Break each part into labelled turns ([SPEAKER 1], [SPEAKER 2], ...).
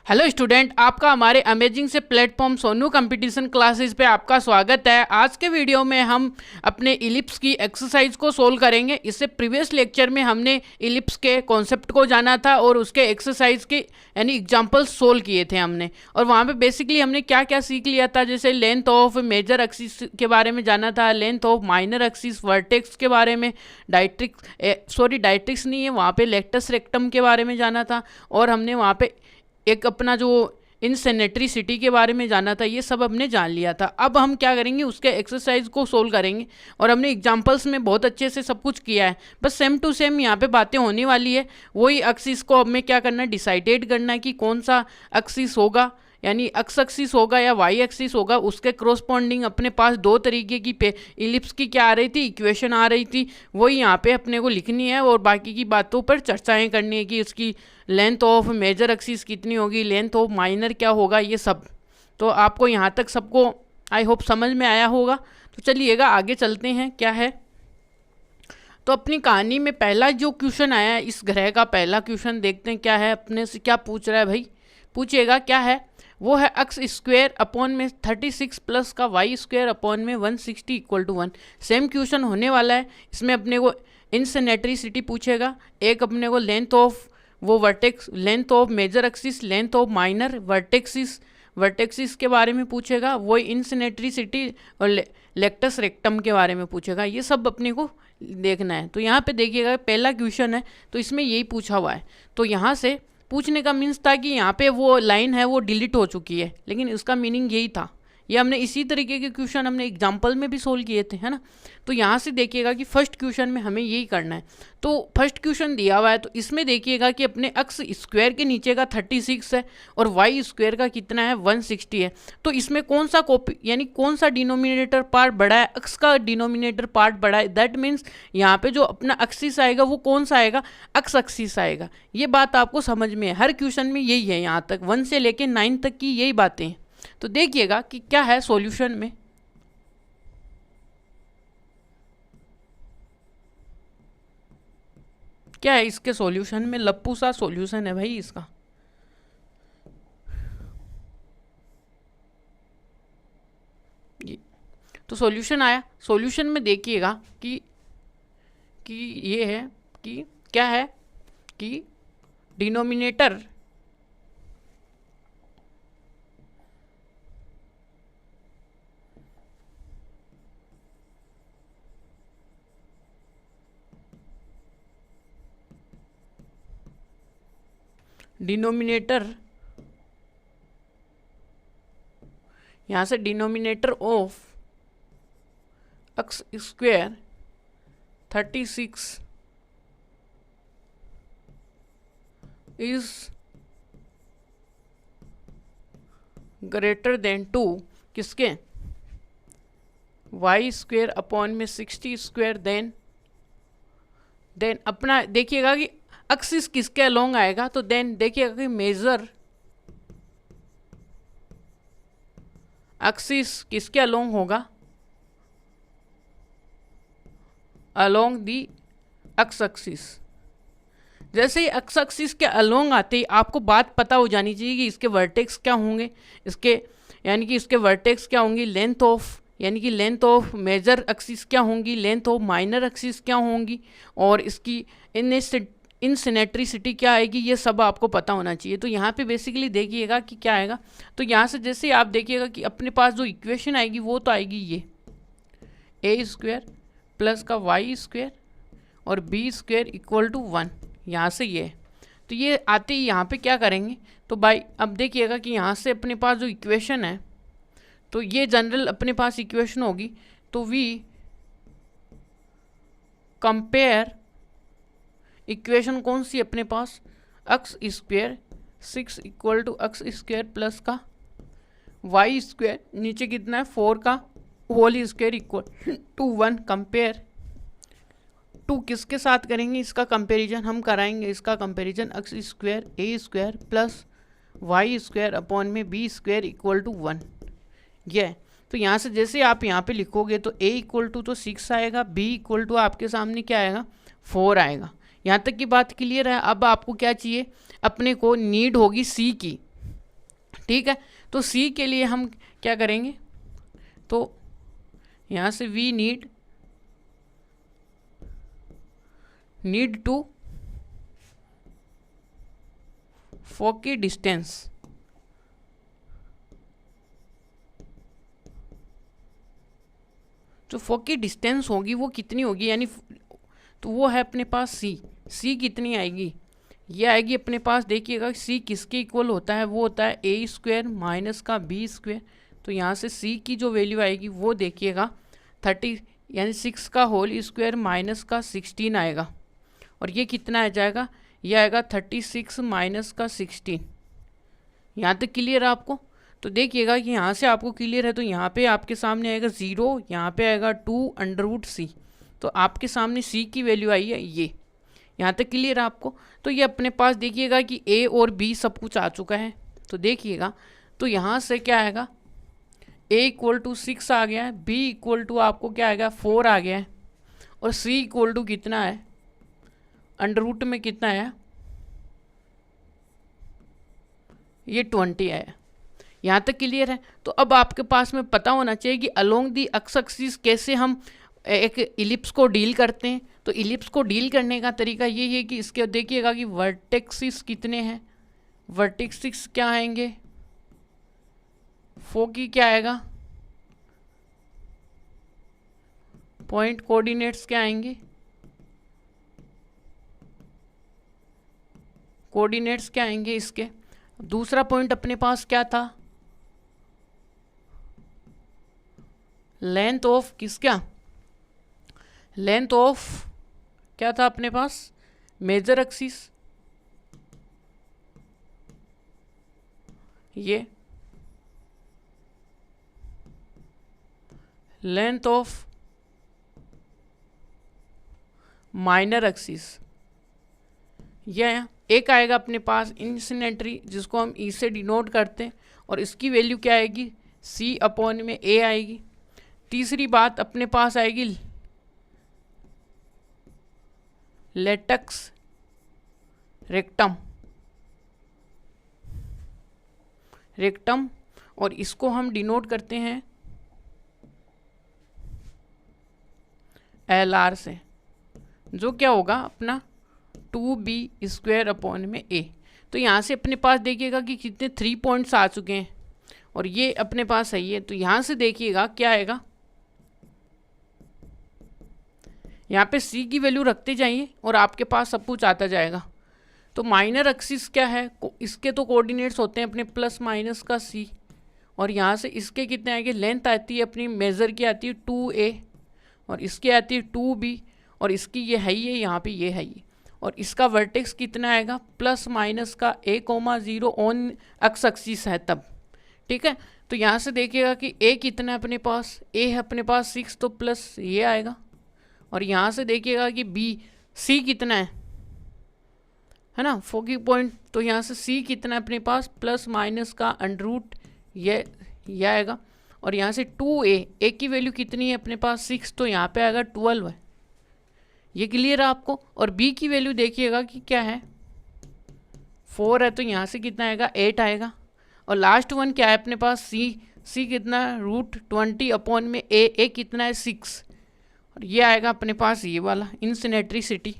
[SPEAKER 1] Hello student, आपका हमारे amazing से प्लेटफॉर्म सोनू कंपटीशन क्लासेस पे आपका स्वागत है। आज के वीडियो में हम अपने इलिप्स की एक्सरसाइज को सोल्व करेंगे। इससे प्रीवियस लेक्चर में हमने इलिप्स के कॉन्सेप्ट को जाना था और उसके एक्सरसाइज के यानी एग्जांपल्स सोल्व किए थे हमने। और वहाँ पे बेसिकली हमने क्या क्या सीख लिया था, जैसे लेंथ ऑफ मेजर एक्सिस के बारे में जाना था, length of minor axis, vertex के बारे में, डायट्रिक्स नहीं है, वहाँ पे लेक्टस रेक्टम के बारे में जाना था, और हमने वहाँ पे एक अपना जो इनसेनेटरी सिटी के बारे में जाना था। ये सब हमने जान लिया था। अब हम क्या करेंगे, उसके एक्सरसाइज को सोल्व करेंगे। और हमने एग्जांपल्स में बहुत अच्छे से सब कुछ किया है, बस सेम टू सेम यहाँ पे बातें होने वाली है। वही एक्सिस को अब हमें क्या करना है, डिसाइडेड करना है कि कौन सा एक्सिस होगा, यानी एक्स एक्सिस होगा या वाई एक्सिस होगा। उसके क्रॉसपॉन्डिंग अपने पास दो तरीके की इलिप्स की क्या आ रही थी, इक्वेशन आ रही थी, वही यहाँ पे अपने को लिखनी है और बाकी की बातों पर चर्चाएं करनी है कि उसकी लेंथ ऑफ मेजर एक्सिस कितनी होगी, लेंथ ऑफ माइनर क्या होगा, ये सब। तो आपको यहाँ तक सबको आई होप समझ में आया होगा। तो चलिएगा आगे चलते हैं। क्या है, तो अपनी कहानी में पहला जो क्वेश्चन आया है, इस ग्रह का पहला क्वेश्चन देखते हैं क्या है। अपने से क्या पूछ रहा है भाई, पूछिएगा क्या है। वो है एक्स स्क्वेयर अपॉन में 36 प्लस का वाई स्क्वेयर अपॉन में 160 इक्वल टू 1। सेम क्वेश्चन होने वाला है। इसमें अपने को इनसेनेट्रिसिटी पूछेगा, एक अपने को लेंथ ऑफ वो vertex, length of major axis, length of minor vertexes के बारे में पूछेगा, वही इनसेनेट्रिसिटी और लेक्टस रेक्टम के बारे में पूछेगा। ये सब अपने को देखना है। तो यहाँ पे देखिएगा पहला क्वेश्चन है, तो इसमें यही पूछा हुआ है। तो यहाँ से पूछने का मीन्स था कि यहाँ पे वो लाइन है वो डिलीट हो चुकी है, लेकिन इसका मीनिंग यही था। ये हमने इसी तरीके के क्वेश्चन हमने एग्जाम्पल में भी सोल्व किए थे, है ना। तो यहाँ से देखिएगा कि फर्स्ट क्वेश्चन में हमें यही करना है। तो फर्स्ट क्वेश्चन दिया हुआ है, तो इसमें देखिएगा कि अपने एक्स स्क्वायर के नीचे का 36 है और वाई स्क्वायर का कितना है 160 है। तो इसमें कौन सा कॉपी यानी कौन सा डिनोमिनेटर पार्ट बड़ा है, एक्स का डिनोमिनेटर पार्ट बड़ा है। दैट मीन्स यहाँ पे जो अपना एक्सिस आएगा वो कौन सा आएगा, एक्स एक्सिस आएगा। ये बात आपको समझ में है, हर क्वेश्चन में यही है। यहाँ तक 1 से लेके 9 तक की यही बातें हैं। तो देखिएगा कि क्या है सॉल्यूशन में। क्या है इसके सॉल्यूशन में, लप्पू सा सॉल्यूशन है भाई इसका। तो सॉल्यूशन आया, सॉल्यूशन में देखिएगा कि ये है कि क्या है कि डिनोमिनेटर यहाँ से denominator of x square 36 is greater than 2 किसके, वाई स्क्वेयर अपॉन में 60 स्क्वेयर। देन अपना देखिएगा कि एक्सिस किसके अलोंग आएगा। तो देन देखिएगा कि मेजर एक्सिस किसके अलोंग होगा, अलोंग दी एक्स एक्सिस। जैसे ही एक्स एक्सिस के अलोंग आते ही आपको बात पता हो जानी चाहिए कि इसके वर्टेक्स क्या होंगे, इसके यानी कि इसके वर्टेक्स क्या होंगी, लेंथ ऑफ यानी कि लेंथ ऑफ मेजर एक्सिस क्या होंगी, लेंथ ऑफ माइनर एक्सिस क्या होंगी, और इसकी इनसेनेट्रिसिटी क्या आएगी, ये सब आपको पता होना चाहिए। तो यहाँ पे बेसिकली देखिएगा कि क्या आएगा। तो यहाँ से जैसे आप देखिएगा कि अपने पास जो इक्वेशन आएगी वो तो आएगी ये ए स्क्वायर प्लस का वाई स्क्वायर और बी स्क्वायर इक्वल टू 1। यहाँ से ये, तो ये आते ही यहाँ पे क्या करेंगे, तो भाई अब देखिएगा कि यहाँ से अपने पास जो इक्वेशन है, तो ये जनरल अपने पास इक्वेशन होगी। तो वी कंपेयर इक्वेशन कौन सी अपने पास, x square 6 equal to x square plus का वाई स्क्वेयर नीचे कितना है 4 का whole square equal to 1। Compare to किसके साथ करेंगे, इसका कंपैरिजन हम कराएंगे, इसका comparison x square a square plus y square upon में बी स्क्वेयर इक्वल टू 1। ये तो यहाँ से जैसे आप यहाँ पे लिखोगे तो a इक्वल टू तो 6 आएगा, b इक्वल टू आपके सामने क्या आएगा 4 आएगा। यहाँ तक की बात क्लियर है। अब आपको क्या चाहिए, अपने को नीड होगी c की, ठीक है। तो सी के लिए हम क्या करेंगे, तो यहाँ से we need to foci distance, जो फोकी डिस्टेंस होगी वो कितनी होगी, यानी तो वो है अपने पास सी कितनी आएगी, ये आएगी अपने पास, देखिएगा सी किसके इक्वल होता है, वो होता है ए स्क्वायर माइनस का बी स्क्वायर। तो यहाँ से सी की जो वैल्यू आएगी वो देखिएगा 30 यानी 6 का होल स्क्वायर माइनस का 16 आएगा, और ये कितना आ जाएगा, ये आएगा 36 माइनस का 16। यहाँ तक क्लियर है आपको। तो देखिएगा कि यहाँ से आपको क्लियर है, तो यहाँ पे आपके सामने आएगा 0, यहाँ पे आएगा 2√c, तो आपके सामने c की वैल्यू आई है ये। यहाँ तक क्लियर है आपको। तो ये अपने पास देखिएगा कि a और b सब कुछ आ चुका है। तो देखिएगा, तो यहाँ से क्या आएगा, a इक्वल टू 6 आ गया है, b इक्वल टू आपको क्या आएगा 4 आ गया है, और c इक्वल टू कितना है, अंडर रूट में कितना है, ये 20 है। यहाँ तक क्लियर है। तो अब आपके पास में पता होना चाहिए कि अलोंग दी एक्स एक्सिस कैसे हम एक इलिप्स को डील करते हैं। तो इलिप्स को डील करने का तरीका ये है कि इसके देखिएगा कि वर्टेक्सिस कितने हैं, वर्टेक्सिस क्या आएंगे, फोकी क्या आएगा, पॉइंट कोऑर्डिनेट्स क्या आएंगे, कोऑर्डिनेट्स क्या आएंगे इसके। दूसरा पॉइंट अपने पास क्या था, लेंथ ऑफ किसका, लेंथ ऑफ क्या था अपने पास, मेजर एक्सिस, ये लेंथ ऑफ माइनर एक्सिस, यह एक आएगा अपने पास इंसिनेटरी, जिसको हम ई से डिनोट करते हैं, और इसकी वैल्यू क्या आएगी, सी अपॉन में ए आएगी। तीसरी बात अपने पास आएगी लेटेक्स रेक्टम, और इसको हम डिनोट करते हैं एल आर से, जो क्या होगा अपना 2b² अपॉन में a। तो यहाँ से अपने पास देखिएगा कि कितने 3 पॉइंट्स आ चुके हैं, और ये अपने पास सही है। तो यहाँ से देखिएगा क्या आएगा, यहाँ पे c की वैल्यू रखते जाइए और आपके पास सब कुछ आता जाएगा। तो माइनर एक्सिस क्या है, इसके तो कोऑर्डिनेट्स होते हैं अपने प्लस माइनस का c, और यहाँ से इसके कितने आएंगे, लेंथ आती है अपनी मेज़र की आती है 2a, और इसकी आती है 2b, और इसकी ये है ही है, यहाँ पे ये है ही, और इसका वर्टेक्स कितना आएगा, प्लस माइनस का a,0 ऑन एक्स एक्सिस है तब। ठीक है। तो यहाँ से देखिएगा कि a कितना है अपने पास, a है अपने पास 6, तो प्लस ये आएगा, और यहाँ से देखिएगा कि c कितना है ना, फोकी पॉइंट। तो यहाँ से c कितना है अपने पास, प्लस माइनस का अंडर रूट ये आएगा, और यहाँ से 2a की वैल्यू कितनी है अपने पास 6, तो यहाँ पे आएगा 12 है। ये क्लियर है आपको। और b की वैल्यू देखिएगा कि क्या है, 4 है, तो यहाँ से कितना आएगा 8 आएगा, और लास्ट वन क्या है अपने पास c कितना √20 अपॉन में a कितना है 6, और ये आएगा अपने पास ये वाला इंसिनेट्रिसिटी।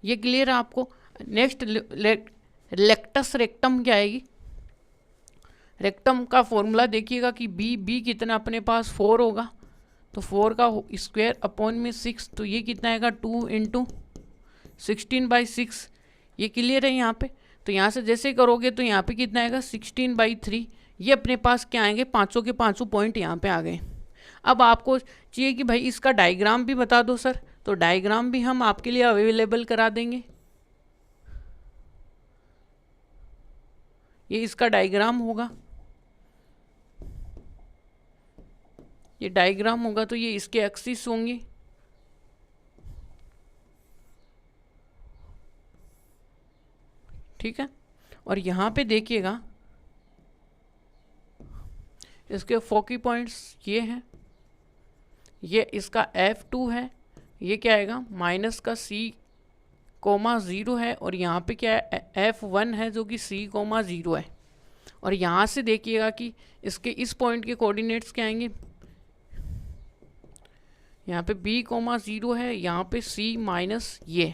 [SPEAKER 1] ये क्लियर है आपको। नेक्स्ट लेक्टस रेक्टम क्या आएगी, रेक्टम का फॉर्मूला देखिएगा कि b कितना अपने पास 4 होगा, तो 4 का स्क्वायर अपॉन में 6, तो ये कितना आएगा 2 × 16/6। ये क्लियर है यहाँ पे। तो यहाँ से जैसे करोगे तो यहाँ पे कितना आएगा 16/3। ये अपने पास क्या आएंगे, पाँचों के पाँचों पॉइंट यहाँ पे आ गए। अब आपको चाहिए कि भाई इसका डायग्राम भी बता दो सर, तो डायग्राम भी हम आपके लिए अवेलेबल करा देंगे। ये इसका डायग्राम होगा, ये डायग्राम होगा, तो ये इसके एक्सिस होंगे। ठीक है। और यहाँ पे देखिएगा इसके फोकी पॉइंट्स ये हैं, ये इसका F2 है, ये क्या आएगा माइनस का C,0 है, और यहाँ पे क्या है F1 है जो कि C,0 है, और यहाँ से देखिएगा कि इसके इस पॉइंट के कोऑर्डिनेट्स क्या आएंगे, यहाँ पे b कोमा 0 है, यहाँ पे c माइनस ये।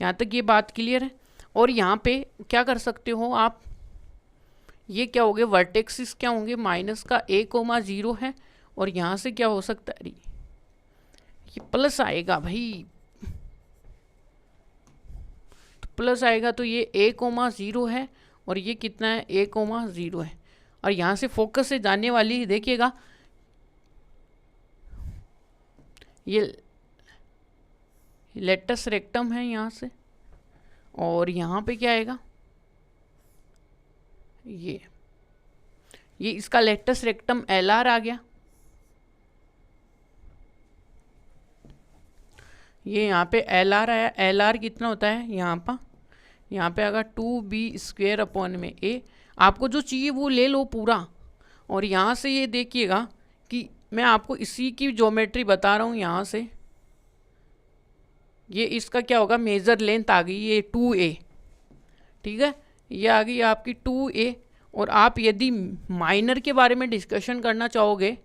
[SPEAKER 1] यहाँ तक ये बात क्लियर है। और यहाँ पे क्या कर सकते हो आप, ये क्या हो गए वर्टेक्सिस क्या होंगे, माइनस का a कोमा 0 है, और यहाँ से क्या हो सकता है, ये प्लस आएगा भाई, तो प्लस आएगा, तो ये a कोमा 0 है और ये कितना है, a कोमा 0 है। और यहाँ से फोकस से जाने वाली देखिएगा, ये लेटस रेक्टम है यहाँ से, और यहाँ पे क्या आएगा, ये इसका लेटस रेक्टम LR आ गया। ये यहाँ पे LR आया, LR कितना होता है यहाँ पे आएगा 2b² अपॉन में a। आपको जो चाहिए वो ले लो पूरा। और यहाँ से ये देखिएगा कि मैं आपको इसी की ज्योमेट्री बता रहा हूँ। यहाँ से ये इसका क्या होगा, मेजर लेंथ आ गई ये 2a, ठीक है, ये आ गई आपकी 2a। और आप यदि माइनर के बारे में डिस्कशन करना चाहोगे,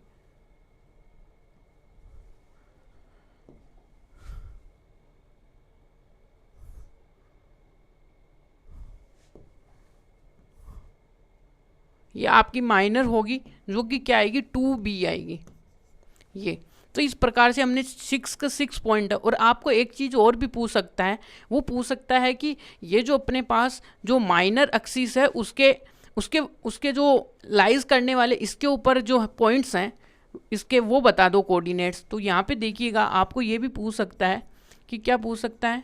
[SPEAKER 1] ये आपकी माइनर होगी जो कि क्या आएगी 2b आएगी ये। तो इस प्रकार से हमने 6 का 6 पॉइंट है। और आपको एक चीज़ और भी पूछ सकता है, वो पूछ सकता है कि ये जो अपने पास जो माइनर एक्सिस है उसके जो लाइज करने वाले इसके ऊपर जो पॉइंट्स हैं इसके वो बता दो कोऑर्डिनेट्स। तो यहाँ पे देखिएगा आपको ये भी पूछ सकता है कि क्या पूछ सकता है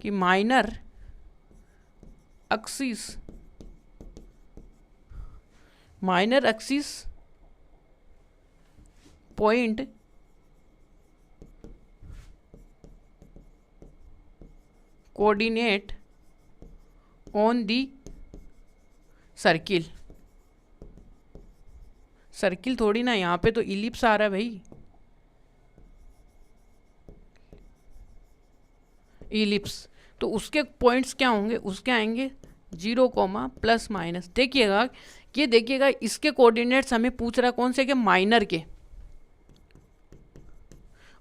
[SPEAKER 1] कि minor axis point coordinate on the circle. Circle थोड़ी ना, यहाँ पे तो इलिप्स आ रहा है भाई, इलिप्स। तो उसके पॉइंट्स क्या होंगे, उसके आएंगे 0 कोमा प्लस माइनस। देखिएगा ये देखिएगा इसके कोऑर्डिनेट्स हमें पूछ रहा है कौन से के, माइनर के।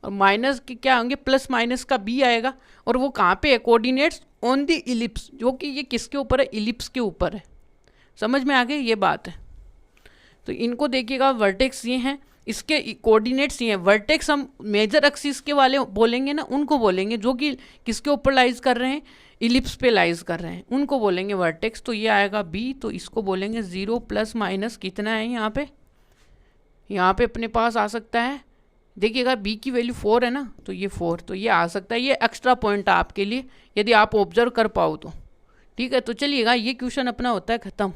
[SPEAKER 1] और माइनस के क्या होंगे, प्लस माइनस का b आएगा। और वो कहाँ पे है, कोऑर्डिनेट्स ऑन दी इलिप्स, जो कि ये किसके ऊपर है, इलिप्स के ऊपर है। समझ में आ गई ये बात है। तो इनको देखिएगा वर्टेक्स ये हैं, इसके कोऑर्डिनेट्स ये हैं। वर्टेक्स हम मेजर एक्सिस के वाले बोलेंगे ना, उनको बोलेंगे जो कि किसके ऊपर लाइज कर रहे हैं, इलिप्स पे लाइज कर रहे हैं, उनको बोलेंगे वर्टेक्स। तो ये आएगा b, तो इसको बोलेंगे 0 प्लस माइनस कितना है यहाँ पे अपने पास आ सकता है, देखिएगा b की वैल्यू 4 है ना, तो ये 4, तो ये आ सकता है। ये एक्स्ट्रा पॉइंट है आपके लिए यदि आप ऑब्जर्व कर पाओ तो, ठीक है। तो चलिएगा ये क्वेश्चन अपना होता है ख़त्म।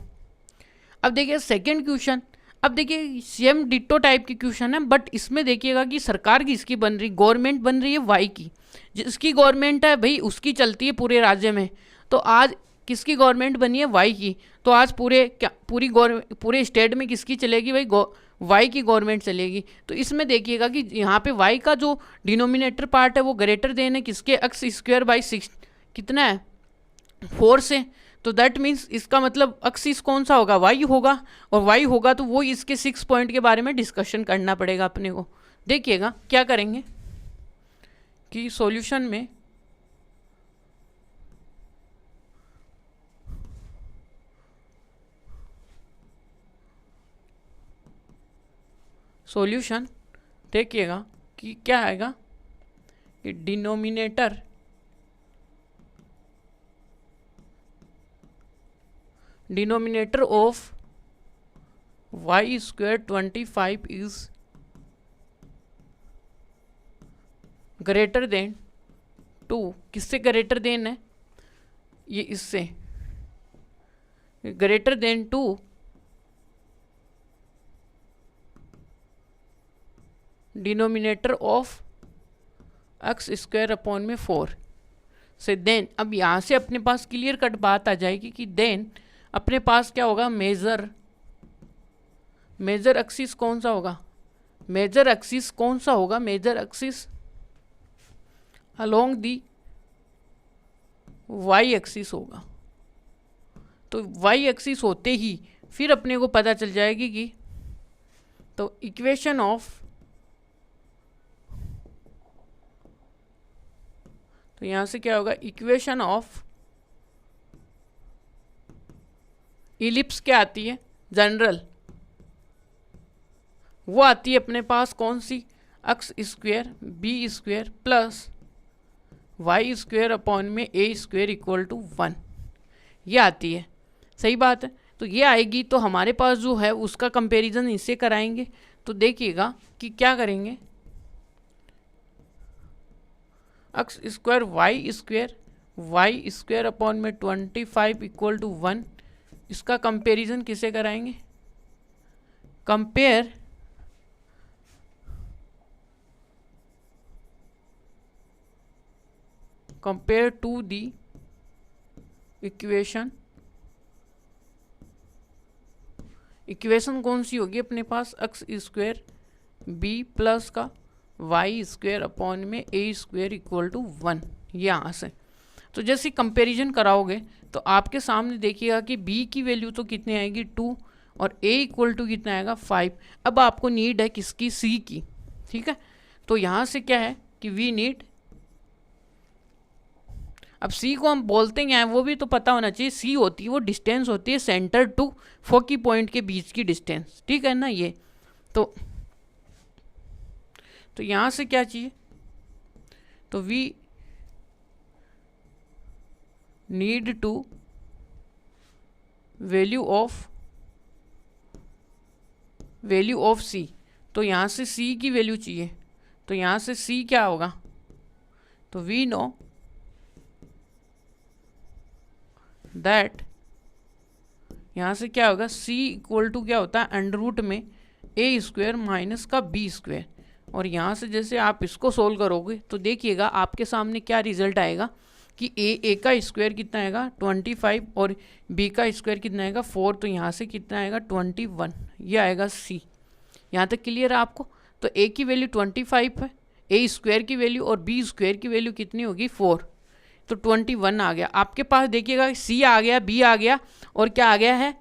[SPEAKER 1] अब देखिए सेकेंड क्वेश्चन। अब देखिए सेम डिट्टो टाइप की क्वेश्चन है, बट इसमें देखिएगा कि सरकार किसकी बन रही, गवर्नमेंट बन रही है वाई की। जिसकी गवर्नमेंट है भाई उसकी चलती है पूरे राज्य में। तो आज किसकी गवर्नमेंट बनी है, वाई की। तो आज पूरे स्टेट में किसकी चलेगी भाई, वाई की गवर्नमेंट चलेगी। तो इसमें देखिएगा कि यहाँ पे वाई का जो डिनोमिनेटर पार्ट है वो ग्रेटर देन है किसके, x²/6 कितना है 4 से। तो दैट मीन्स इसका मतलब एक्सिस कौन सा होगा, वाई होगा। और वाई होगा तो वो इसके 6 पॉइंट के बारे में डिस्कशन करना पड़ेगा अपने को। देखिएगा क्या करेंगे कि सॉल्यूशन में देखिएगा कि क्या आएगा कि denominator of y² 25 is greater than 2। किससे ग्रेटर देन है, ये इससे greater than 2 denominator of x²/4 से। देन अब यहाँ से अपने पास क्लियर कट बात आ जाएगी कि देन अपने पास क्या होगा, मेजर एक्सिस कौन सा होगा, major axis along the y axis होगा। तो वाई एक्सिस होते ही फिर अपने को पता चल जाएगी कि तो इक्वेशन ऑफ, तो यहाँ से क्या होगा, इक्वेशन ऑफ इलिप्स क्या आती है जनरल, वो आती है अपने पास कौन सी, x square b square plus y square upon में ए स्क्वेयर इक्वल टू 1, ये आती है। सही बात है। तो ये आएगी तो हमारे पास जो है उसका कंपैरिजन इससे कराएंगे। तो देखिएगा कि क्या करेंगे, x square y square upon में 25 इक्वल टू 1, इसका कंपैरिजन किसे कराएंगे, कंपेयर टू दी इक्वेशन कौन सी होगी अपने पास, एक्स स्क्वायर बी प्लस का वाई स्क्वायर अपॉन में ए स्क्वायर इक्वल टू 1, यहाँ से। तो जैसे कंपैरिजन कराओगे तो आपके सामने देखिएगा कि बी की वैल्यू तो कितनी आएगी 2 और ए इक्वल टू कितना आएगा 5। अब आपको नीड है किसकी, सी की। ठीक है, तो यहाँ से क्या है कि वी नीड, अब सी को हम बोलते हैं वो भी तो पता होना चाहिए। सी होती है वो डिस्टेंस होती है सेंटर टू फोकी पॉइंट के बीच की डिस्टेंस, ठीक है ना। ये तो यहाँ से क्या चाहिए, तो we need to value of c, तो यहाँ से सी की वैल्यू चाहिए। तो यहाँ से सी क्या होगा, तो वी नो दैट, यहाँ से क्या होगा, सी इक्वल टू क्या होता है अंडर रूट में ए स्क्वायर माइनस का बी स्क्वायर। और यहाँ से जैसे आप इसको सोल्व करोगे तो देखिएगा आपके सामने क्या रिजल्ट आएगा कि ए का स्क्वायर कितना आएगा 25 और बी का स्क्वायर कितना आएगा 4, तो यहाँ से कितना आएगा 21, ये आएगा सी। यहाँ तक क्लियर है आपको। तो ए की वैल्यू 25 है, ए स्क्वायर की वैल्यू और बी स्क्वायर की वैल्यू कितनी होगी 4, तो 21 आ गया आपके पास। देखिएगा सी आ गया, बी आ गया और क्या आ गया है,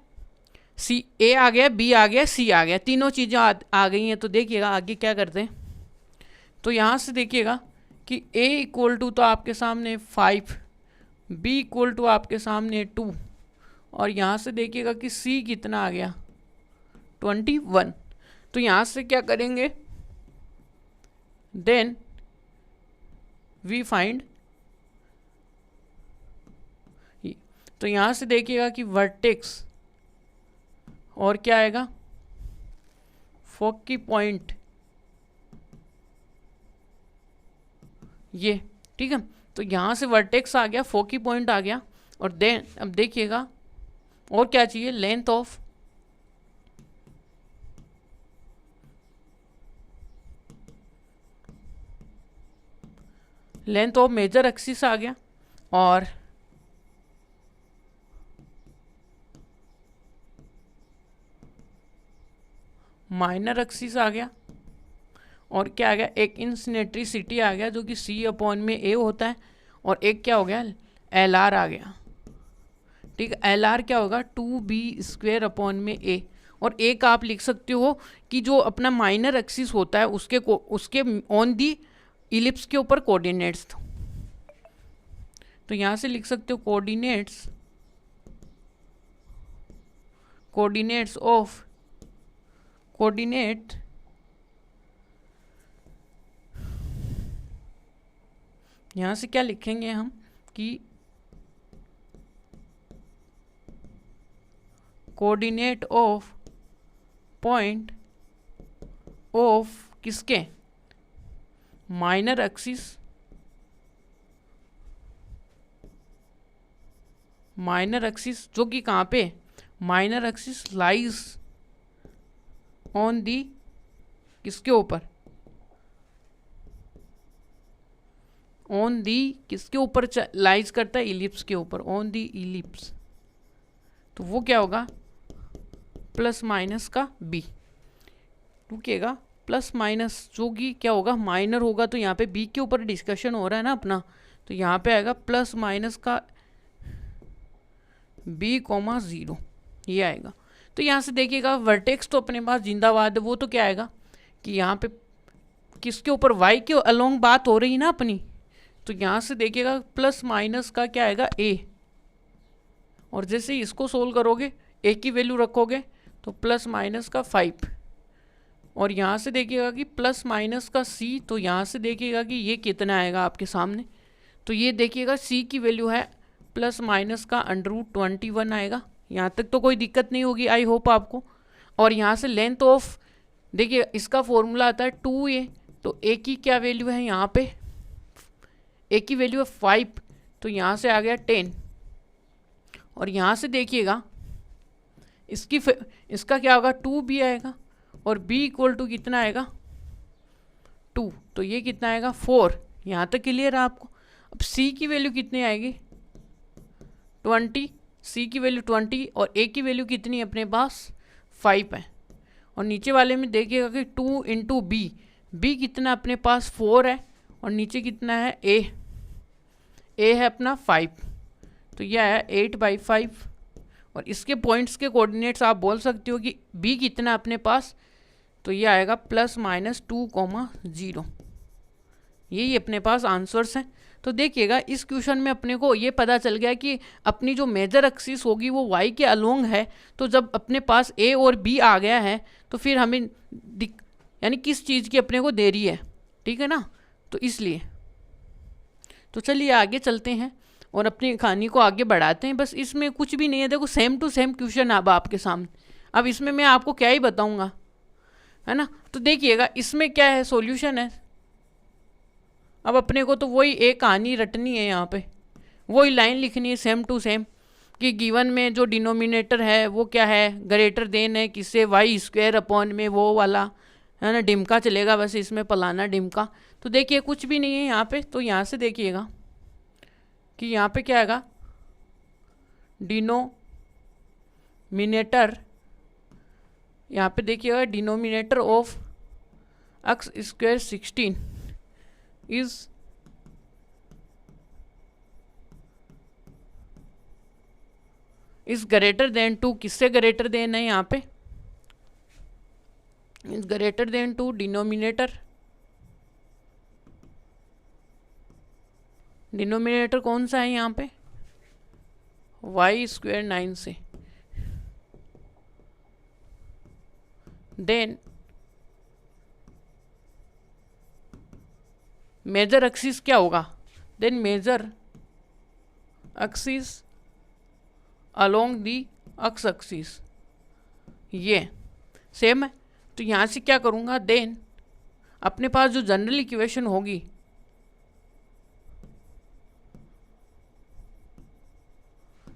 [SPEAKER 1] सी, ए आ गया, बी आ गया, सी आ गया, तीनों चीज़ें आ गई हैं। तो देखिएगा आगे क्या करते हैं, तो यहाँ से देखिएगा कि ए इक्वल टू तो आपके सामने 5, बी इक्वल टू आपके सामने 2 और यहाँ से देखिएगा कि सी कितना आ गया 21। तो यहाँ से क्या करेंगे, देन वी फाइंड, तो यहाँ से देखिएगा कि वर्टेक्स और क्या आएगा फोकी पॉइंट, ये ठीक है। तो यहाँ से वर्टेक्स आ गया, फोकी पॉइंट आ गया और देन अब देखिएगा और क्या चाहिए, लेंथ ऑफ मेजर एक्सिस आ गया और माइनर एक्सिस आ गया और क्या आ गया, एक इंसिनेट्रिसिटी आ गया जो कि सी अपॉन में ए होता है और एक क्या हो गया एल आर आ गया। ठीक है, एल आर क्या होगा 2b स्क्वेयर अपॉन में ए। और एक आप लिख सकते हो कि जो अपना माइनर एक्सिस होता है उसके ऑन दी इलिप्स के ऊपर कोऑर्डिनेट्स, तो यहाँ से लिख सकते हो कोऑर्डिनेट यहाँ से क्या लिखेंगे हम कि कोऑर्डिनेट ऑफ पॉइंट ऑफ किसके, माइनर एक्सिस जो कि कहाँ पे, माइनर एक्सिस लाइज ऑन दी किसके ऊपर, ऑन दी किसके ऊपर लाइज करता है, इलिप्स के ऊपर, ऑन दी इलिप्स। तो वो क्या होगा प्लस माइनस का बी, रुकिएगा प्लस माइनस जो कि क्या होगा माइनर होगा, तो यहाँ पे बी के ऊपर डिस्कशन हो रहा है ना अपना, तो यहाँ पे आएगा प्लस माइनस का b कॉमा 0, ये आएगा। तो यहाँ से देखिएगा वर्टेक्स तो अपने पास जिंदाबाद है, वो तो क्या आएगा कि यहाँ पे किसके ऊपर, y के अलोंग बात हो रही है ना अपनी, तो यहाँ से देखिएगा प्लस माइनस का क्या आएगा a, और जैसे ही इसको सोल्व करोगे a की वैल्यू रखोगे तो प्लस माइनस का 5, और यहाँ से देखिएगा कि प्लस माइनस का c, तो यहाँ से देखिएगा कि ये कितना आएगा आपके सामने, तो ये देखिएगा c की वैल्यू है प्लस माइनस का √21 आएगा। यहाँ तक तो कोई दिक्कत नहीं होगी आई होप आपको। और यहाँ से लेंथ ऑफ, देखिए इसका फॉर्मूला आता है 2a, तो a की क्या वैल्यू है यहाँ पे, a की वैल्यू है 5, तो यहाँ से आ गया 10, और यहाँ से देखिएगा इसका क्या होगा 2b आएगा, और b इक्वल टू कितना आएगा 2, तो ये कितना आएगा 4। यहाँ तक क्लियर है आपको। अब c की वैल्यू कितनी आएगी 20, c की वैल्यू 20 और a की वैल्यू कितनी है अपने पास 5 है। और नीचे वाले में देखिएगा कि 2 इंटू b कितना अपने पास 4 है, और नीचे कितना है a है अपना 5, तो यह है 8/5। और इसके पॉइंट्स के कोऑर्डिनेट्स आप बोल सकते हो कि b कितना अपने पास, तो ये आएगा +-2,0। यही अपने पास आंसर्स हैं। तो देखिएगा इस क्वेश्चन में अपने को ये पता चल गया कि अपनी जो मेजर एक्सिस होगी वो y के अलोंग है, तो जब अपने पास a और b आ गया है तो फिर हमें यानी किस चीज़ की अपने को देरी है, ठीक है ना, तो इसलिए। तो चलिए आगे चलते हैं और अपनी कहानी को आगे बढ़ाते हैं। बस इसमें कुछ भी नहीं है, देखो सेम टू सेम क्वेश्चन अब आपके सामने। अब इसमें मैं आपको क्या ही बताऊंगा, है ना। तो देखिएगा इसमें क्या है, सॉल्यूशन है। अब अपने को तो वही एक कहानी रटनी है, यहाँ पे वही लाइन लिखनी है सेम टू सेम कि गिवन में जो डिनोमिनेटर है वो क्या है, ग्रेटर देन है किससे, y² अपॉन में वो वाला, है ना, डिमका चलेगा बस इसमें, फलाना डिमका। तो देखिए कुछ भी नहीं है यहाँ पे। तो यहाँ से देखिएगा कि यहाँ पे क्या आएगा, डिनोमिनेटर, यहाँ पे देखिएगा denominator of x² 16 is greater than 2, किससे ग्रेटर देन है यहाँ पे, इज ग्रेटर देन 2 डिनोमिनेटर कौन सा है यहाँ पे, y² 9 से। देन मेजर एक्सिस क्या होगा, then major axis along the x axis, ये सेम है। तो यहाँ से क्या करूँगा, देन अपने पास जो जनरल इक्वेशन होगी,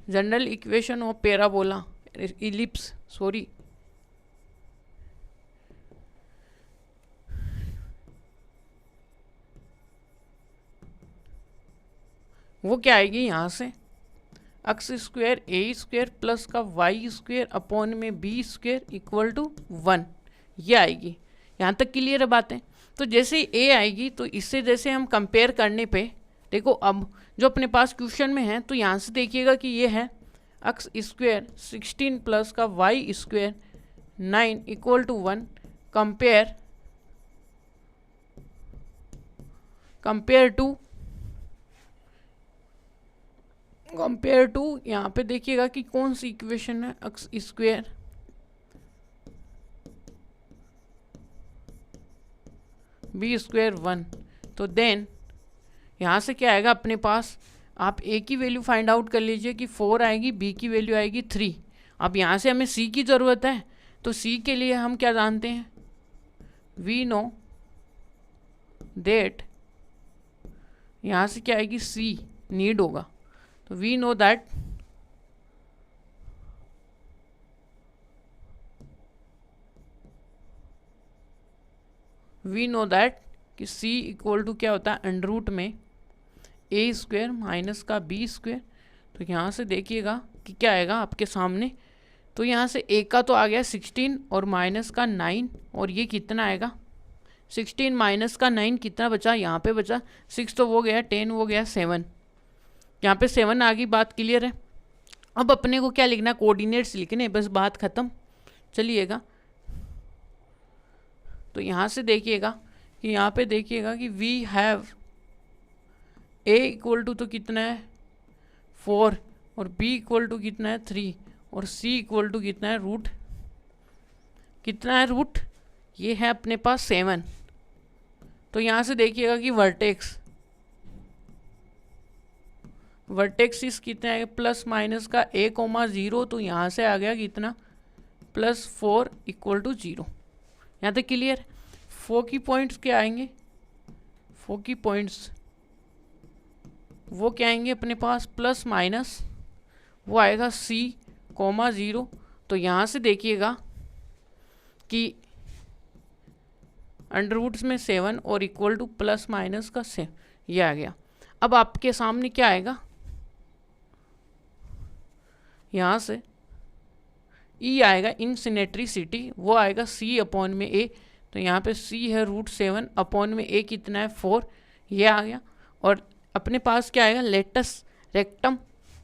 [SPEAKER 1] general equation of parabola ellipse, sorry वो क्या आएगी, यहाँ से x² a² प्लस का y² अपॉन में b² इक्वल टू 1, ये आएगी। यहाँ तक क्लियर है बातें। तो जैसे ही a आएगी तो इससे जैसे हम कंपेयर करने पे, देखो अब जो अपने पास क्वेश्चन में है, तो यहाँ से देखिएगा कि ये है x² 16 प्लस का y² 9 equal to 1, compare to यहाँ पे देखिएगा कि कौन सी इक्वेशन है, x² b² 1। तो देन यहाँ से क्या आएगा अपने पास, आप a की वैल्यू फाइंड आउट कर लीजिए कि 4 आएगी, b की वैल्यू आएगी 3। अब यहाँ से हमें c की ज़रूरत है, तो c के लिए हम क्या जानते हैं, वी नो दैट, यहाँ से क्या आएगी c नीड होगा, तो वी नो दैट कि c इक्वल टू क्या होता है, अंडर में a² माइनस का b²। तो यहाँ से देखिएगा कि क्या आएगा आपके सामने, तो यहाँ से a का तो आ गया 16 और माइनस का 9, और ये कितना आएगा 16 माइनस का 9 कितना बचा, यहाँ पे बचा 6, तो वो गया 10, वो गया 7, यहाँ पे 7 आ गई, बात क्लियर है। अब अपने को क्या लिखना है, कोऑर्डिनेट्स लिखने, बस बात खत्म। चलिएगा, तो यहाँ से देखिएगा कि यहाँ पे देखिएगा कि we have a equal to तो कितना है 4 और बी इक्वल टू कितना है 3 और सी इक्वल टू कितना है रूट, कितना है रूट, ये है अपने पास 7। तो यहाँ से देखिएगा कि वर्टेक्स इस कितना है प्लस माइनस का a,0, तो यहाँ से आ गया कितना +4 इक्वल टू 0। यहाँ तक क्लियर। 4 की पॉइंट्स क्या आएंगे, 4 की पॉइंट्स वो क्या आएंगे अपने पास प्लस माइनस, वो आएगा c,0। तो यहाँ से देखिएगा कि अंडर रूट्स में 7 और इक्वल टू प्लस माइनस का 7, ये आ गया। अब आपके सामने क्या आएगा, यहाँ से ई आएगा इनसिनेट्रिसिटी, वो आएगा c/a। तो यहाँ पे c है √7 अपॉन में a कितना है 4, ये आ गया। और अपने पास क्या आएगा लेटस रेक्टम,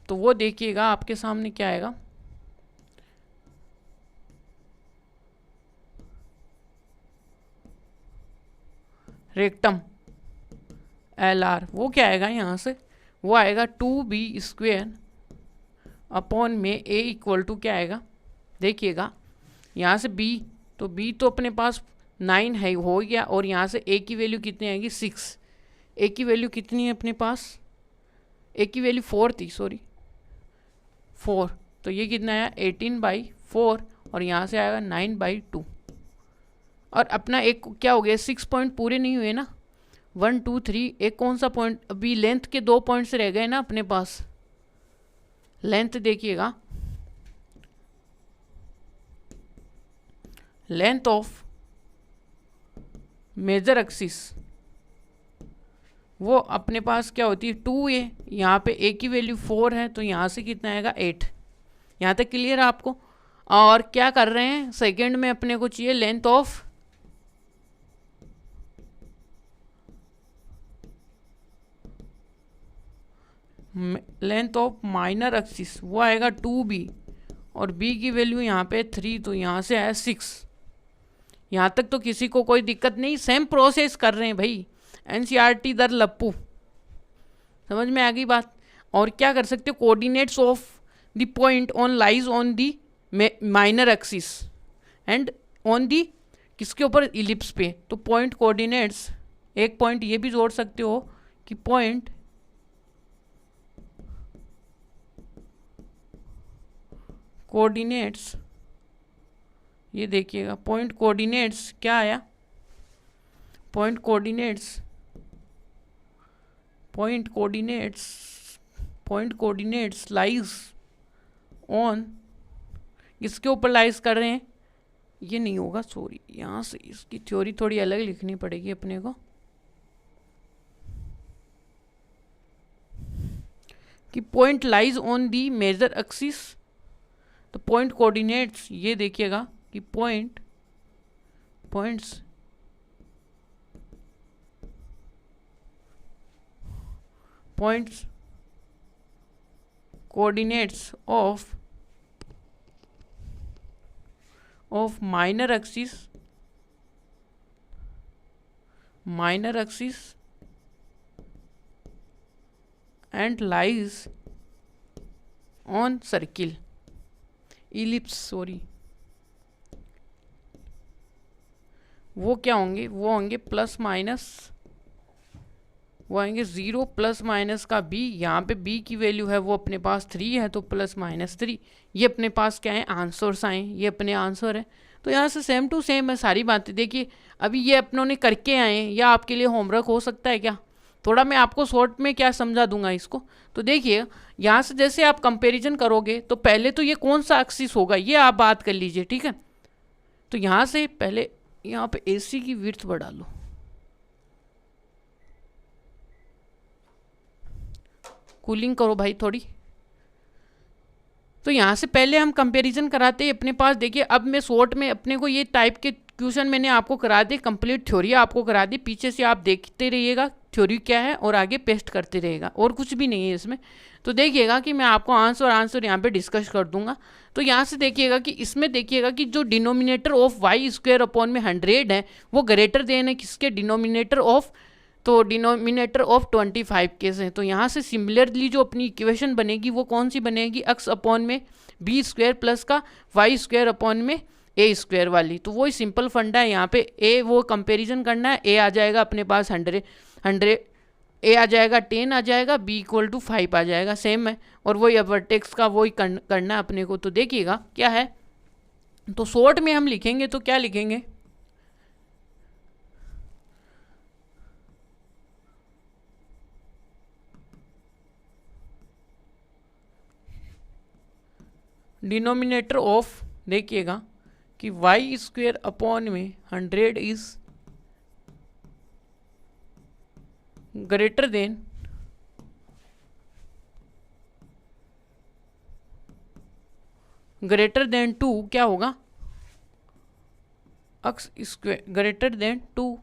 [SPEAKER 1] तो वो देखिएगा आपके सामने क्या आएगा, रेक्टम LR, वो क्या आएगा यहाँ से, वो आएगा 2b² अपॉन में a इक्वल टू क्या आएगा, देखिएगा यहाँ से b, तो b तो अपने पास 9 है हो गया, और यहाँ से a की वैल्यू कितनी आएगी 6, a की वैल्यू कितनी है अपने पास, a की वैल्यू 4 थी, सॉरी 4, तो ये कितना आया 18/4 और यहाँ से आएगा 9/2। और अपना एक क्या हो गया 6 पॉइंट पूरे नहीं हुए ना, 1 2 3, एक कौन सा पॉइंट, अभी लेंथ के 2 पॉइंट्स रह गए ना अपने पास। लेंथ देखिएगा, लेंथ ऑफ मेजर एक्सिस वो अपने पास क्या होती है 2a, यहाँ पे a की वैल्यू 4 है, तो यहाँ से कितना आएगा 8। यहाँ तक क्लियर है आपको। और क्या कर रहे हैं सेकंड में अपने को चाहिए लेंथ ऑफ माइनर एक्सिस, वो आएगा 2b और b की वैल्यू यहाँ पे 3, तो यहाँ से आया 6। यहाँ तक तो किसी को कोई दिक्कत नहीं, सेम प्रोसेस कर रहे हैं भाई, NCERT दर लप्पू, समझ में आ गई बात। और क्या कर सकते हो, coordinates of the point on lies on the minor axis and on the किसके ऊपर, इलिप्स पे। तो पॉइंट कोऑर्डिनेट्स, एक पॉइंट ये भी जोड़ सकते हो कि पॉइंट कोऑर्डिनेट्स, ये देखिएगा पॉइंट कोऑर्डिनेट्स क्या आया, पॉइंट कोऑर्डिनेट्स लाइज ऑन, इसके ऊपर लाइज कर रहे हैं, ये नहीं होगा सॉरी, यहाँ से इसकी थ्योरी थोड़ी अलग लिखनी पड़ेगी अपने को, कि point lies on the major axis. तो पॉइंट कोऑर्डिनेट्स ये देखिएगा कि points coordinates of minor axis and lies on circle ellipse, sorry, वो क्या होंगे, वो होंगे प्लस माइनस, वो आएंगे 0 प्लस माइनस का b, यहाँ पे b की वैल्यू है वो अपने पास 3 है, तो +-3, ये अपने पास क्या है आंसर्स आए, ये अपने आंसर है। तो यहाँ से सेम टू सेम है सारी बातें। देखिए अभी ये अपनों ने करके आए हैं, या आपके लिए होमवर्क हो सकता है क्या, थोड़ा मैं आपको शॉर्ट में क्या समझा दूंगा इसको। तो देखिए यहाँ से जैसे आप कंपैरिजन करोगे तो पहले तो ये कौन सा एक्सिस होगा ये आप बात कर लीजिए, ठीक है। तो यहाँ से पहले यहाँ पे AC की विड्थ बढ़ा लो, कूलिंग करो भाई थोड़ी। तो यहाँ से पहले हम कंपैरिजन कराते हैं अपने पास। देखिए अब मैं शॉर्ट में अपने को ये टाइप के क्वेश्चन मैंने आपको करा दिए, कंप्लीट थ्योरी आपको करा दी, पीछे से आप देखते रहिएगा थ्योरी क्या है और आगे पेस्ट करते रहेगा, और कुछ भी नहीं है इसमें। तो देखिएगा कि मैं आपको आंसर यहाँ पे डिस्कस कर दूंगा। तो यहाँ से देखिएगा कि इसमें देखिएगा कि जो denominator of y square upon में 100 है वो ग्रेटर देन है किसके, डिनोमिनेटर ऑफ, तो डिनोमिनेटर ऑफ 25 के से। तो यहाँ से सिमिलरली जो अपनी इक्वेशन बनेगी वो कौन सी बनेगी, एक्स अपॉन में बी स्क्वायर प्लस का वाई स्क्वायर अपॉन में ए स्क्वायर वाली। तो वही सिंपल फंडा है, यहाँ पे ए वो कंपैरिजन करना है, ए आ जाएगा अपने पास 100 ए आ जाएगा 10 आ जाएगा, बी इक्वल टू 5 आ जाएगा, सेम है। और वही वर्टेक्स का वही करना है अपने को। तो देखिएगा क्या है, तो शॉर्ट में हम लिखेंगे तो क्या लिखेंगे, डिनोमिनेटर ऑफ, देखिएगा कि वाई स्क्वायर अपॉन में 100 इज ग्रेटर देन टू, क्या होगा, x square greater than 2।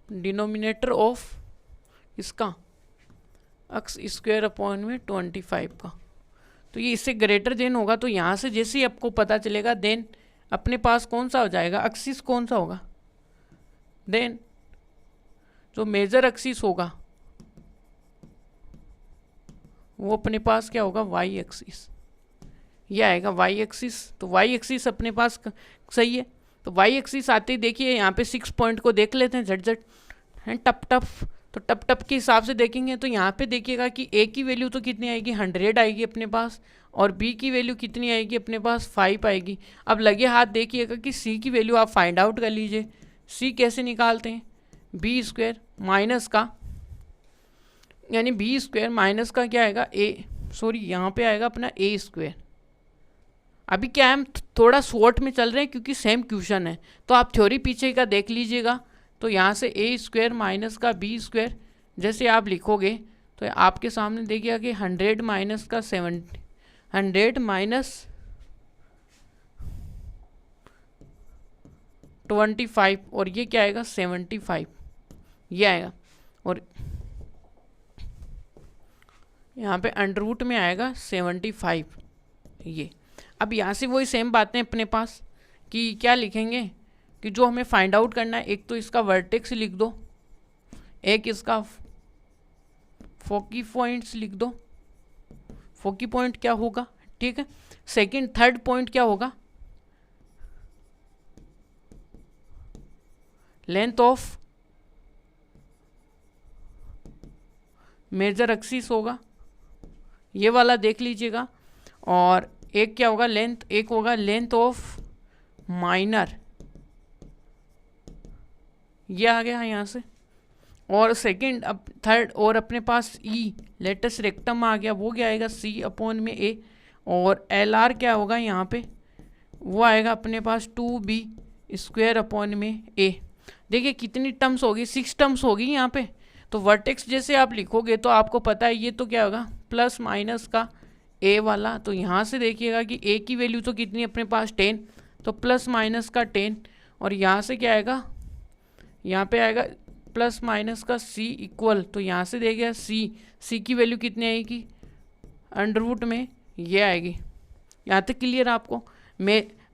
[SPEAKER 1] Denominator of इसका एक्स स्क्वायर अपॉन में 25 का, तो ये इससे ग्रेटर देन होगा। तो यहाँ से जैसे ही आपको पता चलेगा देन अपने पास कौन सा हो जाएगा, एक्सिस कौन सा होगा, देन जो मेजर एक्सिस होगा वो अपने पास क्या होगा, वाई एक्सिस, ये आएगा वाई एक्सिस। तो वाई एक्सिस अपने पास सही है। तो वाई एक्सिस आते ही देखिए यहाँ पे 6 पॉइंट को देख लेते हैं झट हैं, टप टप। तो टप टप के हिसाब से देखेंगे तो यहाँ पे देखिएगा कि ए की वैल्यू तो कितनी आएगी, 100 आएगी अपने पास, और बी की वैल्यू कितनी आएगी अपने पास, 5 आएगी। अब लगे हाथ देखिएगा कि सी की वैल्यू आप फाइंड आउट कर लीजिए। सी कैसे निकालते हैं, बी स्क्वायर माइनस का, यानी बी स्क्वायर माइनस का क्या आएगा, यहाँ पे आएगा अपना ए स्क्वायर। अभी क्या है, हम थोड़ा शॉर्ट में चल रहे हैं क्योंकि सेम क्वेश्चन है, तो आप थ्योरी पीछे का देख लीजिएगा। तो यहाँ से ए स्क्वायर माइनस का बी स्क्वायर जैसे आप लिखोगे तो आपके सामने देखिएगा कि 100 माइनस का 100 माइनस 25, और ये क्या आएगा 75, ये आएगा। और यहाँ पे अंडर रूट में आएगा 75 ये। अब यहाँ से वही सेम बातें अपने पास कि क्या लिखेंगे कि जो हमें फाइंड आउट करना है, एक तो इसका वर्टेक्स लिख दो, एक इसका फोकी पॉइंट्स लिख दो। फोकी पॉइंट क्या होगा, ठीक है। सेकंड थर्ड पॉइंट क्या होगा, लेंथ ऑफ मेजर एक्सिस होगा, ये वाला देख लीजिएगा। और एक क्या होगा, एक होगा लेंथ ऑफ माइनर, ये आ गया यहाँ से। और सेकंड अब थर्ड और अपने पास ई लेटस रेक्टम आ गया, वो क्या आएगा सी अपॉन में ए। और एल आर क्या होगा यहाँ पे, वो आएगा अपने पास 2b स्क्वायर अपॉन में ए। देखिए कितनी टर्म्स होगी, 6 टर्म्स होगी यहाँ पे। तो वर्टेक्स जैसे आप लिखोगे तो आपको पता है ये तो क्या होगा प्लस माइनस का ए वाला। तो यहाँ से देखिएगा कि ए की वैल्यू तो कितनी अपने पास 10, तो प्लस माइनस का 10। और यहाँ से क्या आएगा, यहाँ पे आएगा प्लस माइनस का सी इक्वल, तो यहाँ से देखिएगा सी की वैल्यू कितनी आएगी अंडर रूट में ये आएगी। यहाँ तक क्लियर आपको।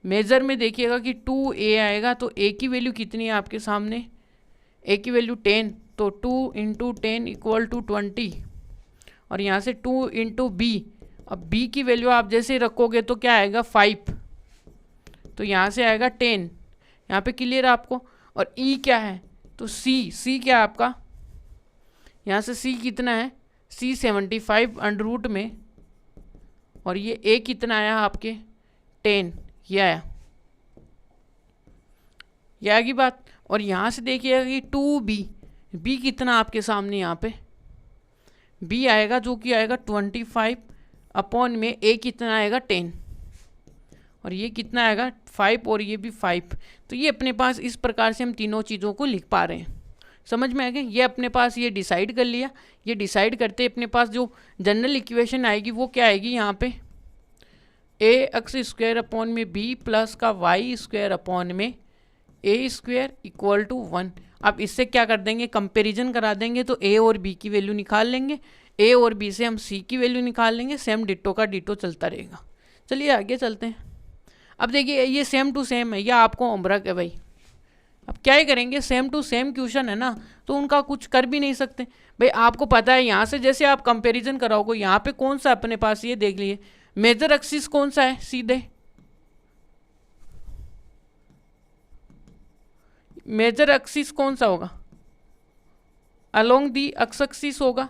[SPEAKER 1] मेजर में देखिएगा कि 2a आएगा, तो a की वैल्यू कितनी है आपके सामने, a की वैल्यू 10, तो 2 इंटू 10 इक्वल टू 20। और यहाँ से 2 इंटू b, अब b की वैल्यू आप जैसे रखोगे तो क्या आएगा 5, तो यहाँ से आएगा 10। यहाँ पे क्लियर आपको। और e क्या है, तो c क्या है आपका, यहाँ से c कितना है, c 75 अंडर रूट में, और ये a कितना आया आपके 10, ये आया, ये आएगी बात। और यहाँ से देखिएगा कि 2b कितना आपके सामने, यहाँ पे b आएगा जो कि आएगा 25 अपॉन में a कितना आएगा 10, और ये कितना आएगा 5, और ये भी 5। तो ये अपने पास इस प्रकार से हम तीनों चीज़ों को लिख पा रहे हैं। समझ में आ गया। ये अपने पास ये डिसाइड कर लिया। ये डिसाइड करते अपने पास जो जनरल इक्वेशन आएगी वो क्या आएगी, यहाँ पे ए एक्स स्क्वायर अपॉन में बी प्लस का वाई स्क्वायर अपॉन में ए स्क्वायर इक्वल टू 1। अब इससे क्या कर देंगे, कंपैरिजन करा देंगे, तो ए और बी की वैल्यू निकाल लेंगे, ए और बी से हम सी की वैल्यू निकाल लेंगे, सेम डिट्टो का डिट्टो चलता रहेगा। चलिए आगे चलते हैं। अब देखिए ये सेम टू सेम है, या आपको होमवर्क है भाई। अब क्या ही करेंगे, सेम टू सेम क्वेश्चन है ना, तो उनका कुछ कर भी नहीं सकते भाई। आपको पता है यहाँ से जैसे आप कंपैरिजन कराओगे, यहाँ पे कौन सा अपने पास, ये देख लीजिए मेजर एक्सिस कौन सा है, सीधे मेजर एक्सिस कौन सा होगा, अलोंग दी एक्स एक्सिस होगा।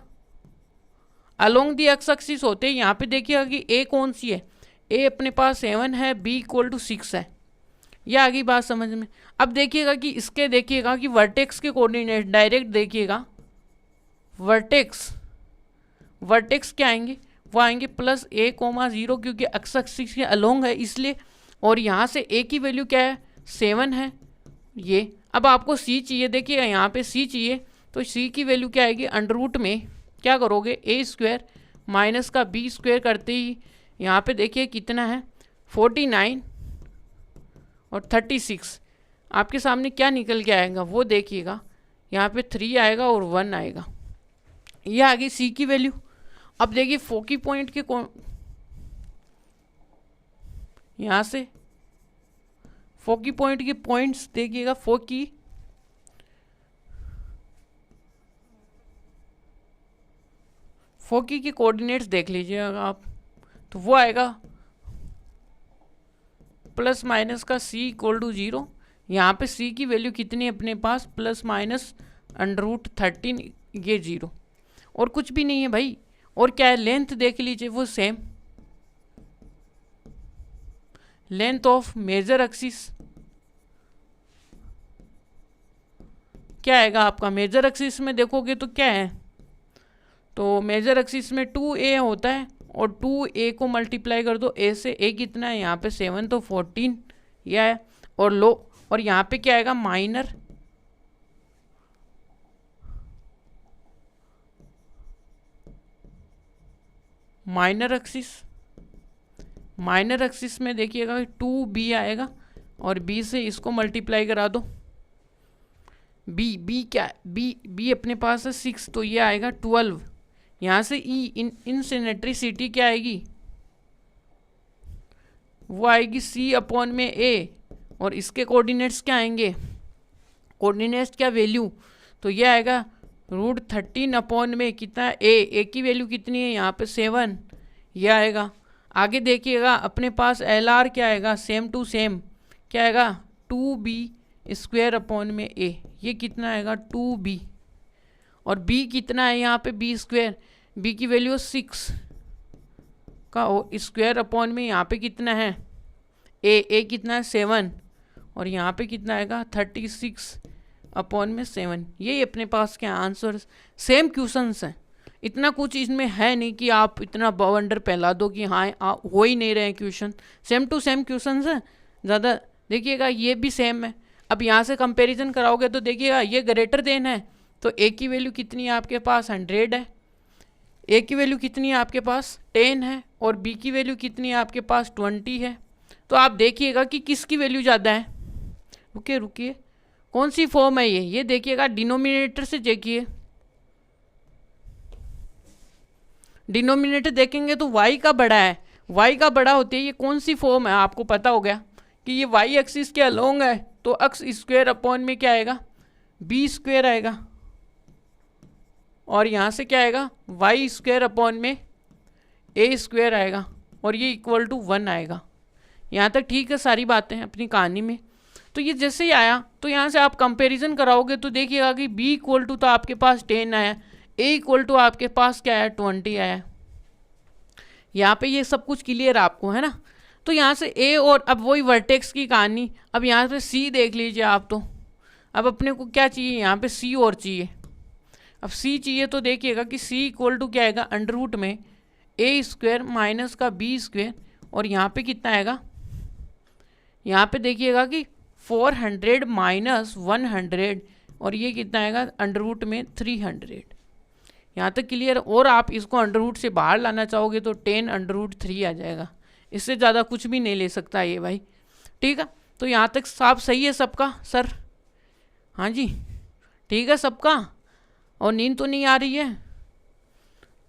[SPEAKER 1] अलोंग दी एक्स एक्सिस होते यहाँ पे देखिएगा कि ए कौन सी है, ए अपने पास 7 है, बी इक्वल टू 6 है। यह आ गई बात समझ में। अब देखिएगा कि इसके देखिएगा कि वर्टेक्स के कोऑर्डिनेट डायरेक्ट देखिएगा, वर्टेक्स क्या आएंगे, वो आएंगे +a,0 क्योंकि एक्स एक्सिस के अलोंग है इसलिए। और यहाँ से a की वैल्यू क्या है, 7 है ये। अब आपको c चाहिए, देखिएगा यहाँ पे c चाहिए, तो c की वैल्यू क्या आएगी, अंडर में क्या करोगे, a स्क्वायर माइनस का b स्क्वायर करते ही यहाँ पे देखिए कितना है, 49 और 36। आपके सामने क्या निकल के आएगा वो देखिएगा, यहाँ पे 3 आएगा और 1 आएगा। ये आ गई सी की वैल्यू। अब देखिए फोकी पॉइंट के यहाँ से फोकी पॉइंट के पॉइंट्स देखिएगा, फोकी के कोऑर्डिनेट्स देख लीजिएगा आप, तो वो आएगा प्लस माइनस का c इक्वल टू 0। यहाँ पे c की वैल्यू कितनी है अपने पास, +√13, ये 0 और कुछ भी नहीं है भाई। और क्या है, लेंथ देख लीजिए वो same, length of major axis क्या आएगा आपका, मेजर एक्सिस में देखोगे तो क्या है, तो मेजर एक्सिस में 2a होता है और 2a को मल्टीप्लाई कर दो a से, a कितना है यहाँ पे 7 तो 14 यह है। और लो, और यहाँ पे क्या आएगा, माइनर एक्सिस में देखिएगा 2b आएगा और b से इसको मल्टीप्लाई करा दो, b क्या है, b अपने पास है 6 तो ये आएगा 12। यहाँ से e इनसिनेट्रिसिटी क्या आएगी, वो आएगी c अपॉन में a, और इसके कोऑर्डिनेट्स क्या आएंगे, कोऑर्डिनेट्स क्या वैल्यू, तो ये आएगा √13 अपॉन में कितना a की वैल्यू कितनी है यहाँ पे 7, ये आएगा। आगे देखिएगा अपने पास LR क्या आएगा, सेम टू सेम क्या आएगा, 2b स्क्वायर अपॉन में a, ये कितना आएगा 2b, और b कितना है यहाँ पे b स्क्वायर, b की वैल्यू 6 का स्क्वायर अपॉन में यहाँ पे कितना है a कितना है 7, और यहाँ पे कितना आएगा 36 अपॉन में 7। यही अपने पास क्या आंसर, सेम क्वेश्चंस हैं, इतना कुछ इसमें है नहीं कि आप इतना बवंडर फैला दो कि हाँ हो ही नहीं रहे हैं question, same to same questions हैं। ज़्यादा देखिएगा ये भी सेम है। अब यहाँ से कंपैरिजन कराओगे तो देखिएगा ये ग्रेटर देन है, तो a की वैल्यू कितनी है आपके पास 100 है, a की वैल्यू कितनी है आपके पास 10 है, और b की वैल्यू कितनी है आपके पास 20 है। तो आप देखिएगा कि किसकी वैल्यू ज़्यादा है, रुकिए कौन सी फॉर्म है ये देखिएगा, डिनोमिनेटर से देखिए, डिनोमिनेटर देखेंगे तो y का बड़ा है, y का बड़ा होती है, ये कौन सी फॉर्म है आपको पता हो गया कि ये y एक्सिस के अलोंग है, तो x स्क्वायर अपॉन में क्या आएगा b स्क्वायर आएगा, और यहाँ से क्या आएगा y स्क्वायर अपॉन में a स्क्वायर आएगा, और ये इक्वल टू 1 आएगा। यहाँ तक ठीक है सारी बातें अपनी कहानी में। तो ये जैसे ही आया तो यहाँ से आप कंपैरिजन कराओगे तो देखिएगा कि b इक्वल टू तो आपके पास 10 आया, a इक्वल टू आपके पास क्या आया 20 आया। यहाँ पे ये सब कुछ क्लियर आपको है ना। तो यहाँ से a और अब वही वर्टेक्स की कहानी, अब यहाँ पे c देख लीजिए आप, तो अब अपने को क्या चाहिए यहाँ पे c और चाहिए। अब c चाहिए तो देखिएगा कि c इक्वल टू क्या आएगा अंडर में a स्क्वायर माइनस का b स्क्वायर, और यहाँ पे कितना आएगा, यहाँ पे देखिएगा कि 400 माइनस 100, और ये कितना आएगा अंडर में 300। यहाँ तक क्लियर। और आप इसको अंडर से बाहर लाना चाहोगे तो 10 अंडर √3 आ जाएगा, इससे ज़्यादा कुछ भी नहीं ले सकता ये भाई। ठीक है, तो यहाँ तक साफ सही है सबका सर? हाँ जी, ठीक है सबका। और नींद तो नहीं आ रही है?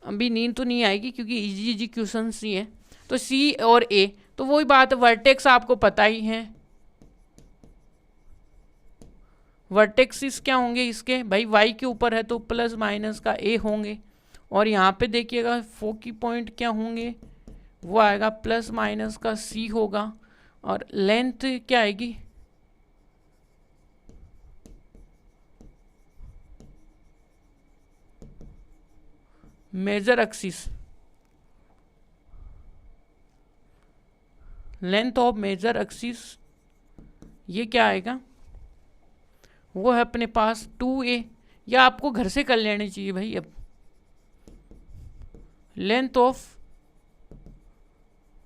[SPEAKER 1] अभी नींद तो नहीं आएगी क्योंकि इजी इजी क्वेश्चन ही है। तो सी और ए, तो वही बात है, वर्टेक्स आपको पता ही है। वर्टेक्सिस क्या होंगे इसके भाई? वाई के ऊपर है तो प्लस माइनस का ए होंगे। और यहाँ पे देखिएगा फोकी पॉइंट क्या होंगे, वो आएगा प्लस माइनस का सी होगा। और लेंथ क्या आएगी? Major axis, length of major axis, ये क्या आएगा? वो है अपने पास 2a, या आपको घर से कर लेनी चाहिए भाई। अब लेंथ ऑफ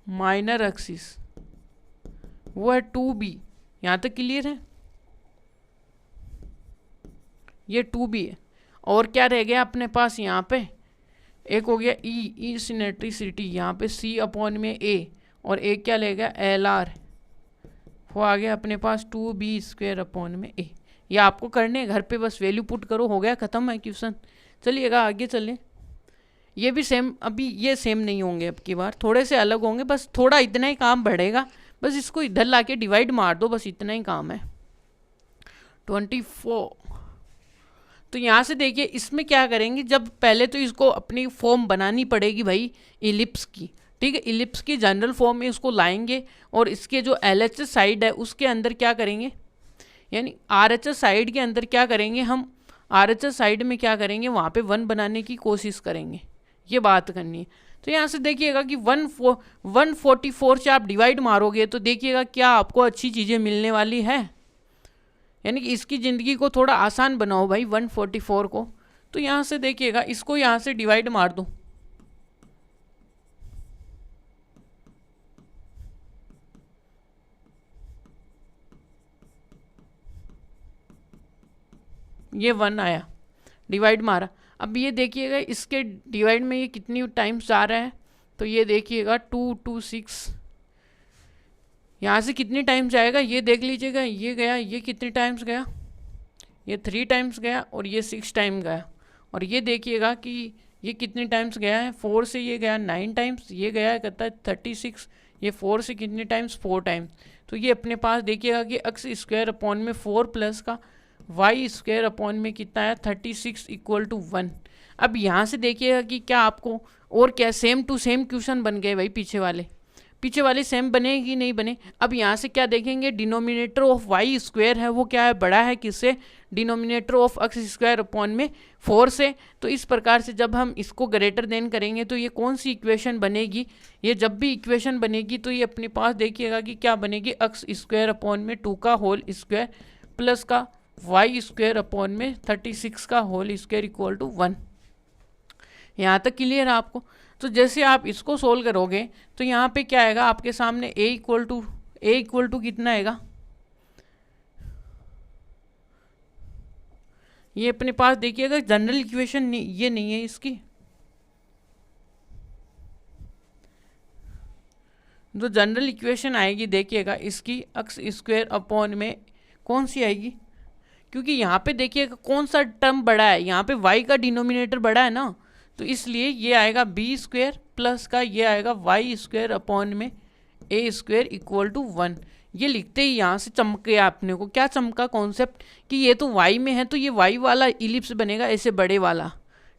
[SPEAKER 1] माइनर एक्सिस वो है 2b। यहाँ तक क्लियर है? ये 2b है। और क्या रह गया अपने पास यहाँ पे? एक हो गया ई सिनेट्रिसिटी, यहाँ पे सी अपॉन में ए, और एक क्या ले गया एल आर, वो आ गया अपने पास 2b² अपॉन में ए। ये आपको करने घर पे, बस वैल्यू पुट करो, हो गया, ख़त्म है क्वेश्चन। चलिएगा आगे चलें। ये भी सेम, अभी ये सेम नहीं होंगे, अब की बार थोड़े से अलग होंगे, बस थोड़ा इतना ही काम बढ़ेगा। बस इसको इधर ला के डिवाइड मार दो, बस इतना ही काम है। 24। तो यहाँ से देखिए इसमें क्या करेंगे, जब पहले तो इसको अपनी फॉर्म बनानी पड़ेगी भाई इलिप्स की। ठीक है, इलिप्स की जनरल फॉर्म में इसको लाएंगे, और इसके जो LHS साइड है उसके अंदर क्या करेंगे, यानी RHS साइड के अंदर क्या करेंगे हम, RHS साइड में क्या करेंगे, वहाँ पे 1 बनाने की कोशिश करेंगे। ये बात करनी है। तो यहाँ से देखिएगा कि 144 से आप डिवाइड मारोगे तो देखिएगा क्या आपको अच्छी चीज़ें मिलने वाली है। यानी कि इसकी ज़िंदगी को थोड़ा आसान बनाओ भाई 144 को। तो यहाँ से देखिएगा, इसको यहाँ से डिवाइड मार दो, ये 1 आया, डिवाइड मारा। अब ये देखिएगा इसके डिवाइड में ये कितनी टाइम्स जा रहा है, तो ये देखिएगा 2 2 6, यहाँ से कितनी टाइम्स जाएगा ये देख लीजिएगा। ये गया, ये कितने टाइम्स गया, ये 3 टाइम्स गया, और ये 6 टाइम गया। और ये देखिएगा कि ये कितने टाइम्स गया है, 4 से ये गया 9 टाइम्स, ये गया है कहता है 36, ये 4 से कितने टाइम्स, 4 टाइम्स। तो ये अपने पास देखिएगा कि x² अपॉन में 4 प्लस का y² अपॉन में कितना है 36 इक्वल टू 1। अब यहाँ से देखिएगा कि क्या आपको और क्या सेम टू सेम क्वेश्चन बन गए भाई, पीछे वाले सेम बने कि नहीं बने। अब यहाँ से क्या देखेंगे, डिनोमिनेटर ऑफ y² है वो क्या है, बड़ा है किससे, डिनोमिनेटर ऑफ x² अपॉन में 4 से। तो इस प्रकार से जब हम इसको ग्रेटर देन करेंगे तो ये कौन सी इक्वेशन बनेगी, ये जब भी इक्वेशन बनेगी तो ये अपने पास देखिएगा कि क्या बनेगी, x² अपॉन में 2 का होल स्क्वायर प्लस का y² अपॉन में 36 का होल स्क्वायर इक्वल टू 1। यहाँ तक क्लियर है आपको? तो जैसे आप इसको सोल्व करोगे तो यहाँ पे क्या आएगा आपके सामने, a इक्वल टू कितना आएगा, ये अपने पास देखिएगा जनरल इक्वेशन ये नहीं है इसकी, जो जनरल इक्वेशन आएगी देखिएगा इसकी x² अपॉन में कौन सी आएगी, क्योंकि यहाँ पे देखिएगा कौन सा टर्म बड़ा है, यहाँ पे y का डिनोमिनेटर बड़ा है ना, तो इसलिए ये आएगा b² प्लस का ये आएगा y² अपॉन में a² इक्वल टू 1। ये लिखते ही यहाँ से चमक गया अपने को, क्या चमका कॉन्सेप्ट कि ये तो y में है तो ये y वाला इलिप्स बनेगा ऐसे बड़े वाला।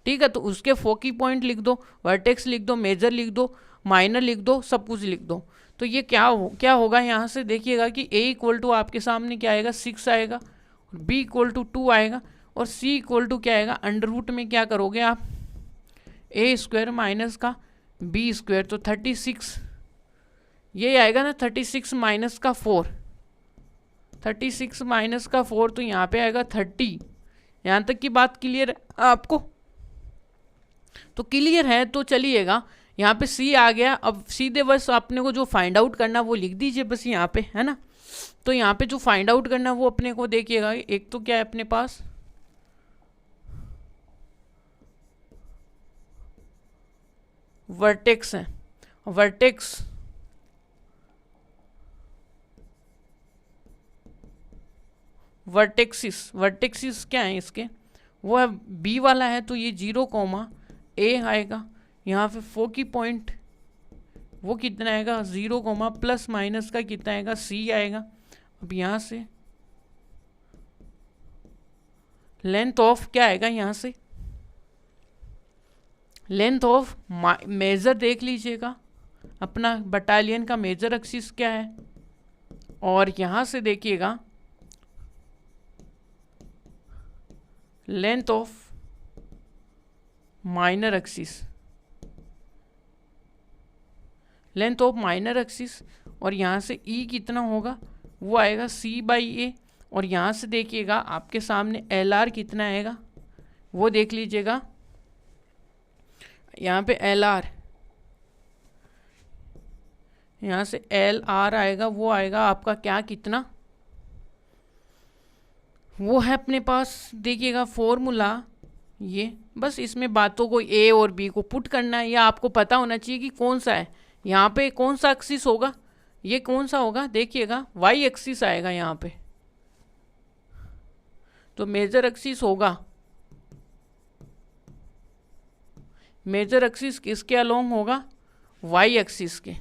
[SPEAKER 1] ठीक है, तो उसके फोकी पॉइंट लिख दो, वर्टेक्स लिख दो, मेजर लिख दो, माइनर लिख दो, सब कुछ लिख दो। तो ये क्या होगा यहाँ से देखिएगा कि a इक्वल टू आपके सामने क्या आएगा 6 आएगा, b इक्वल टू 2 आएगा, और c इक्वल टू क्या आएगा, अंडर रूट में क्या करोगे आप a² माइनस का b², तो 36 ये आएगा ना, 36 माइनस का 4, 36 माइनस का 4, तो यहाँ पे आएगा 30। यहाँ तक की बात क्लियर है आपको? तो क्लियर है तो चलिएगा, यहाँ पे c आ गया। अब सीधे बस अपने को जो फाइंड आउट करना वो लिख दीजिए बस यहाँ पे, है ना। तो यहाँ पे जो फाइंड आउट करना वो अपने को देखिएगा, एक तो क्या है अपने पास वर्टेक्स है, वर्टेक्स वर्टेक्सिस क्या है इसके, वो है बी वाला है, तो ये 0, आएगा। यहाँ पे फोकी पॉइंट वो कितना आएगा 0, प्लस माइनस का कितना आएगा सी आएगा। अब यहाँ से लेंथ ऑफ क्या आएगा, यहाँ से लेंथ ऑफ मेजर देख लीजिएगा, अपना बटालियन का मेजर एक्सिस क्या है, और यहाँ से देखिएगा length of minor axis, length of minor axis, और यहाँ से ई कितना होगा वो आएगा C/A, और यहाँ से देखिएगा आपके सामने LR कितना आएगा वो देख लीजिएगा। यहाँ पे LR, यहाँ से LR आएगा, वो आएगा आपका क्या कितना, वो है अपने पास देखिएगा फॉर्मूला ये। बस इसमें बातों को A और B को पुट करना है, या आपको पता होना चाहिए कि कौन सा है, यहाँ पे कौन सा एक्सिस होगा, ये कौन सा होगा देखिएगा Y एक्सिस आएगा यहाँ पे, तो मेजर एक्सिस होगा, मेजर एक्सिस किसके अलोंग होगा, Y एक्सिस के।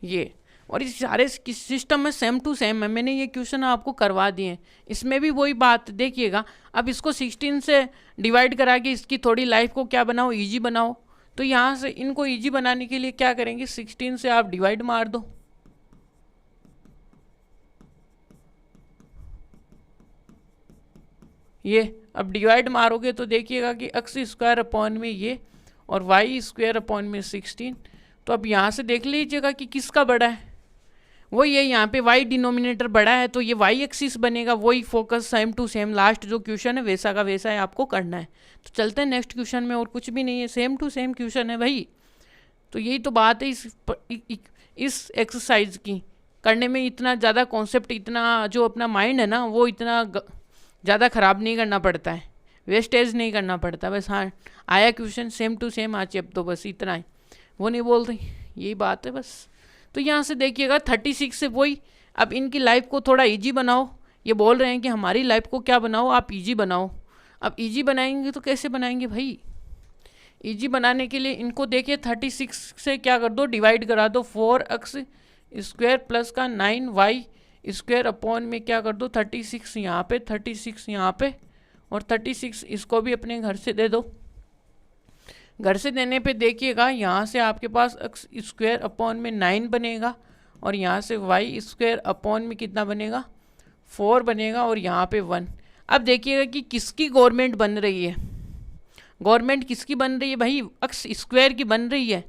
[SPEAKER 1] ये और इस सारे सिस्टम में सेम टू सेम है, मैंने ये क्वेश्चन आपको करवा दिए हैं। इसमें भी वही बात देखिएगा, अब इसको 16 से डिवाइड करा के इसकी थोड़ी लाइफ को क्या बनाओ, इजी बनाओ। तो यहाँ से इनको इजी बनाने के लिए क्या करेंगे, 16 से आप डिवाइड मार दो, ये अब डिवाइड मारोगे तो देखिएगा कि x स्क्वायर अपॉन में ये और y स्क्वायर अपॉन में 16। तो अब यहाँ से देख लीजिएगा कि किसका बड़ा है, वही है, यहाँ पे y डिनोमिनेटर बड़ा है तो ये y एक्सिस बनेगा। वही focus same to same last जो क्वेश्चन है वैसा का वैसा है, आपको करना है। तो चलते हैं नेक्स्ट क्वेश्चन में, और कुछ भी नहीं है, सेम टू सेम क्वेश्चन है भाई। तो यही तो बात है इस एक्सरसाइज की करने में, इतना ज़्यादा कॉन्सेप्ट, इतना जो अपना माइंड है ना वो इतना ज़्यादा ख़राब नहीं करना पड़ता है, वेस्टेज नहीं करना पड़ता। बस हाँ आया क्वेश्चन सेम टू सेम आज, अब तो बस इतना है, वो नहीं बोल रही, यही बात है बस। तो यहाँ से देखिएगा 36 से वही, अब इनकी लाइफ को थोड़ा इजी बनाओ, ये बोल रहे हैं कि हमारी लाइफ को क्या बनाओ, आप इजी बनाओ। अब इजी बनाएंगे तो कैसे बनाएंगे भाई, इजी बनाने के लिए इनको देखिए 36 से क्या कर दो, डिवाइड करा दो, 4x स्क्वायर प्लस का 9y स्क्वायर अपॉन में क्या कर दो 36 यहाँ पे, 36 यहाँ पे, और 36 इसको भी अपने घर से दे दो। घर से देने पे देखिएगा यहाँ से आपके पास x स्क्वायर अपॉन में 9 बनेगा, और यहाँ से y स्क्वायर अपॉन में कितना बनेगा 4 बनेगा, और यहाँ पे 1। अब देखिएगा कि किसकी गवर्नमेंट बन रही है, गवर्नमेंट किसकी बन रही है भाई, x स्क्वायर की बन रही है,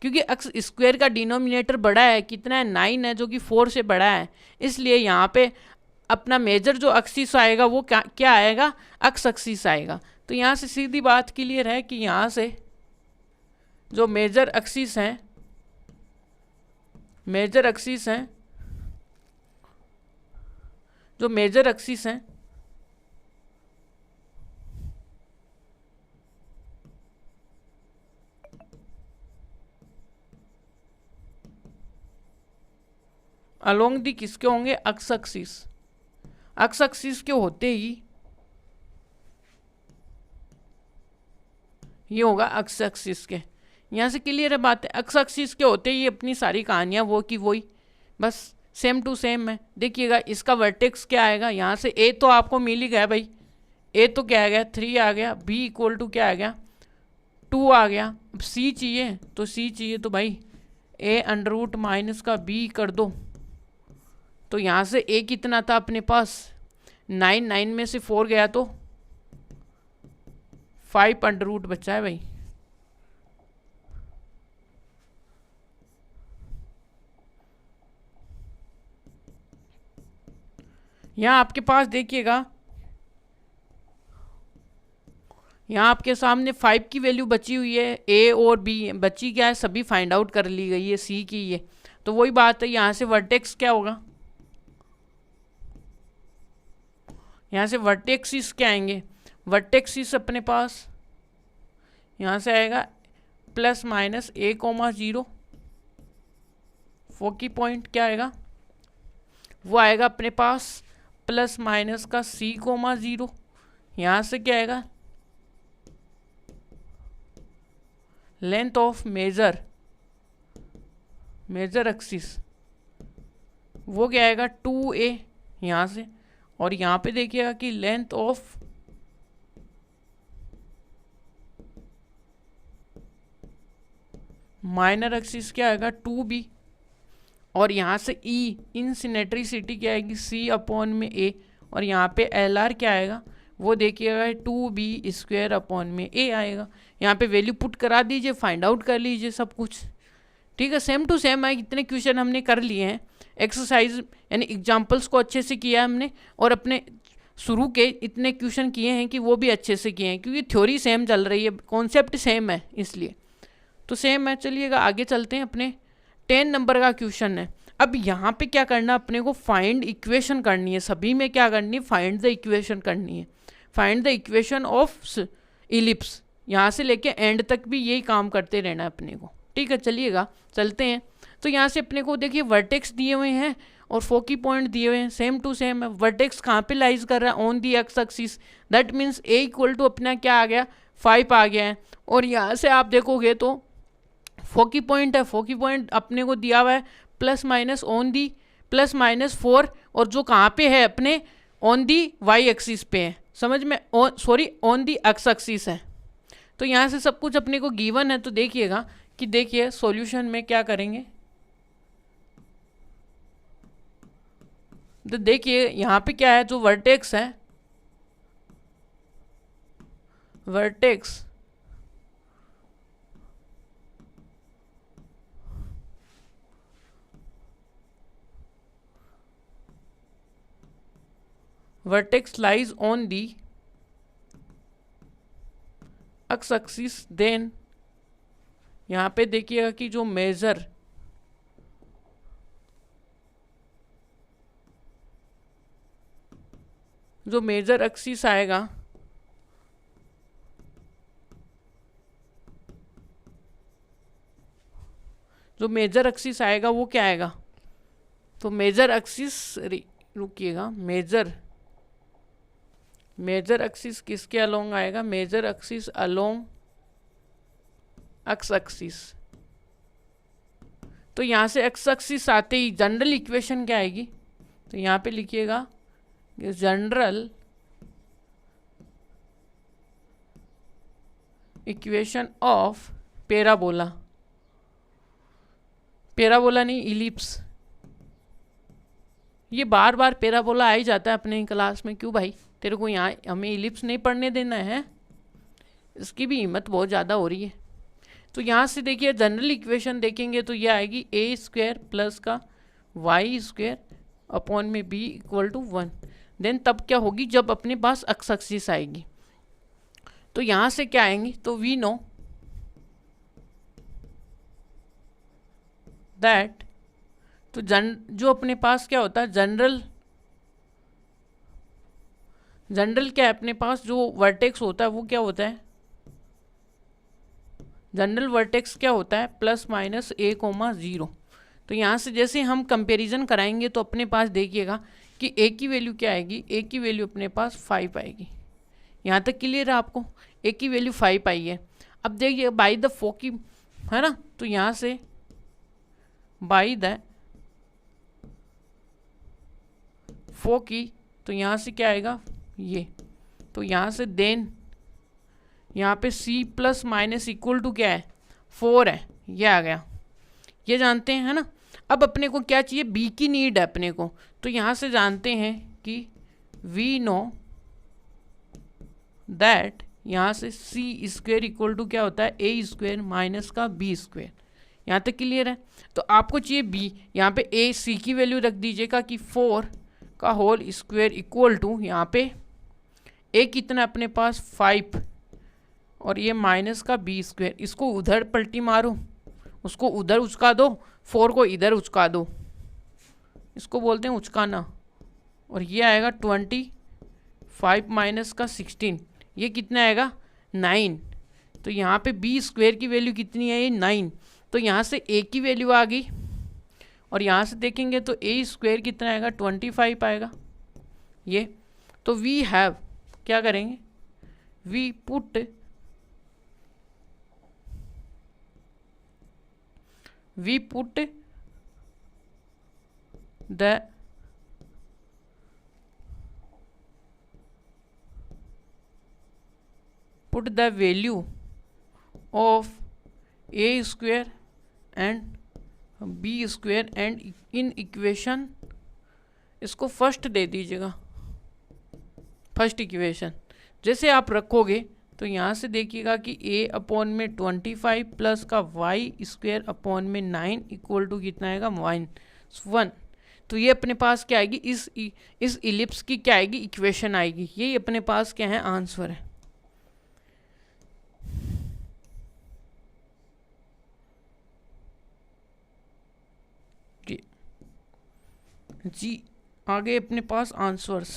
[SPEAKER 1] क्योंकि x स्क्वायर का डिनोमिनेटर बड़ा है, कितना है 9 है, जो कि 4 से बड़ा है, इसलिए यहाँ पे अपना मेजर जो एक्सिस आएगा वो क्या आएगा, x एक्सिस आएगा। तो यहाँ से सीधी बात क्लियर है कि यहाँ से जो मेजर एक्सिस हैं, मेजर एक्सिस हैं, जो मेजर एक्सिस हैं अलोंग दी किसके होंगे, एक्स एक्सिस, एक्स एक्सिस के होते ही ये होगा एक्स एक्सिस के। यहाँ से क्लियर है बात है, एक्स एक्सिस के होते ही अपनी सारी कहानियाँ वो की वही, बस सेम टू सेम है। देखिएगा इसका वर्टेक्स क्या आएगा, यहाँ से ए तो आपको मिल ही गया भाई, ए तो क्या आ गया 3 आ गया, बी इक्वल टू क्या आ गया 2 आ गया। अब सी चाहिए तो सी चाहिए तो भाई ए अंडर रूट माइनस का बी कर दो। तो यहाँ से ए कितना था अपने पास 9, 9 में से 4 गया तो 5 अंडर रूट बचा है भाई। यहाँ आपके पास देखिएगा, यहाँ आपके सामने 5 की वैल्यू बची हुई है, ए और बी बची क्या है, सभी फाइंड आउट कर ली गई है सी की ये। तो वही बात है, यहाँ से वर्टेक्स क्या होगा, यहाँ से वर्टेक्सिस क्या आएंगे, वर्टेक्सिस अपने पास यहाँ से आएगा plus minus a comma 0, foci point क्या आएगा, वो आएगा अपने पास प्लस माइनस का c कोमा 0, यहाँ से क्या आएगा लेंथ ऑफ मेजर एक्सिस, वो क्या आएगा 2a यहाँ से, और यहाँ पे देखिएगा कि लेंथ ऑफ माइनर एक्सिस क्या आएगा 2b, और यहाँ से E इनसिनेट्रिसिटी क्या आएगी c अपॉन में a, और यहाँ पे LR क्या आएगा वो देखिएगा 2b स्क्वायर अपॉन में a आएगा। यहाँ पे वैल्यू पुट करा दीजिए, फाइंड आउट कर लीजिए सब कुछ, ठीक है। सेम टू सेम है, इतने क्वेश्चन हमने कर लिए हैं, एक्सरसाइज यानी एग्जाम्पल्स को अच्छे से किया है हमने, और अपने शुरू के इतने क्वेश्चन किए हैं कि वो भी अच्छे से किए हैं, क्योंकि थ्योरी सेम चल रही है, कॉन्सेप्ट सेम है, इसलिए तो सेम है। चलिएगा आगे चलते हैं, अपने 10 नंबर का क्वेश्चन है। अब यहाँ पे क्या करना, अपने को फाइंड इक्वेशन करनी है, सभी में क्या करनी है, फाइंड द इक्वेशन करनी है, find the equation of ellipse, यहाँ से लेके एंड तक भी यही काम करते रहना है अपने को, ठीक है। चलिएगा चलते हैं। तो यहाँ से अपने को देखिए वर्टेक्स दिए हुए हैं और फोकी पॉइंट दिए हुए हैं, सेम टू सेम है। वर्टेक्स कहाँ पे लाइज कर रहा है, on the x axis, that means a equal to अपना क्या आ गया 5 आ गया है। और यहाँ से आप देखोगे तो फोकी पॉइंट है, फोकी पॉइंट अपने को दिया हुआ है plus minus on the plus minus 4, और जो कहाँ पे है अपने ऑन दी वाई एक्सिस पे है, समझ में, sorry on the x axis है। तो यहाँ से सब कुछ अपने को गिवन है, तो देखिएगा कि देखिए सॉल्यूशन में क्या करेंगे, तो देखिए यहाँ पे क्या है, जो वर्टेक्स है, vertex lies on the x axis, then यहाँ पे देखिएगा कि जो मेजर एक्सिस आएगा, जो मेजर एक्सिस आएगा वो क्या आएगा, तो मेजर एक्सिस, रुकिएगा, मेजर एक्सिस किसके अलोंग आएगा, major axis along x axis. तो यहाँ से एक्स एक्सिस आते ही जनरल इक्वेशन क्या आएगी, तो यहाँ पे लिखिएगा जनरल इक्वेशन ऑफ पैराबोला नहीं इलिप्स, ये बार बार पैराबोला आ ही जाता है अपने क्लास में, क्यों भाई तेरे को यहाँ हमें इलिप्स नहीं पढ़ने देना है, इसकी भी हिम्मत बहुत ज़्यादा हो रही है। तो यहाँ से देखिए जनरल इक्वेशन देखेंगे तो ये आएगी a स्क्वायर प्लस का y स्क्वायर अपॉन में b इक्वल टू 1। देन तब क्या होगी, जब अपने पास एक्स एक्सिस आएगी, तो यहाँ से क्या आएंगी, तो वी नो दैट, तो जो अपने पास क्या होता है जनरल क्या है अपने पास, जो वर्टेक्स होता है वो क्या होता है, जनरल वर्टेक्स क्या होता है प्लस माइनस a कोमा 0। तो यहाँ से जैसे हम कंपैरिजन कराएंगे तो अपने पास देखिएगा कि a की वैल्यू क्या आएगी, a की वैल्यू अपने पास 5 आएगी। यहाँ तक क्लियर है आपको, a की वैल्यू 5 आई है। अब देखिए बाई द फोकी है ना, तो यहाँ से बाई द फोकी, तो यहाँ से क्या आएगा ये, तो यहाँ से देन यहाँ पे c plus minus equal to क्या है 4 है, ये आ गया, ये जानते हैं है ना। अब अपने को क्या चाहिए, b की नीड है अपने को, तो यहाँ से जानते हैं कि वी नो दैट, यहाँ से c स्क्वेयर इक्वल टू क्या होता है a स्क्वेयर माइनस का b स्क्वेयर। यहाँ तक क्लियर है। तो आपको चाहिए b, यहाँ पे a c की वैल्यू रख दीजिएगा कि 4 का होल स्क्वेयर इक्वल टू, यहाँ पे a कितना अपने पास 5 और ये माइनस का b स्क्वेयर, इसको उधर पलटी मारो, उसको उधर उचका दो, 4 को इधर उचका दो, इसको बोलते हैं उचकाना, और ये आएगा 25 माइनस का 16, ये कितना आएगा 9। तो यहाँ पे बी स्क्वायर की वैल्यू कितनी है, ये 9। तो यहाँ से ए की वैल्यू आ गई, और यहाँ से देखेंगे तो ए स्क्वायर कितना आएगा 25 आएगा ये। तो वी हैव, क्या करेंगे, we put the value of a square and b square and in equation, इसको फर्स्ट दे दीजिएगा, फर्स्ट इक्वेशन जैसे आप रखोगे तो यहाँ से देखिएगा कि ए अपॉन में 25 प्लस का वाई स्क्वायर अपॉन में 9 इक्वल टू कितना आएगा -1। तो ये अपने पास क्या आएगी, इस इलिप्स की क्या आएगी, इक्वेशन आएगी। यही अपने पास क्या है, आंसर है। जी आगे अपने पास आंसर्स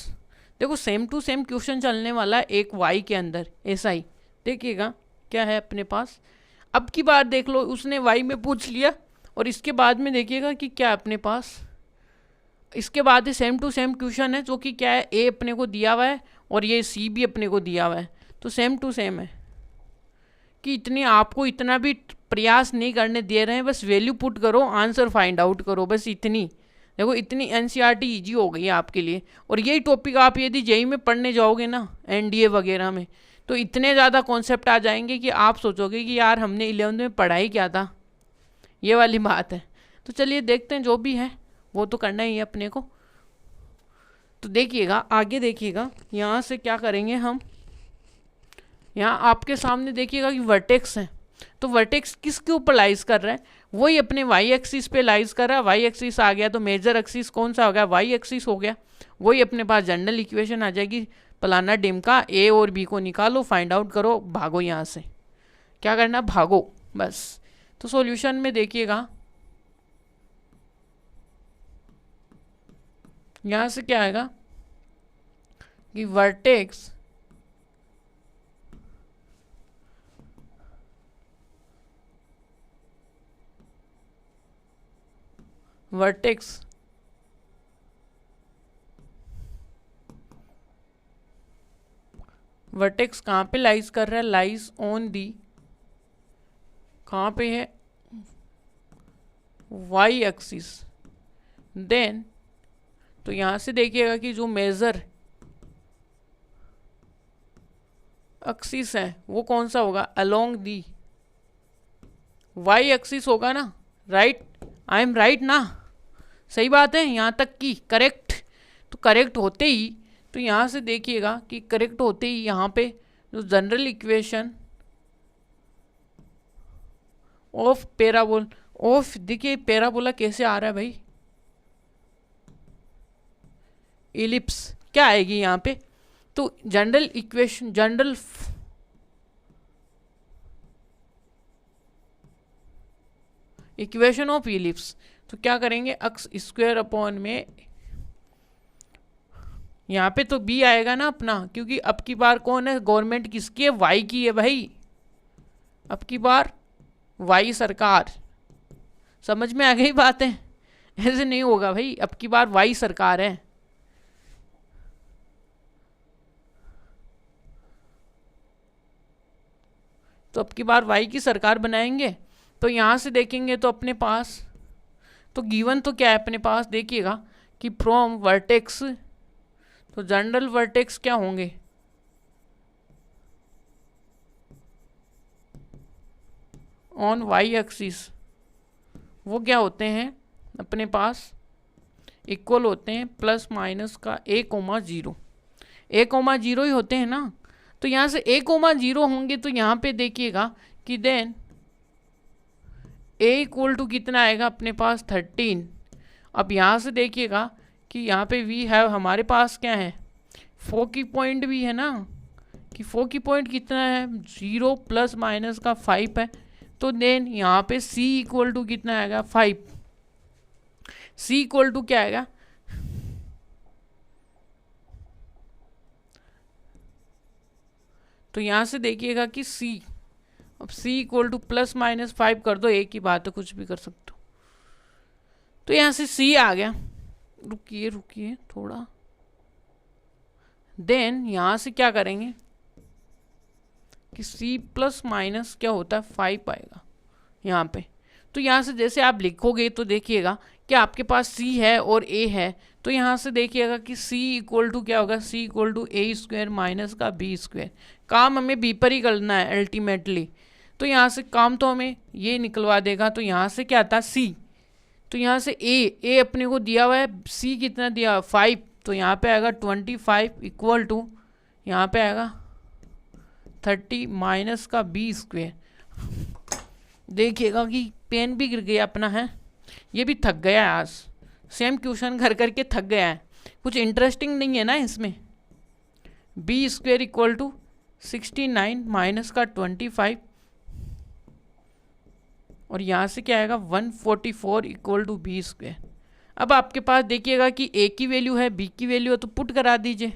[SPEAKER 1] देखो, सेम टू सेम क्वेश्चन चलने वाला है एक वाई के अंदर, ऐसा ही देखिएगा क्या है अपने पास। अब की बार देख लो, उसने वाई में पूछ लिया, और इसके बाद में देखिएगा कि क्या अपने पास, इसके बाद ही सेम टू सेम क्वेश्चन है, जो कि क्या है, ए अपने को दिया हुआ है और ये सी भी अपने को दिया हुआ है। तो सेम टू सेम है कि इतनी आपको इतना भी प्रयास नहीं करने दे रहे हैं, बस वैल्यू पुट करो, आंसर फाइंड आउट करो, बस इतनी। देखो इतनी एनसीईआरटी इजी हो गई है आपके लिए। और यही टॉपिक आप यदि जेईई में पढ़ने जाओगे ना, एनडीए वगैरह में, तो इतने ज़्यादा कॉन्सेप्ट आ जाएंगे कि आप सोचोगे कि यार हमने 11वीं में पढ़ाई क्या था, ये वाली बात है। तो चलिए देखते हैं, जो भी है वो तो करना ही है अपने को। तो देखिएगा आगे, देखिएगा यहाँ से क्या करेंगे हम, यहाँ आपके सामने देखिएगा कि वर्टेक्स है। तो वर्टेक्स किसके ऊपर लाइज कर रहा है, वही अपने वाई एक्सिस पे लाइज कर रहा है। वाई एक्सिस आ गया तो मेजर एक्सिस कौन सा हो गया, वाई एक्सिस हो गया। वही अपने पास जनरल इक्वेशन आ जाएगी, फलाना डिम का ए और बी को निकालो, फाइंड आउट करो, भागो यहाँ से। क्या करना, भागो बस। तो सॉल्यूशन में देखिएगा यहाँ से क्या आएगा कि वर्टेक्स वर्टेक्स कहाँ पे लाइज कर रहा है, लाइज ऑन दी, कहाँ पे है, वाई एक्सिस। देन तो यहाँ से देखिएगा कि जो मेजर एक्सिस है वो कौन सा होगा, अलोंग दी वाई एक्सिस होगा ना, राइट, आई एम राइट ना, सही बात है यहाँ तक की करेक्ट। तो करेक्ट होते ही, तो यहाँ से देखिएगा कि करेक्ट होते ही यहाँ पे जो जनरल इक्वेशन ऑफ पैराबोल ऑफ, देखिए पैराबोला कैसे आ रहा है भाई, इलिप्स क्या आएगी यहाँ पे, तो general equation, general equation of ellipse. तो क्या करेंगे, एक्स स्क्वायर अपॉन में, यहाँ पे तो बी आएगा ना अपना, क्योंकि अब की बार कौन है, गवर्नमेंट किसकी है, वाई की है भाई, अब की बार वाई सरकार। समझ में आ गई बात है, ऐसे नहीं होगा भाई, अब की बार वाई सरकार है। तो अब की बार वाई की सरकार बनाएंगे। तो यहाँ से देखेंगे तो अपने पास तो गिवन तो क्या है अपने पास, देखिएगा कि फ्रॉम वर्टेक्स, तो जनरल वर्टेक्स क्या होंगे, ऑन वाई एक्सिस, वो क्या होते हैं अपने पास, इक्वल होते हैं प्लस माइनस का a,0, a,0 ही होते हैं ना। तो यहाँ से a,0 होंगे, तो यहाँ पे देखिएगा कि देन a इक्वल टू कितना आएगा अपने पास 13। अब यहाँ से देखिएगा कि यहाँ पे वी हैव, हमारे पास क्या है, फोकी पॉइंट भी है ना, कि फोकी पॉइंट कितना है 0 प्लस माइनस का 5 है। तो देन यहाँ पे c इक्वल टू कितना आएगा 5, c इक्वल टू क्या आएगा, तो यहाँ से देखिएगा कि c, अब c equal to plus minus 5 कर दो, एक ही बात है, कुछ भी कर सकते हो। तो यहाँ से c आ गया, रुकिए थोड़ा, देन यहाँ से क्या करेंगे कि c प्लस माइनस क्या होता है 5 आएगा यहाँ पे। तो यहाँ से जैसे आप लिखोगे तो देखिएगा कि आपके पास c है और a है, तो यहाँ से देखिएगा कि c इक्वल टू क्या होगा, c equal to a square minus का b स्क्वायर। काम हमें b पर ही करना है अल्टीमेटली, तो यहाँ से काम तो हमें ये निकलवा देगा। तो यहाँ से क्या आता c, तो यहाँ से a अपने को दिया हुआ है, c कितना दिया 5, तो यहाँ पे आएगा 25 इक्वल टू यहाँ पे आएगा 30 माइनस का b स्क्वायर। देखिएगा कि पेन भी गिर गया अपना, है ये भी थक गया है आज, सेम क्वेश्चन कर करके थक गया है, कुछ इंटरेस्टिंग नहीं है ना इसमें। b square equal to 69 minus का 25, और यहाँ से क्या आएगा 144 इक्वल टू b स्क्वायर। अब आपके पास देखिएगा कि a की वैल्यू है, b की वैल्यू है, तो पुट करा दीजिए।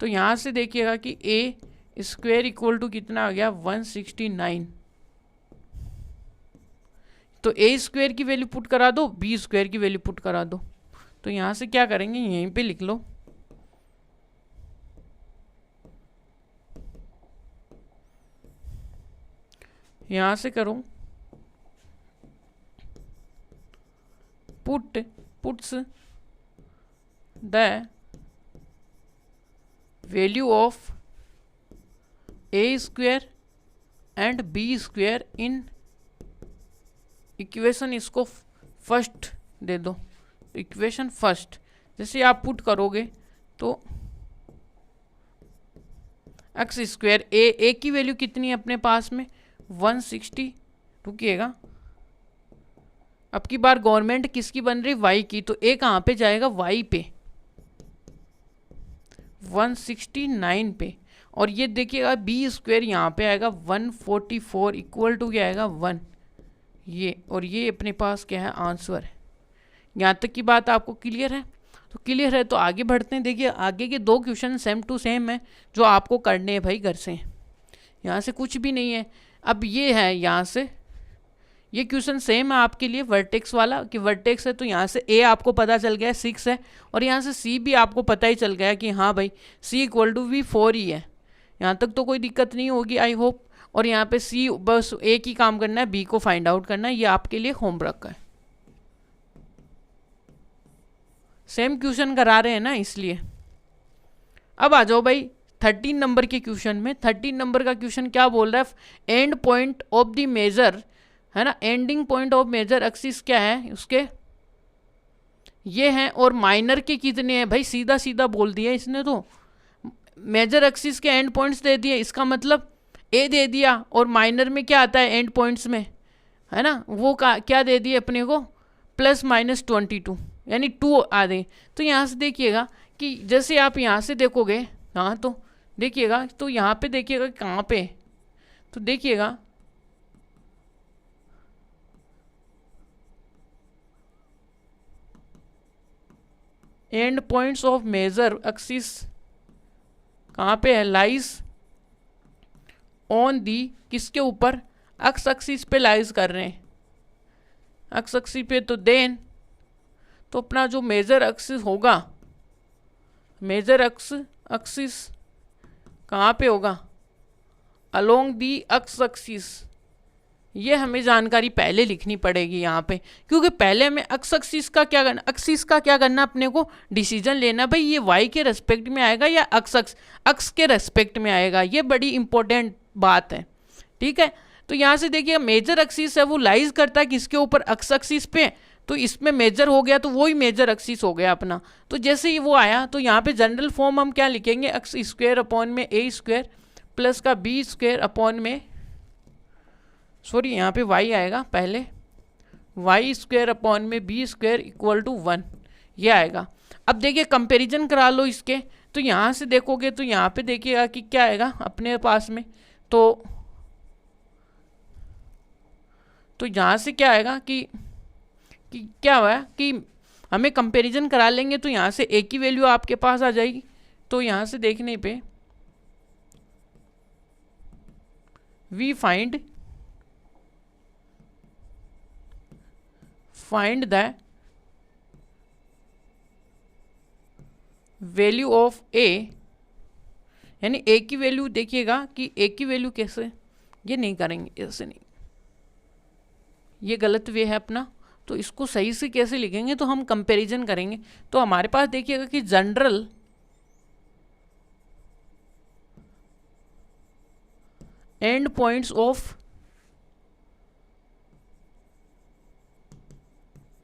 [SPEAKER 1] तो यहाँ से देखिएगा कि a स्क्वायर इक्वल टू कितना आ गया 169, तो a स्क्वायर की वैल्यू पुट करा दो, b स्क्वायर की वैल्यू पुट करा दो। तो यहाँ से क्या करेंगे, यहीं पे लिख लो, यहाँ से करो puts the value of a square and b square in equation, इसको फर्स्ट दे दो, इक्वेशन फर्स्ट। जैसे आप पुट करोगे तो एक्स स्क्वायर ए की वैल्यू कितनी है अपने पास में 160, रुकिएगा, अब की बार गवर्नमेंट किसकी बन रही वाई की, तो ए कहाँ पे जाएगा वाई पे 169 पे, और ये देखिएगा बी स्क्वायर यहाँ पे आएगा 144 इक्वल टू क्या आएगा 1, ये, और ये अपने पास क्या है आंसर है। यहाँ तक की बात आपको क्लियर है? तो क्लियर है तो आगे बढ़ते हैं। देखिए आगे के 2 क्वेश्चन सेम टू सेम है जो आपको करने हैं भाई घर से, यहाँ से कुछ भी नहीं है। अब ये है, यहाँ से ये क्वेश्चन सेम है आपके लिए वर्टेक्स वाला, कि वर्टेक्स है तो यहाँ से ए आपको पता चल गया 6 है, और यहाँ से सी भी आपको पता ही चल गया कि हाँ भाई सी इक्वल टू भी 4 ही है। यहाँ तक तो कोई दिक्कत नहीं होगी आई होप। और यहाँ पे सी बस ए की काम करना है, बी को फाइंड आउट करना है, ये आपके लिए होमवर्क है। सेम क्वेश्चन करा रहे हैं ना इसलिए। अब आ जाओ भाई 13 नंबर के क्वेश्चन में। 13 नंबर का क्वेश्चन क्या बोल रहा है, end point of the major, है ना, ending point of major axis क्या है उसके, ये हैं, और माइनर के कितने हैं भाई, सीधा सीधा बोल दिया इसने तो। मेजर एक्सिस के एंड पॉइंट्स दे दिए, इसका मतलब ए दे दिया, और माइनर में क्या आता है एंड पॉइंट्स में, है ना, वो क्या दे दिए अपने को +-22, यानी 2 आ गए। तो यहाँ से देखिएगा कि जैसे आप यहाँ से देखोगे, हाँ तो देखिएगा, तो यहाँ पे देखिएगा कहाँ पे, तो देखिएगा end points of major axis कहाँ पे है, लाइज ऑन दी, किसके ऊपर, एक्स एक्सिस पे लाइज कर रहे हैं, एक्स एक्सिस पे। तो देन तो अपना जो मेजर एक्सिस होगा, मेजर एक्सिस कहाँ पे होगा, अलोंग दी एक्स एक्सिस। ये हमें जानकारी पहले लिखनी पड़ेगी यहाँ पे, क्योंकि पहले हमें एक्स एक्सिस का क्या करना, एक्सिस का क्या करना, अपने को डिसीजन लेना भाई ये वाई के रेस्पेक्ट में आएगा या एक्स के रेस्पेक्ट में आएगा। ये बड़ी इंपॉर्टेंट बात है, ठीक है। तो यहाँ से देखिए मेजर एक्सिस है वो लाइज करता है किसके ऊपर, एक्स एक्सिस पे, तो इसमें मेजर हो गया तो वही मेजर एक्सिस हो गया अपना। तो जैसे ही वो आया तो यहाँ पे जनरल फॉर्म हम क्या लिखेंगे, एक्स स्क्वायर अपॉन में ए स्क्वायर प्लस का बी स्क्वायर अपॉन में, सॉरी यहाँ पे y आएगा पहले, वाई स्क्वायर अपॉन में बी स्क्वायर इक्वल टू 1, ये आएगा। अब देखिए कंपैरिजन करा लो इसके, तो यहाँ से देखोगे तो यहाँ पे देखिएगा कि क्या आएगा अपने पास में, तो यहाँ से क्या आएगा कि क्या हुआ कि हमें कंपैरिजन करा लेंगे तो यहाँ से ए की वैल्यू आपके पास आ जाएगी। तो यहाँ से देखने पे we find the value of a, यानी ए की वैल्यू देखिएगा कि ए की वैल्यू कैसे, ये नहीं करेंगे, ऐसे नहीं, ये गलत वे है अपना। तो इसको सही से कैसे लिखेंगे, तो हम कंपैरिजन करेंगे। तो हमारे पास देखिएगा कि general end points of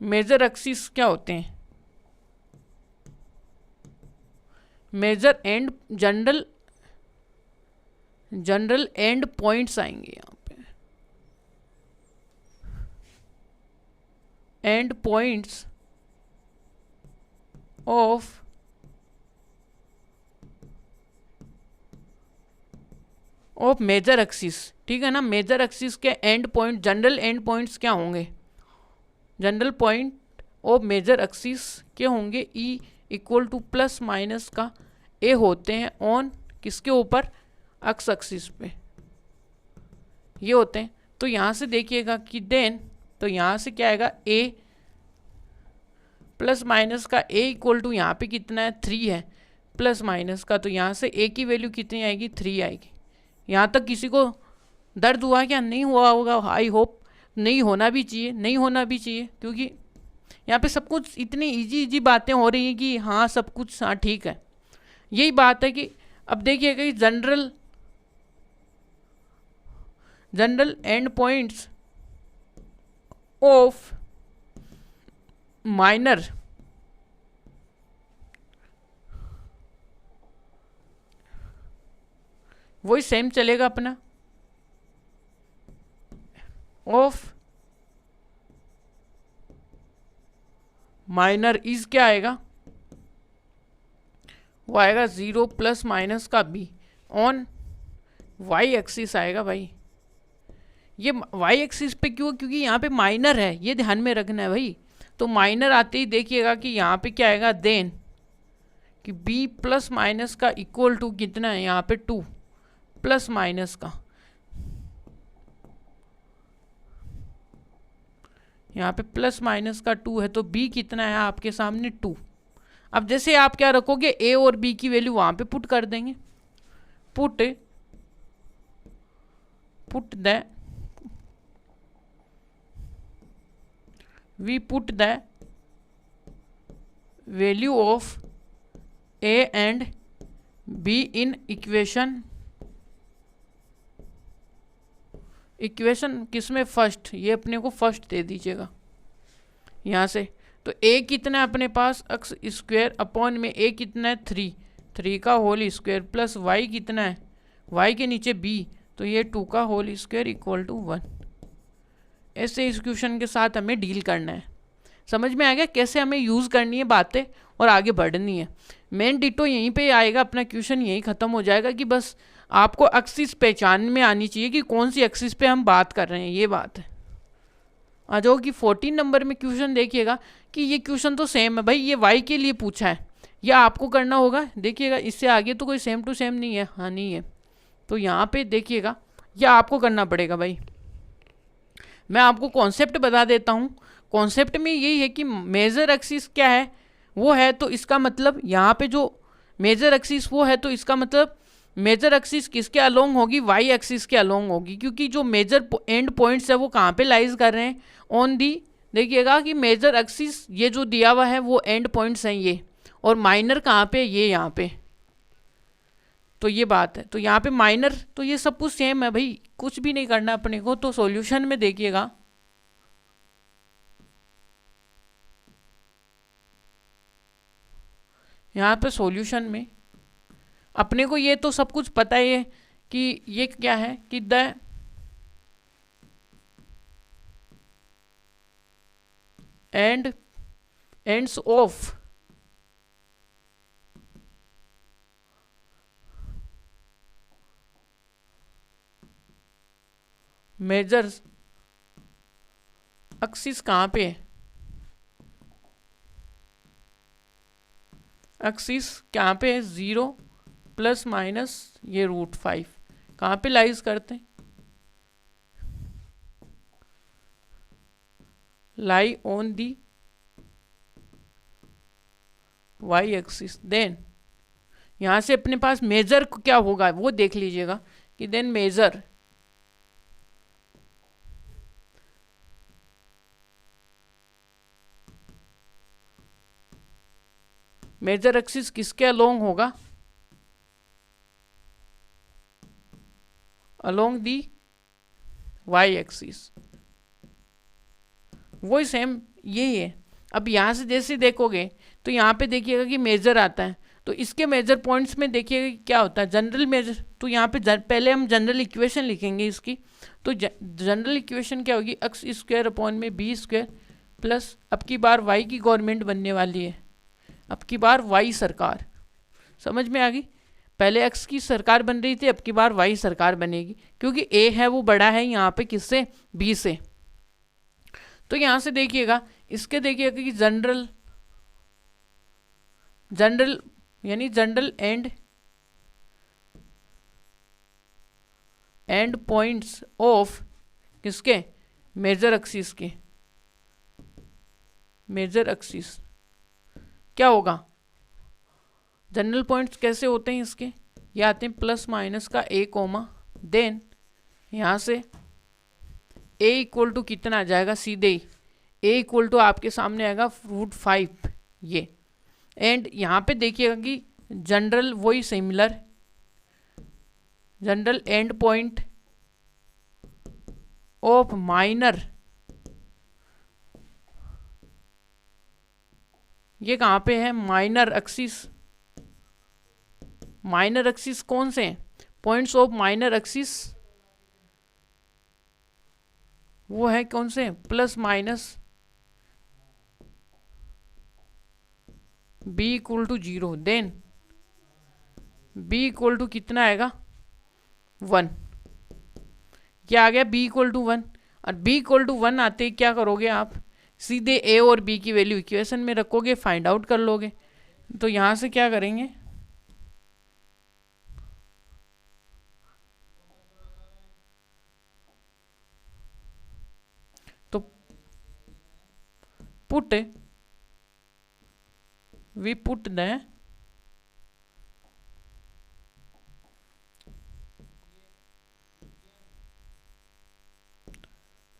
[SPEAKER 1] major axis क्या होते हैं, major end general end points आएंगे यहाँ पे, end points of major axis, ठीक है ना। मेजर एक्सिस के end point, general end points क्या होंगे, general point of major axis क्या होंगे, e equal to plus minus का ए होते हैं ऑन किसके ऊपर, एक्स एक्सिस पे, ये होते हैं। तो यहाँ से देखिएगा कि देन, तो यहाँ से क्या आएगा, ए प्लस माइनस का ए इक्वल टू यहाँ पे कितना है, 3 है प्लस माइनस का, तो यहाँ से ए की वैल्यू कितनी आएगी, 3 आएगी। यहाँ तक किसी को दर्द हुआ क्या, नहीं हुआ होगा, आई होप नहीं होना भी चाहिए, नहीं होना भी चाहिए, क्योंकि यहाँ पे सब कुछ इतनी इजी बातें हो रही हैं कि हाँ सब कुछ हाँ ठीक है। यही बात है कि अब देखिएगा कि general end points of minor वही सेम चलेगा अपना, ऑफ माइनर इज क्या आएगा, वो आएगा 0 प्लस माइनस का बी ऑन वाई एक्सिस आएगा भाई। ये वाई एक्सिस पे क्यों, क्योंकि यहाँ पे माइनर है, ये ध्यान में रखना है भाई। तो माइनर आते ही देखिएगा कि यहाँ पे क्या आएगा, देन कि b प्लस माइनस का इक्वल टू कितना है, यहाँ पे 2 प्लस माइनस का, यहाँ पे प्लस माइनस का 2 है, तो b कितना है आपके सामने 2। अब जैसे आप क्या रखोगे, a और b की वैल्यू वहाँ पे पुट कर देंगे, put the we put the value of a and b in equation किसमें, फर्स्ट, ये अपने को फर्स्ट दे दीजिएगा यहाँ से। तो a कितना है अपने पास, एक्स स्क्वायर अपॉन में a कितना है 3 का होल स्क्वायर प्लस y कितना है, y के नीचे b, तो ये 2 का होल स्क्वायर इक्वल टू 1। ऐसे इस क्वेश्चन के साथ हमें डील करना है। समझ में आ गया कैसे हमें यूज़ करनी है बातें और आगे बढ़नी है। मेन डिटो यहीं पे आएगा, अपना क्वेश्चन यहीं ख़त्म हो जाएगा कि बस आपको एक्सिस पहचान में आनी चाहिए कि कौन सी एक्सिस पे हम बात कर रहे हैं, ये बात है। आ जाओ कि 14 नंबर में क्वेश्चन देखिएगा कि ये क्वेश्चन तो सेम है भाई, ये वाई के लिए पूछा है, यह आपको करना होगा। देखिएगा इससे आगे तो कोई सेम टू सेम नहीं है, हाँ नहीं है, तो यहाँ पे देखिएगा यह आपको करना पड़ेगा भाई। मैं आपको कॉन्सेप्ट बता देता हूँ। कॉन्सेप्ट में यही है कि मेजर एक्सिस क्या है, वो है, तो इसका मतलब यहाँ पे जो मेजर एक्सिस वो है, तो इसका मतलब मेजर एक्सिस किसके अलोंग होगी, वाई एक्सिस के अलोंग होगी, क्योंकि जो मेजर एंड पॉइंट्स है वो कहाँ पे लाइज कर रहे हैं, ऑन दी, देखिएगा कि मेजर एक्सिस ये जो दिया हुआ है वो एंड पॉइंट्स हैं ये, और माइनर कहाँ पे, ये यहाँ पे, तो ये बात है। तो यहाँ पे माइनर, तो ये सब कुछ सेम है भाई, कुछ भी नहीं करना अपने को। तो सॉल्यूशन में देखिएगा यहाँ पे सॉल्यूशन में अपने को ये तो सब कुछ पता ही है कि ये क्या है कि the ends of measures axis कहाँ पे है, एक्सिस कहाँ पे है, 0 प्लस माइनस ये √5 कहाँ पे लाइज करते हैं, lie on the y axis. Then यहां से अपने पास मेजर क्या होगा वो देख लीजिएगा कि देन मेजर एक्सिस किसके अलोंग होगा, अलोंग दी वाई एक्सिस। वही सेम यही है। अब यहां से जैसे देखोगे तो यहाँ पे देखिएगा कि मेजर आता है, तो इसके मेजर पॉइंट्स में देखिएगा कि क्या होता है जनरल मेजर। तो यहाँ पे पहले हम जनरल इक्वेशन लिखेंगे इसकी। तो जनरल इक्वेशन क्या होगी, एक्स स्क्वायर अपॉन में बी स्क्वायर प्लस अब की बार वाई की गवर्नमेंट बनने वाली है, अब की बार वाई सरकार। समझ में आ गई, पहले एक्स की सरकार बन रही थी, अब की बार वाई सरकार बनेगी, क्योंकि ए है वो बड़ा है यहाँ पे किससे, बी से। तो यहाँ से देखिएगा इसके देखिएगा कि जनरल यानी जनरल एंड पॉइंट्स ऑफ किसके, मेजर एक्सिस के, मेजर एक्सिस क्या होगा, जनरल पॉइंट्स कैसे होते हैं इसके, ये आते हैं प्लस माइनस का ए कोमा, देन यहाँ से ए इक्वल टू कितना आ जाएगा, सीधे ही ए इक्वल टू आपके सामने आएगा √5 ये। एंड यहाँ पे देखिएगा कि जनरल वही similar, general and point of minor, ये कहाँ पे है, माइनर एक्सिस। माइनर एक्सिस कौन से हैं, पॉइंट्स ऑफ माइनर एक्सिस वो है कौन से, plus minus b equal to 0, then b equal to कितना आएगा 1। क्या आ गया, बी इक्वल टू 1। और बी इक्वल टू 1 आते ही क्या करोगे आप, सीधे ए और बी की वैल्यू इक्वेशन में रखोगे, फाइंड आउट कर लोगे। तो यहां से क्या करेंगे, तो put we put the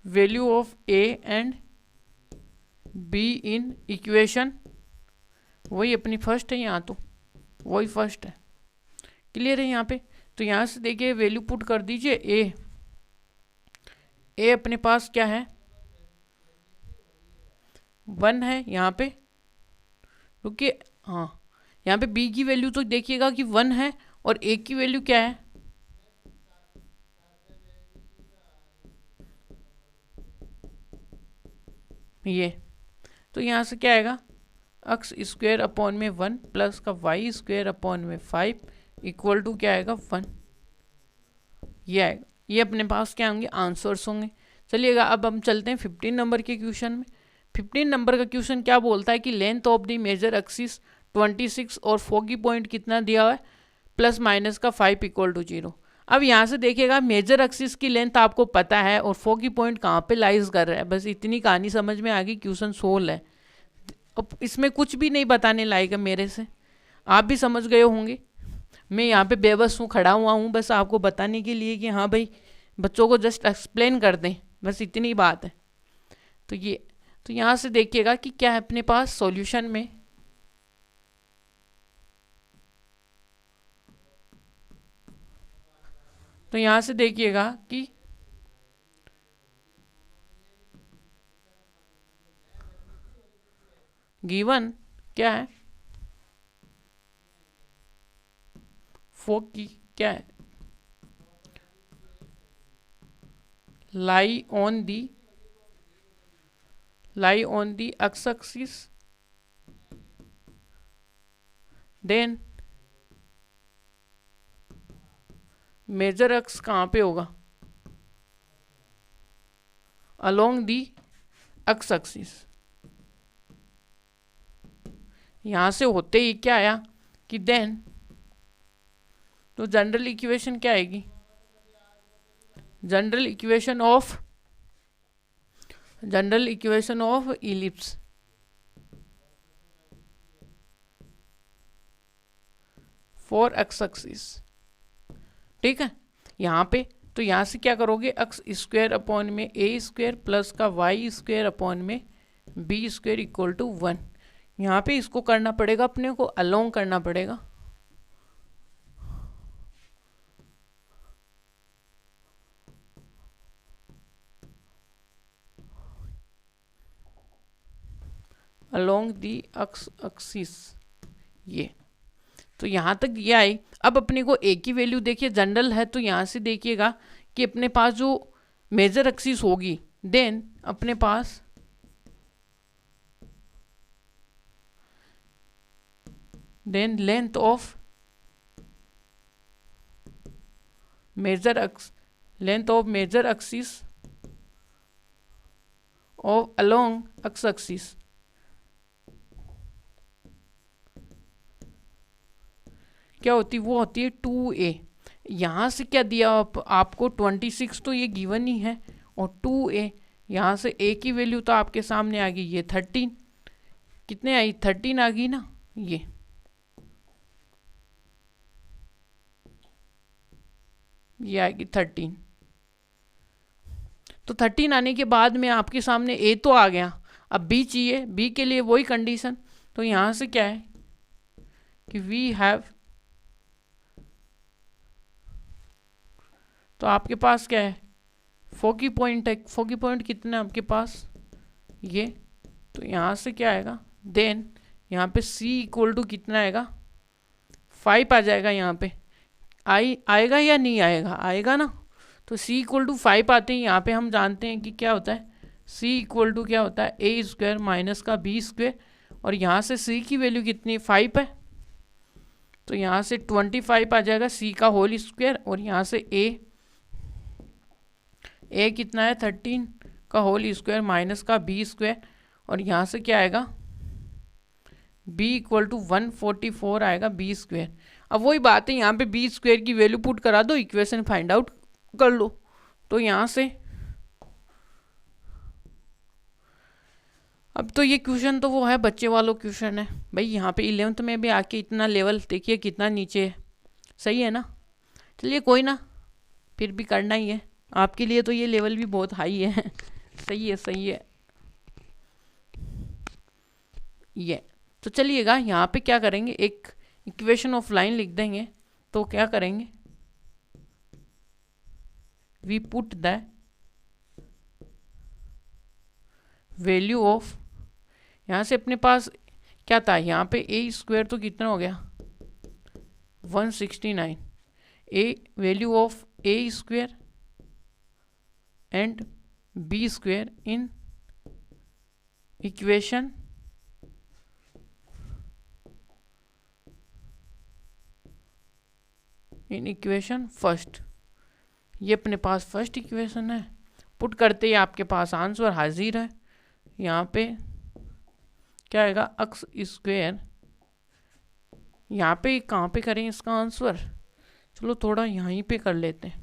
[SPEAKER 1] value of a and b in equation, वही अपनी फर्स्ट है यहाँ, तो वही फर्स्ट है, क्लियर है यहाँ पे। तो यहाँ से देखिए वैल्यू पुट कर दीजिए, ए अपने पास क्या है 1 है यहाँ पे, क्योंकि हाँ यहाँ पे बी की वैल्यू तो देखिएगा कि 1 है और ए की वैल्यू क्या है, ये। तो यहाँ से क्या आएगा, एक्स स्क्वायर अपॉन में 1 प्लस का वाई स्क्वायर अपॉन में 5 इक्वल टू क्या आएगा 1, ये आएगा। ये अपने पास क्या होंगे, आंसर्स होंगे। चलिएगा अब हम चलते हैं 15 नंबर के क्वेश्चन में। 15 नंबर का क्वेश्चन क्या बोलता है कि length of the major axis 26 और फोकी पॉइंट कितना दिया हुआ है, प्लस माइनस का 5 इक्वल टू 0। अब यहाँ से देखिएगा मेजर एक्सिस की लेंथ आपको पता है और फोकी पॉइंट कहाँ पे लाइज कर रहा है, बस इतनी कहानी समझ में आ गई, क्वेश्चन सोल्व है। अब इसमें कुछ भी नहीं बताने लायक है मेरे से, आप भी समझ गए होंगे। मैं यहाँ पे बेबस हूँ, खड़ा हुआ हूँ बस आपको बताने के लिए कि हाँ भाई बच्चों को जस्ट एक्सप्लेन कर दें, बस इतनी बात है। तो यहाँ से देखिएगा कि क्या है अपने पास सॉल्यूशन में, तो यहाँ से देखिएगा कि गिवन क्या है, फोकी क्या है, lie on the x axis, then major x कहाँ पे होगा, अलोंग दी एक्स एक्सिस। यहां से होते ही क्या आया कि देन, तो जनरल इक्वेशन क्या आएगी, general equation of general equation of ellipse, for x axis. ठीक है, यहाँ पे तो यहाँ से क्या करोगे, एक्स स्क्वायर अपॉन में ए स्क्वायर प्लस का वाई स्क्वायर अपॉन में बी स्क्वायर इक्वल टू 1। यहाँ पे इसको करना पड़ेगा, अपने को अलोंग करना पड़ेगा। अलोंग दी एक्स एक्सिस, ये तो यहाँ तक ये आई। अब अपने को ए की वैल्यू देखिए, जनरल है तो यहाँ से देखिएगा कि अपने पास जो मेजर एक्सिस होगी, देन अपने पास then length of major axis of along x axis क्या होती है, वो होती है 2a। यहाँ से क्या दिया आपको 26 तो ये गिवन ही है, और 2a यहाँ से a की वैल्यू तो आपके सामने आ गई, ये 13 कितने आई, 13 आ गई ना, ये आएगी 13। तो 13 आने के बाद में आपके सामने a तो आ गया, अब b चाहिए, b के लिए वही कंडीशन। तो यहाँ से क्या है कि वी हैव, तो आपके पास क्या है, फोकी पॉइंट है, फोकी पॉइंट कितना है आपके पास, ये। तो यहाँ से क्या आएगा, देन यहाँ पे c इक्वल टू कितना आएगा, 5 आ जाएगा। यहाँ पे आएगा या नहीं आएगा, आएगा ना। तो c इक्वल टू 5 आते हैं, यहाँ पे हम जानते हैं कि क्या होता है, c इक्वल टू क्या होता है, a स्क्वायर माइनस का b स्क्वायर, और यहाँ से c की वैल्यू कितनी, 5 है, तो यहाँ से 25 आ जाएगा c का होल स्क्वायर, और यहाँ से a कितना है, 13 का होल स्क्वायर माइनस का b स्क्वायर, और यहाँ से क्या आएगा, b इक्वल टू 144 आएगा b स्क्वायर। अब वही बात है, यहाँ पे b स्क्वायर की वैल्यू पुट करा दो, इक्वेशन फाइंड आउट कर लो। तो यहाँ से अब तो ये क्वेश्चन तो वो है बच्चे वालों क्वेश्चन है भाई, यहाँ पे 11th में भी आके इतना लेवल देखिए कितना नीचे है, सही है ना। चलिए कोई ना, फिर भी करना ही है आपके लिए, तो ये लेवल भी बहुत हाई है सही है, सही है ये। तो चलिएगा यहाँ पे क्या करेंगे, एक इक्वेशन ऑफ लाइन लिख देंगे। तो क्या करेंगे, we put the value of, यहाँ से अपने पास क्या था, यहाँ पे ए स्क्वायर तो कितना हो गया 169, a value of a square and b square in equation first. ये अपने पास फर्स्ट इक्वेशन है, पुट करते ही आपके पास आंसर हाजिर है। यहाँ पे क्या आएगा, एक्स स्क्वायर, यहाँ पे कहाँ पे करें इसका आंसर, चलो थोड़ा यहीं पे कर लेते हैं।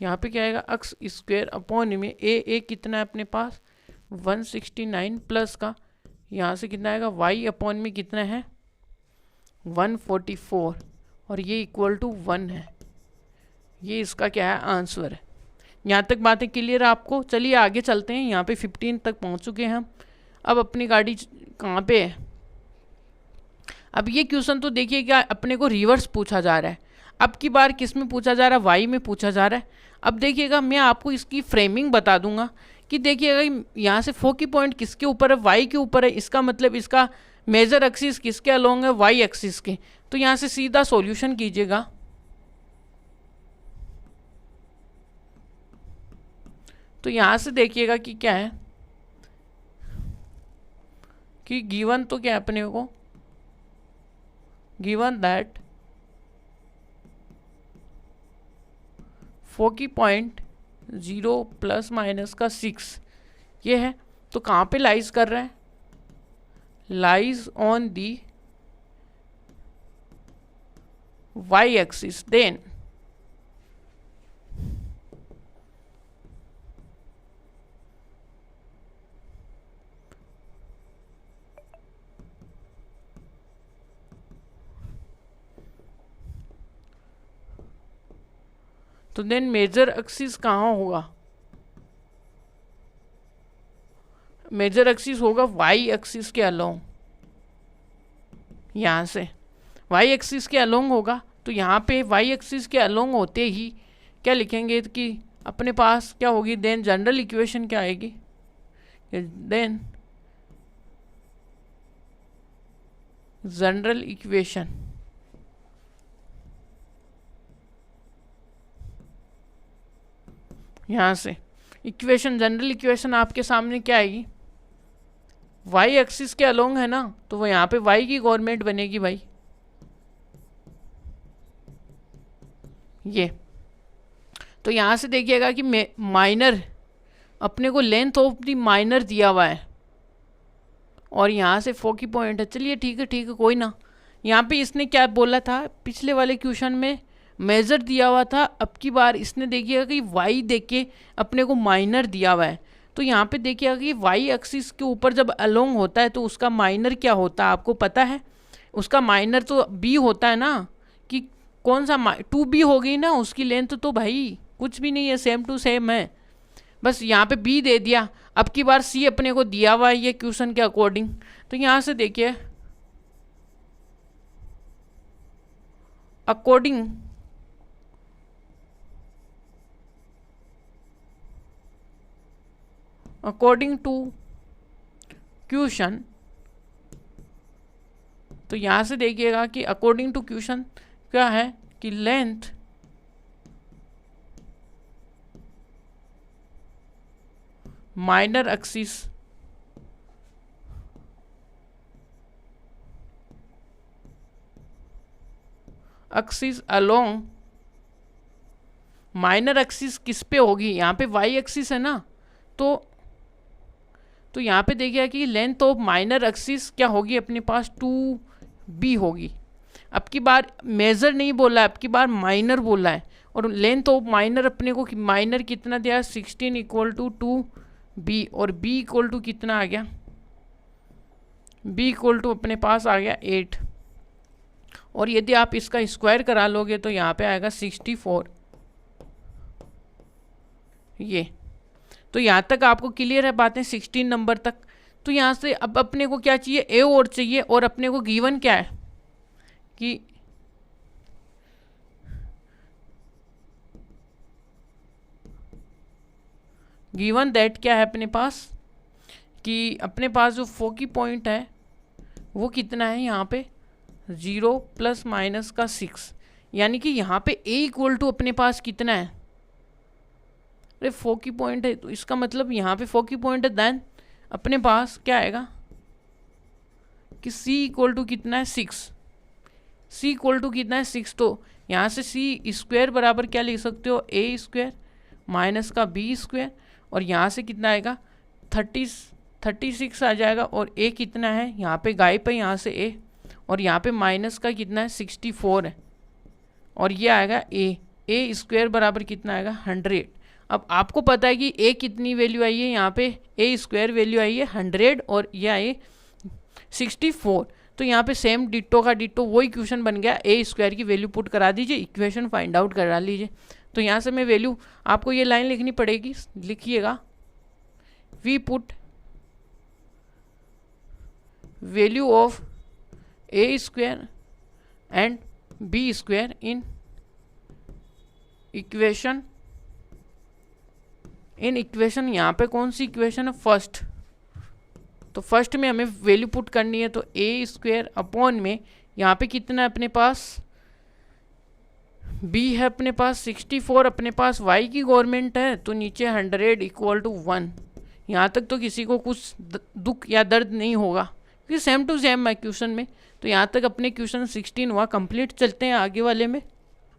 [SPEAKER 1] यहाँ पे क्या आएगा, एक्स स्क्वायर अपॉन में ए कितना है अपने पास 169 प्लस का यहाँ से कितना आएगा, वाई अपॉन में कितना है 144, और ये इक्वल टू 1 है। ये इसका क्या है, आंसर है। यहाँ तक बातें क्लियर है आपको। चलिए आगे चलते हैं, यहाँ पे 15 तक पहुँच चुके हैं हम। अब अपनी गाड़ी कहाँ पे है, अब ये क्वेश्चन तो देखिए क्या अपने को रिवर्स पूछा जा रहा है। अब की बार किस में पूछा जा रहा है, वाई में पूछा जा रहा है। अब देखिएगा मैं आपको इसकी फ्रेमिंग बता दूंगा कि देखिएगा यहाँ से फोकी पॉइंट किसके ऊपर है, वाई के ऊपर है, इसका मतलब इसका मेजर एक्सिस किसके अलोंग है, वाई एक्सिस के। तो यहाँ से सीधा सॉल्यूशन कीजिएगा। तो यहाँ से देखिएगा कि क्या है कि गिवन तो क्या है अपने को, given that foci point 0 plus minus का 6 ये है। तो कहाँ पे लाइज कर रहा है, lies on the y axis. Then तो देन मेजर एक्सिस कहाँ होगा? मेजर एक्सिस होगा वाई एक्सिस के अलोंग, यहाँ से वाई एक्सिस के अलोंग होगा। तो यहाँ पे वाई एक्सिस के अलोंग होते ही क्या लिखेंगे कि अपने पास क्या होगी? देन जनरल इक्वेशन क्या आएगी? देन जनरल इक्वेशन यहाँ से इक्वेशन, जनरल इक्वेशन आपके सामने क्या आएगी? वाई एक्सिस के अलोंग है ना, तो वो यहाँ पे वाई की कोऑर्डिनेट बनेगी भाई, ये। तो यहाँ से देखिएगा कि माइनर अपने को लेंथ ऑफ द माइनर दिया हुआ है और यहाँ से फोकी पॉइंट है। चलिए ठीक है कोई ना। यहाँ पे इसने क्या बोला था? पिछले वाले क्वेश्चन में मेजर दिया हुआ था, अब की बार इसने देखिएगा कि वाई देख के अपने को माइनर दिया हुआ है। तो यहाँ पे देखिएगा कि वाई एक्सिस के ऊपर जब अलोंग होता है तो उसका माइनर क्या होता है आपको पता है? उसका माइनर तो बी होता है ना, कि कौन सा 2b हो गई ना उसकी लेंथ, तो भाई कुछ भी नहीं है, सेम टू सेम है, बस यहाँ पे b दे दिया। अब की बार c अपने को दिया हुआ है ये क्वेश्चन के अकॉर्डिंग। तो यहाँ से देखिए अकॉर्डिंग टू क्वेश्चन, तो यहाँ से देखिएगा कि अकॉर्डिंग टू क्वेश्चन क्या है कि length minor axis along, minor axis किस पे होगी? यहाँ पे वाई एक्सिस है ना, तो यहाँ पे देखिए कि लेंथ ऑफ माइनर एक्सिस क्या होगी अपने पास? 2b होगी। अब की बार मेजर नहीं बोला है, अब की बार माइनर बोला है, और लेंथ ऑफ माइनर अपने को माइनर कितना दिया? 16 इक्वल टू 2b, और b इक्वल टू कितना आ गया? b इक्वल टू अपने पास आ गया 8, और यदि आप इसका स्क्वायर करा लोगे तो यहाँ पे आएगा 64, ये। तो यहाँ तक आपको क्लियर है बातें 16 नंबर तक। तो यहाँ से अब अपने को क्या चाहिए? ए और चाहिए, और अपने को गिवन क्या है कि गिवन दैट क्या है अपने पास कि अपने पास जो फोकी पॉइंट है वो कितना है? यहाँ पे 0 प्लस माइनस का 6, यानी कि यहाँ पे ए इक्वल टू अपने पास कितना है? अरे फोकी पॉइंट है तो इसका मतलब यहाँ पे फोकी पॉइंट है, देन अपने पास क्या आएगा कि c इक्वल टू कितना है? 6। c इक्वल टू कितना है? 6। तो यहाँ से c स्क्वायर बराबर क्या लिख सकते हो? a स्क्वायर माइनस का b स्क्वायर, और यहाँ से कितना आएगा? 36 आ जाएगा, और a कितना है? यहाँ पे गायब है, यहाँ से a, और यहाँ पे माइनस का कितना है? 64 है, और ये आएगा a स्क्वायर बराबर कितना आएगा? 100। अब आपको पता है कि a कितनी वैल्यू आई है? यहाँ पे a स्क्वायर वैल्यू आई है 100, और ये आई 64। तो यहाँ पे सेम डिट्टो का डिट्टो वही क्वेश्चन बन गया। a स्क्वायर की वैल्यू पुट करा दीजिए, इक्वेशन फाइंड आउट करा लीजिए। तो यहाँ से मैं वैल्यू आपको ये लाइन लिखनी पड़ेगी, लिखिएगा we put value of a square and b square in equation यहाँ पे कौन सी इक्वेशन है? फर्स्ट। तो फर्स्ट में हमें वैल्यू पुट करनी है, तो a स्क्वायर अपॉन में यहाँ पे कितना है अपने पास? b है अपने पास 64, अपने पास y की गवर्नमेंट है, तो नीचे 100 इक्वल टू 1। यहाँ तक तो किसी को कुछ दुख या दर्द नहीं होगा क्योंकि सेम टू सेम है क्वेश्चन में। तो यहाँ तक अपने क्वेश्चन 16 हुआ कंप्लीट। चलते हैं आगे वाले में।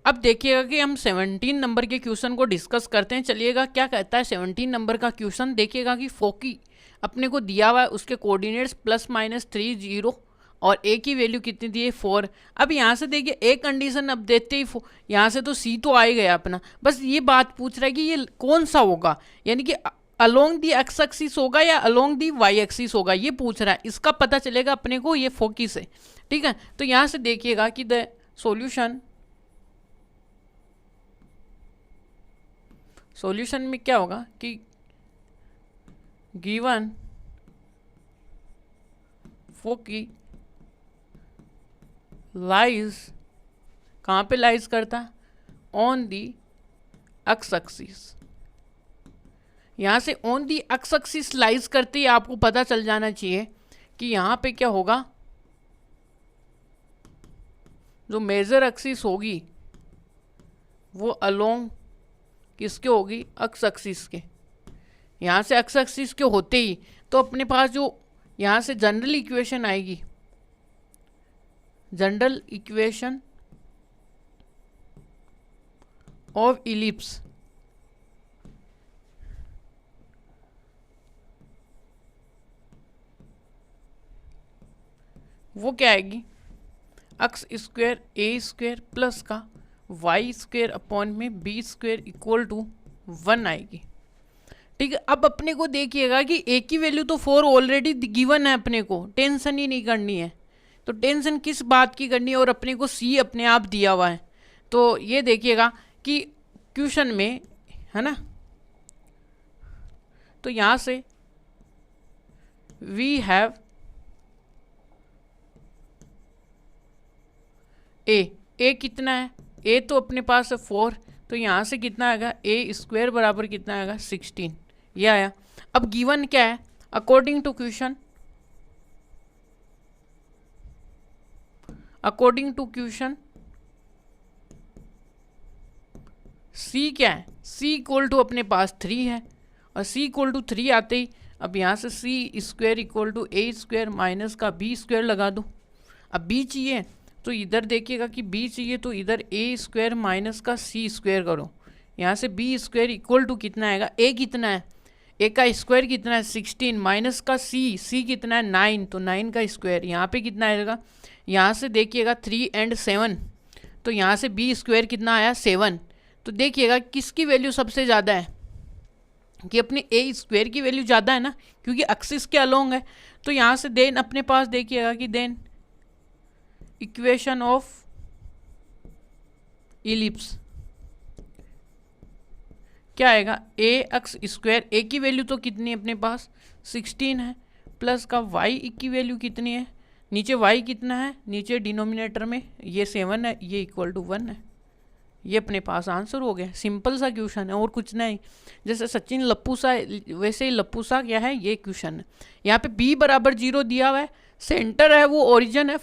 [SPEAKER 1] अब देखिएगा कि हम 17 नंबर के क्वेश्चन को डिस्कस करते हैं। चलिएगा क्या कहता है 17 नंबर का क्वेश्चन। देखिएगा कि फोकी अपने को दिया हुआ है, उसके कोऑर्डिनेट्स +-3 0 और ए की वैल्यू कितनी दी है 4। अब यहाँ से देखिए एक कंडीशन अब देते ही यहाँ से तो सी तो आ ही गया अपना, बस ये बात पूछ रहा है कि ये कौन सा होगा, यानी कि अलोंग दी एक्स एक्सिस होगा या अलोंग दी वाई एक्सिस होगा, ये पूछ रहा है। इसका पता चलेगा अपने को ये फोकी से, ठीक है। तो यहाँ से देखिएगा कि द सॉल्यूशन सॉल्यूशन में क्या होगा कि गिवन फोकी लाइज कहाँ पे लाइज करता, ऑन दी एक्स एक्सिस। यहाँ से on the x axis lies करते ही आपको पता चल जाना चाहिए कि यहाँ पे क्या होगा, जो मेजर एक्सिस होगी वो अलोंग किसके होगी, एक्स एक्सिस के। यहाँ से एक्स एक्सिस के होते ही तो अपने पास जो यहाँ से जनरल इक्वेशन आएगी, जनरल इक्वेशन ऑफ इलिप्स, वो क्या आएगी, x square a square plus का वाई स्क्वेयर अपॉन में बी स्क्वेयर इक्वल टू 1 आएगी। ठीक है, अब अपने को देखिएगा कि ए की वैल्यू तो 4 ऑलरेडी गिवन है, अपने को टेंशन ही नहीं करनी है। तो टेंशन किस बात की करनी है, और अपने को सी अपने आप दिया हुआ है। तो ये देखिएगा कि क्वेश्चन में है ना, तो यहाँ से वी हैव ए कितना है, ए तो अपने पास है 4, तो यहाँ से कितना आएगा, ए स्क्वायर बराबर कितना आएगा 16, ये आया। अब गिवन क्या है, according to question, according to question c क्या है, सी इक्वल टू अपने पास 3 है, और सी इक्वल टू 3 आते ही अब यहाँ से c square equal to a square minus का बी स्क्वायर लगा दो। अब बी चाहिए तो इधर देखिएगा कि बी चाहिए तो इधर ए स्क्वायर माइनस का सी स्क्वायर करो। यहाँ से बी स्क्वायर इक्वल टू कितना आएगा, ए कितना है, ए का स्क्वायर कितना है 16 माइनस का सी कितना है 9, तो 9 का स्क्वायर यहाँ पे कितना आएगा, यहाँ से देखिएगा 3 और 7, तो यहाँ से बी स्क्वायर कितना आया 7। तो देखिएगा किसकी वैल्यू सबसे ज़्यादा है, कि अपने ए स्क्वायर की वैल्यू ज़्यादा है ना, क्योंकि एक्सिस के अलोंग है। तो यहाँ से देन अपने पास देखिएगा कि देन इक्वेशन ऑफ इलिप्स क्या आएगा, ए एक्स स्क्वायर, ए की वैल्यू तो कितनी है अपने पास 16 है, प्लस का वाई की वैल्यू कितनी है, नीचे वाई कितना है, नीचे डिनोमिनेटर में ये 7 है, ये इक्वल टू 1 है। ये अपने पास आंसर हो गया, सिंपल सा क्वेश्चन है और कुछ नहीं। जैसे सचिन लप्पू सा, वैसे ही लप्पू सा क्या है, ये क्वेश्चन है। यहाँ पे b बराबर 0 दिया हुआ है, सेंटर है वो ओरिजिन है,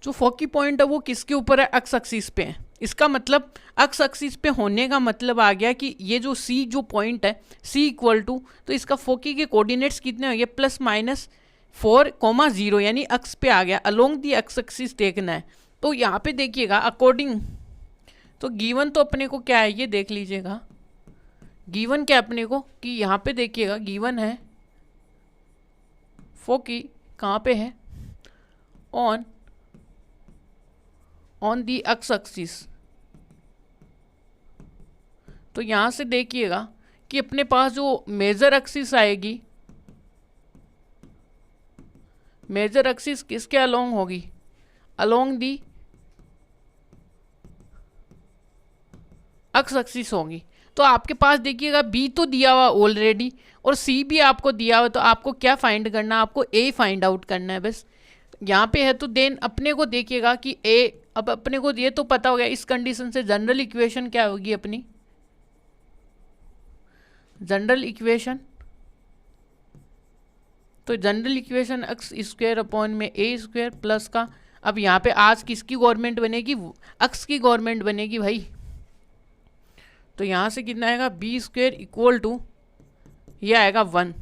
[SPEAKER 1] जो फोकी पॉइंट है वो किसके ऊपर है, एक्स एक्सिस पे है। इसका मतलब एक्स एक्सिस पे होने का मतलब आ गया कि ये जो सी जो पॉइंट है सी इक्वल टू, तो इसका फोकी के कोऑर्डिनेट्स कितने हो गए, +-4,0, यानी एक्स पे आ गया, अलोंग दी एक्स एक्सिस देखना है। तो यहाँ पे देखिएगा अकॉर्डिंग, तो गिवन तो अपने को क्या है ये देख लीजिएगा, गिवन क्या अपने को, कि यहाँ पे देखिएगा गिवन है फोकी कहाँ पे है, ऑन दी एक्स एक्सिस। तो यहाँ से देखिएगा कि अपने पास जो मेजर एक्सिस आएगी, मेजर एक्सिस किसके अलोंग होगी, अलोंग दी एक्स एक्सिस होगी। तो आपके पास देखिएगा बी तो दिया हुआ ऑलरेडी और सी भी आपको दिया हुआ, तो आपको क्या फाइंड करना है, आपको ए फाइंड आउट करना है बस। यहाँ पे है तो देन अपने को देखिएगा कि ए, अब अपने को ये तो पता हो गया, इस कंडीशन से जनरल इक्वेशन क्या होगी अपनी, जनरल इक्वेशन, तो general equation x square upon में ए स्क्वायर प्लस का, अब यहाँ पे आज किसकी गवर्नमेंट बनेगी, एक्स की गवर्नमेंट बनेगी भाई। तो यहाँ से कितना आएगा, बी स्क्वायर इक्वल टू ये आएगा 1।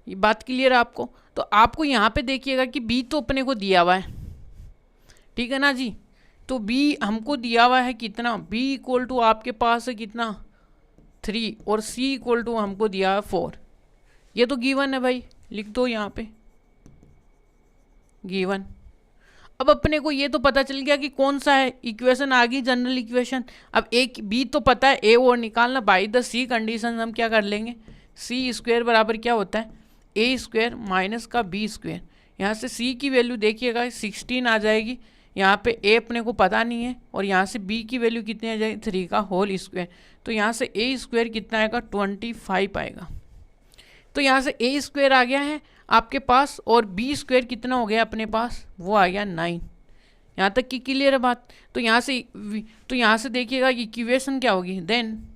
[SPEAKER 1] ये बात क्लियर है आपको। तो आपको यहाँ पे देखिएगा कि बी तो अपने को दिया हुआ है, ठीक है ना जी। तो बी हमको दिया हुआ है कितना, बी इक्वल टू आपके पास है कितना 3, और सी इक्वल टू हमको दिया है 4। ये तो गिवन है भाई, लिख दो यहाँ पे गिवन। अब अपने को ये तो पता चल गया कि कौन सा है, इक्वेशन आ गई जनरल इक्वेशन। अब एक बी तो पता है, ए और निकालना, बाई द सी कंडीशन हम क्या कर लेंगे, सी स्क्वायर बराबर क्या होता है, ए स्क्वायर माइनस का बी स्क्वायर। यहाँ से सी की वैल्यू देखिएगा 16 आ जाएगी, यहाँ पे a अपने को पता नहीं है, और यहाँ से b की वैल्यू कितनी आ जाएगी 3 का होल स्क्वायर, तो यहाँ से a स्क्वायर कितना आएगा 25 आएगा। तो यहाँ से a स्क्वायर आ गया है आपके पास, और b स्क्वायर कितना हो गया अपने पास, वो आ गया 9। यहाँ तक की क्लियर है बात। तो यहाँ से देखिएगा इक्वेशन क्या होगी, then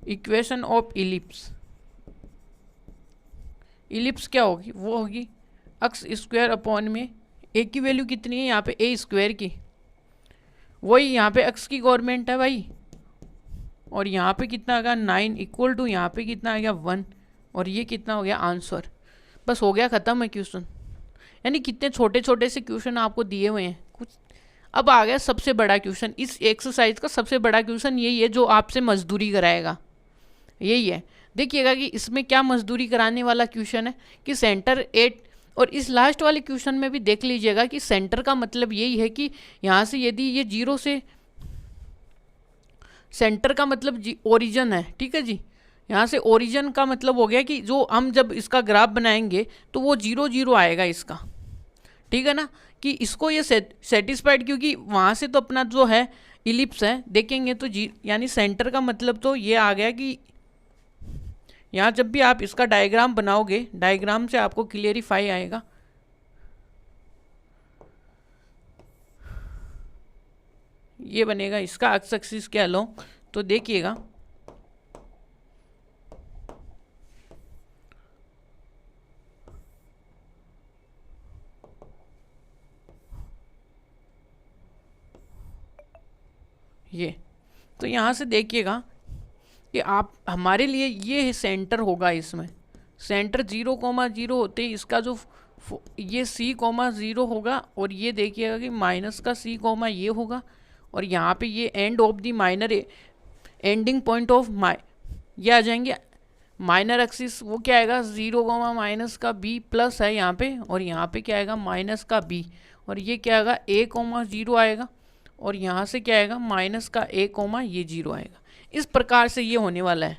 [SPEAKER 1] equation of ellipse, ellipse क्या होगी, वो होगी एक्स स्क्वायर अपॉन में ए की वैल्यू कितनी है यहाँ पे ए स्क्वायर की, वही यहाँ पे एक्स की गवर्नमेंट है भाई, और यहाँ पे कितना आ गया 9 इक्वल टू यहाँ पे कितना आ गया 1, और ये कितना हो गया आंसर। बस हो गया ख़त्म है क्वेश्चन। यानी कितने छोटे छोटे से क्वेश्चन आपको दिए हुए हैं कुछ। अब आ गया सबसे बड़ा क्वेश्चन, इस एक्सरसाइज का सबसे बड़ा क्वेश्चन यही है जो आपसे मजदूरी कराएगा, यही है। देखिएगा कि इसमें क्या मजदूरी कराने वाला क्वेश्चन है कि सेंटर 8, और इस लास्ट वाले क्वेश्चन में भी देख लीजिएगा कि सेंटर का मतलब यही है कि यहाँ से यदि ये 0 से, सेंटर का मतलब ओरिजिन है, ठीक है जी। यहाँ से ओरिजिन का मतलब हो गया कि जो हम जब इसका ग्राफ बनाएंगे तो वो 0 0 आएगा इसका, ठीक है ना, कि इसको ये सेटिस्फाइड, क्योंकि वहाँ से तो अपना जो है इलिप्स है देखेंगे तो यानी सेंटर का मतलब तो ये आ गया कि यहाँ जब भी आप इसका डायग्राम बनाओगे, डायग्राम से आपको क्लियरिफाई आएगा। ये बनेगा इसका एक्स एक्सिस के अलोंग, तो देखिएगा ये, तो यहाँ से देखिएगा कि आप हमारे लिए ये सेंटर होगा, इसमें सेंटर 0,0 होते ही इसका जो ये C,0 होगा, और ये देखिएगा कि माइनस का C, ये होगा, और यहाँ पे ये end of the minor ending point of ये आ जाएंगे माइनर एक्सिस, वो क्या आएगा 0, माइनस का B प्लस है यहाँ पे, और यहाँ पे क्या आएगा माइनस का B, और ये क्या आएगा A,0 आएगा, और यहाँ से क्या आएगा माइनस का A, ये 0 आएगा। इस प्रकार से ये होने वाला है,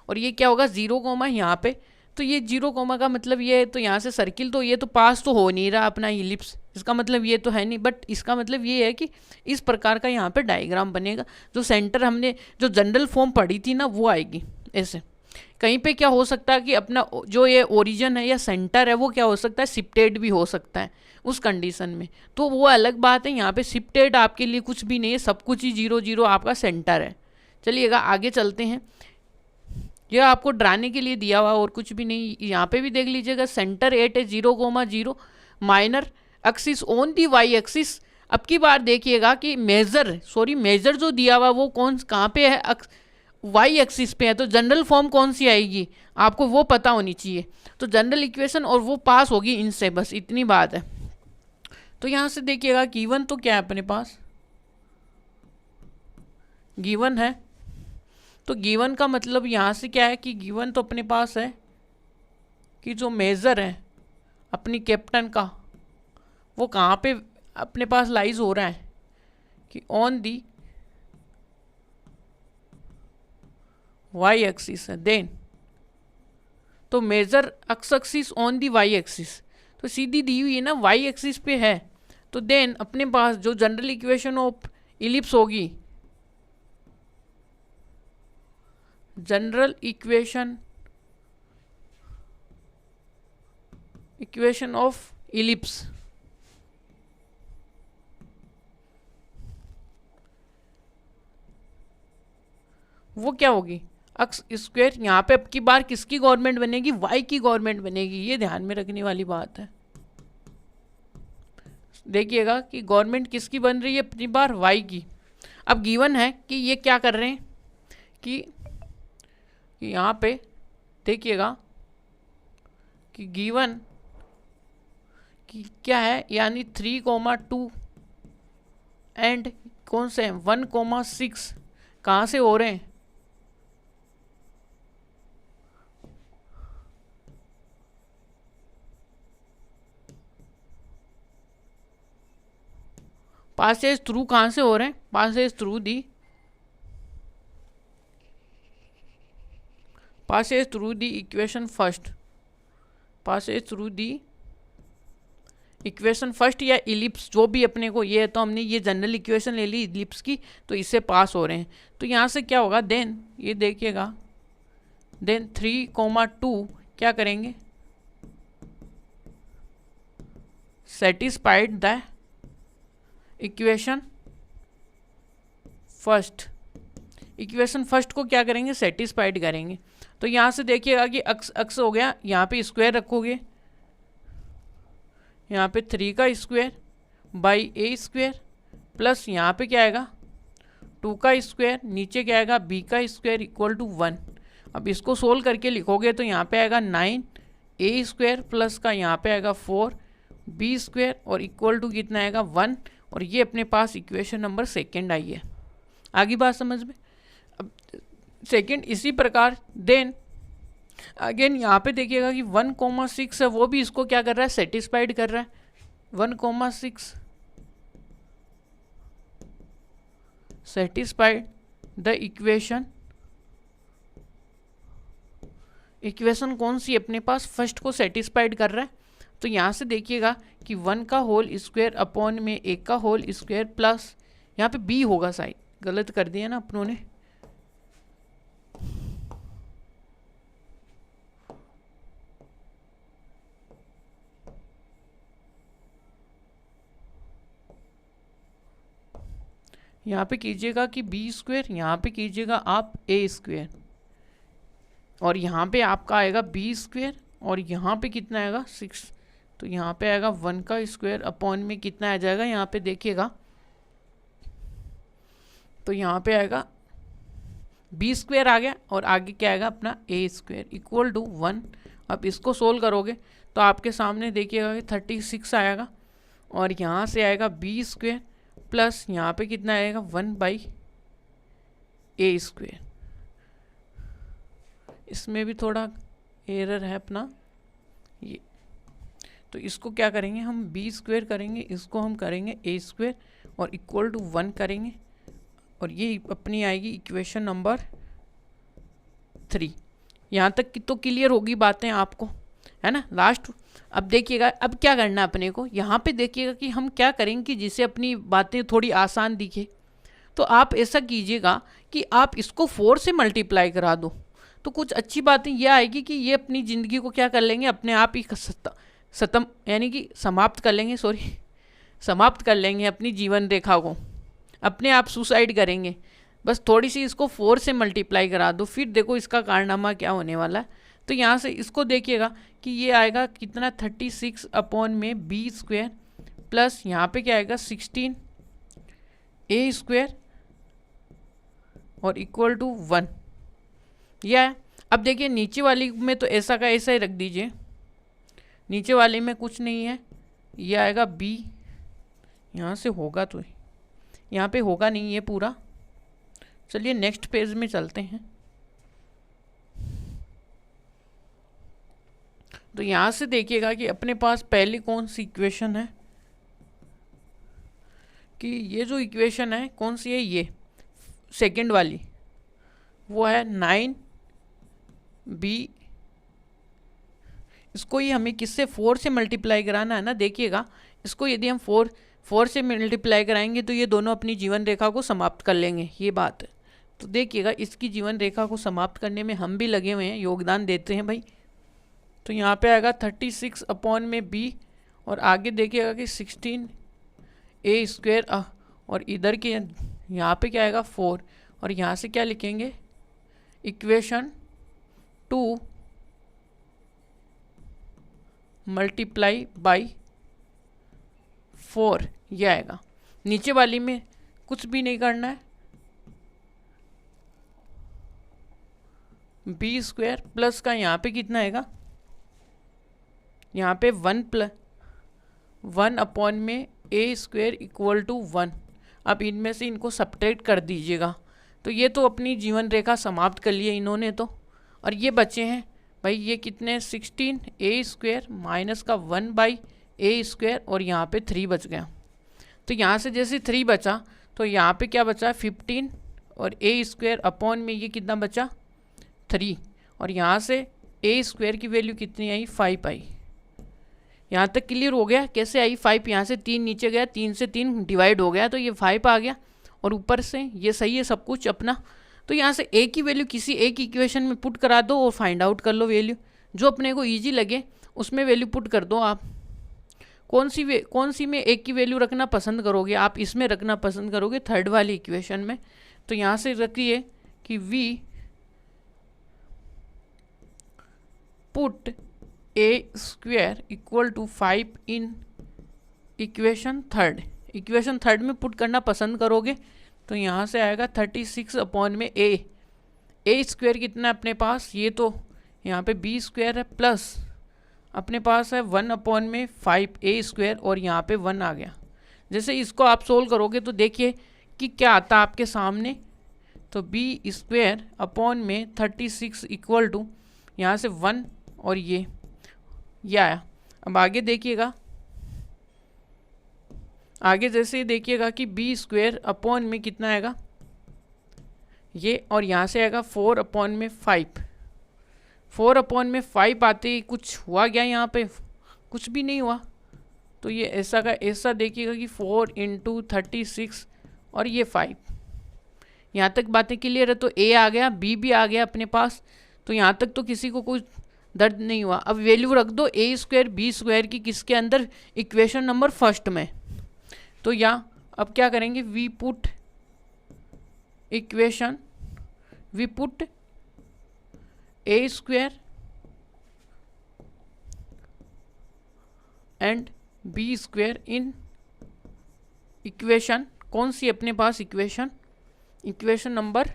[SPEAKER 1] और ये क्या होगा 0, यहाँ पे, तो ये 0, का मतलब ये है, तो यहाँ से सर्किल तो ये तो पास तो हो नहीं रहा अपना इलिप्स, इसका मतलब ये तो है नहीं, बट इसका मतलब ये है कि इस प्रकार का यहाँ पे डायग्राम बनेगा। जो सेंटर हमने जो जनरल फॉर्म पढ़ी थी ना वो आएगी ऐसे। कहीं पे क्या हो सकता है कि अपना जो ये ओरिजिन है या सेंटर है वो क्या हो सकता है शिफ्टेड भी हो सकता है उस कंडीशन में, तो वो अलग बात है। यहाँ पे शिफ्टेड आपके लिए कुछ भी नहीं है, सब कुछ ही 0 0 आपका सेंटर है। चलिएगा आगे चलते हैं, यह आपको डराने के लिए दिया हुआ और कुछ भी नहीं। यहाँ पे भी देख लीजिएगा सेंटर 8 है 0,0, minor axis on the y axis. अब की बार देखिएगा कि मेजर जो दिया हुआ वो कहाँ पे है, वाई एक्सिस पे है, तो जनरल फॉर्म कौन सी आएगी आपको वो पता होनी चाहिए, तो जनरल इक्वेशन, और वो पास होगी इनसे, बस इतनी बात है। तो यहाँ से देखिएगा गिवन तो क्या है अपने पास, गिवन है, तो गिवन का मतलब यहाँ से क्या है कि गिवन तो अपने पास है कि जो मेजर है अपनी कैप्टन का वो कहाँ पे अपने पास लाइज हो रहा है कि ऑन दी वाई एक्सिस है। देन तो major x axis on the y axis, तो सीधी दी हुई है ना वाई एक्सिस पे है, तो देन अपने पास जो जनरल इक्वेशन ऑफ इलिप्स होगी, जनरल इक्वेशन ऑफ इलिप्स, वो क्या होगी एक्स स्क्वायर। यहाँ पे अब की बार किसकी गवर्नमेंट बनेगी, वाई की गवर्नमेंट बनेगी, ये ध्यान में रखने वाली बात है। देखिएगा कि गवर्नमेंट किसकी बन रही है अपनी बार, वाई की। अब गिवन है कि ये क्या कर रहे हैं कि यहाँ पे देखिएगा कि गिवन कि क्या है, यानी 3,2 एंड कौन से 1,6 कहाँ से हो रहे हैं, पासेज थ्रू कहाँ से हो रहे हैं, Passage through the equation first, Passage through the equation first या इलिप्स जो भी अपने को ये है, तो हमने ये जनरल इक्वेशन ले ली इलिप्स की, तो इससे पास हो रहे हैं। तो यहाँ से क्या होगा, देन ये देखिएगा, देन 3,2 क्या करेंगे, satisfied the equation first. Equation first को क्या करेंगे, सेटिस्फाइड करेंगे। तो यहाँ से देखिएगा कि अक्स हो गया, यहाँ पे स्क्वायर रखोगे, यहाँ पे 3 का square by A square plus यहाँ पे क्या आएगा 2 का स्क्वायर, नीचे क्या आएगा बी का स्क्वायर इक्वल टू 1। अब इसको सोल्व करके लिखोगे तो यहाँ पे आएगा 9 ए स्क्वायर प्लस का यहाँ पे आएगा 4 बी स्क्वायर और इक्वल टू कितना आएगा 1। और ये अपने पास इक्वेशन नंबर सेकेंड आई है। आगे बात समझ में। अब सेकेंड इसी प्रकार देन अगेन यहाँ पे देखिएगा कि 1,6 है, वो भी इसको क्या कर रहा है, सेटिस्फाइड कर रहा है। 1,6 सेटिस्फाइड द इक्वेशन कौन सी अपने पास, फर्स्ट को सेटिस्फाइड कर रहा है। तो यहाँ से देखिएगा कि 1 का होल स्क्वायर अपॉन में 1 का होल स्क्वायर प्लस यहाँ पे बी होगा, शायद गलत कर दिया ना अपनों ने। यहाँ पे कीजिएगा कि बी स्क्वायर, यहाँ पे कीजिएगा आप ए स्क्वायर, और यहाँ पे आपका आएगा बी स्क्वायर और यहाँ पे कितना आएगा 6। तो यहाँ पे आएगा 1 का स्क्वायर अपॉन में कितना आ जाएगा, यहाँ पे देखिएगा तो यहाँ पे आएगा बी स्क्वायर आ गया और आगे क्या आएगा अपना ए स्क्वायर इक्वल टू 1। अब इसको सोल्व करोगे तो आपके सामने देखिएगा कि 36 आएगा और यहाँ से आएगा बी स्क्वायर प्लस यहाँ पे कितना आएगा 1 बाई ए स्क्वायर। इसमें भी थोड़ा एरर है अपना ये, तो इसको क्या करेंगे हम बी स्क्वायर करेंगे, इसको हम करेंगे ए स्क्वायर और इक्वल टू 1 करेंगे और ये अपनी आएगी इक्वेशन नंबर 3। यहाँ तक की तो क्लियर होगी बातें आपको, है ना। लास्ट अब देखिएगा अब क्या करना है अपने को, यहाँ पे देखिएगा कि हम क्या करेंगे कि जिससे अपनी बातें थोड़ी आसान दिखे। तो आप ऐसा कीजिएगा कि आप इसको 4 से मल्टीप्लाई करा दो, तो कुछ अच्छी बातें ये आएगी कि ये अपनी ज़िंदगी को क्या कर लेंगे, अपने आप ही खत्म यानी कि समाप्त कर लेंगे, समाप्त कर लेंगे अपनी जीवन रेखा को, अपने आप सुसाइड करेंगे। बस थोड़ी सी इसको 4 से मल्टीप्लाई करा दो, फिर देखो इसका कारनामा क्या होने वाला है। तो यहाँ से इसको देखिएगा कि ये आएगा कितना 36 अपॉन में बी स्क्वायर प्लस यहाँ पे क्या आएगा 16 ए स्क्वायर और इक्वल टू 1। यह है। अब देखिए नीचे वाली में तो ऐसा का ऐसा ही रख दीजिए, नीचे वाले में कुछ नहीं है, ये आएगा बी, यहाँ से होगा तो यहाँ पे होगा नहीं ये पूरा। चलिए नेक्स्ट पेज में चलते हैं। तो यहाँ से देखिएगा कि अपने पास पहली कौन सी इक्वेशन है, कि ये जो इक्वेशन है कौन सी है, ये सेकंड वाली, वो है 9b। इसको ही हमें किससे 4 से मल्टीप्लाई कराना है ना। देखिएगा इसको यदि हम 4 से मल्टीप्लाई कराएंगे तो ये दोनों अपनी जीवन रेखा को समाप्त कर लेंगे, ये बात है। तो देखिएगा इसकी जीवन रेखा को समाप्त करने में हम भी लगे हुए हैं, योगदान देते हैं भाई। तो यहाँ पे आएगा 36 अपॉन में बी और आगे देखिएगा कि 16 ए स्क्वायर और इधर के यहाँ पे क्या आएगा 4 और यहाँ से क्या लिखेंगे इक्वेशन 2 मल्टीप्लाई बाई 4 ये आएगा। नीचे वाली में कुछ भी नहीं करना है, बी स्क्वायर प्लस का यहाँ पे कितना आएगा, यहाँ पे 1 अपॉन में ए स्क्वायर इक्वल टू 1। अब इनमें से इनको सब्ट्रैक्ट कर दीजिएगा। तो ये तो अपनी जीवन रेखा समाप्त कर लिए इन्होंने तो, और ये बचे हैं भाई ये कितने 16 ए स्क्वायर माइनस का 1 बाई ए स्क्वायर और यहाँ पे 3 बच गया। तो यहाँ से जैसे 3 बचा तो यहाँ पे क्या बचा 15 और ए स्क्वायर अपॉन में ये कितना बचा 3 और यहाँ से ए स्क्वायर की वैल्यू कितनी आई 5 आई। यहाँ तक क्लियर हो गया? कैसे आई 5? यहाँ से 3 नीचे गया, 3 से 3 डिवाइड हो गया तो ये 5 आ गया, और ऊपर से ये सही है सब कुछ अपना। तो यहाँ से एक ही वैल्यू किसी एक इक्वेशन में पुट करा दो और फाइंड आउट कर लो वैल्यू, जो अपने को ईजी लगे उसमें वैल्यू पुट कर दो। आप कौन सी में एक की वैल्यू रखना पसंद करोगे? आप इसमें रखना पसंद करोगे, थर्ड वाली इक्वेशन में। तो यहाँ से रखिए कि v put a square equal to 5 in equation third में पुट करना पसंद करोगे तो यहाँ से आएगा 36 अपॉन में ए स्क्वायर कितना है अपने पास? ये तो यहाँ पे बी स्क्वायर है, प्लस अपने पास है 1 अपॉन में 5 ए स्क्वायर, और यहाँ पे 1 आ गया। जैसे इसको आप सोल्व करोगे तो देखिए कि क्या आता है आपके सामने। तो बी स्क्वायर अपॉन में 36 इक्वल टू यहाँ से 1 और ये आया। अब आगे देखिएगा, आगे जैसे देखिएगा कि बी स्क्वायर अपॉन में कितना आएगा ये, और यहाँ से आएगा 4 अपॉन में 5। 4 अपॉन में 5 आते ही कुछ हुआ क्या? यहाँ पे कुछ भी नहीं हुआ। तो ये ऐसा का ऐसा देखिएगा कि 4 इंटू 36 और ये 5। यहाँ तक बातें क्लियर है? तो ए आ गया, बी भी आ गया अपने पास, तो यहाँ तक तो किसी को कुछ दर्द नहीं हुआ। अब वैल्यू रख दो ए स्क्वायर बी स्क्वायर की किसके अंदर? इक्वेशन नंबर फर्स्ट में। तो यहाँ अब क्या करेंगे? We put a square and b square in equation, कौन सी अपने पास इक्वेशन नंबर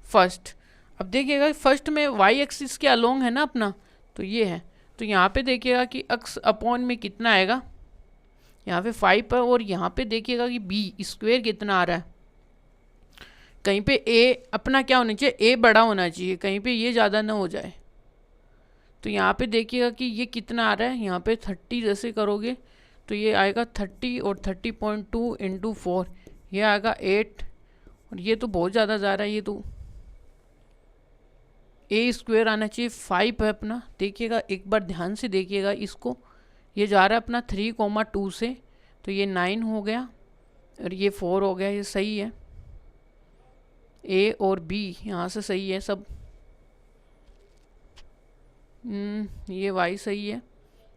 [SPEAKER 1] फर्स्ट। अब देखिएगा फर्स्ट में वाई एक्सिस के अलोंग है ना अपना, तो ये है। तो यहाँ पे देखिएगा कि एक्स अपॉन में कितना आएगा, यहाँ पे 5 है, और यहाँ पे देखिएगा कि बी स्क्वायर कितना आ रहा है। कहीं पे ए अपना क्या होना चाहिए? ए बड़ा होना चाहिए, कहीं पे ये ज़्यादा ना हो जाए। तो यहाँ पे देखिएगा कि ये कितना आ रहा है, यहाँ पे 30 जैसे करोगे तो ये आएगा 30 और 30.2 इंटू 4, ये आएगा 8, और ये तो बहुत ज़्यादा जा रहा है। ये तो ए स्क्वायर आना चाहिए, 5 है अपना। देखिएगा एक बार ध्यान से देखिएगा इसको, ये जा रहा है अपना 3,2 से, तो ये 9 हो गया और ये 4 हो गया। ये सही है, ए और बी यहाँ से सही है सब। ये वाई सही है,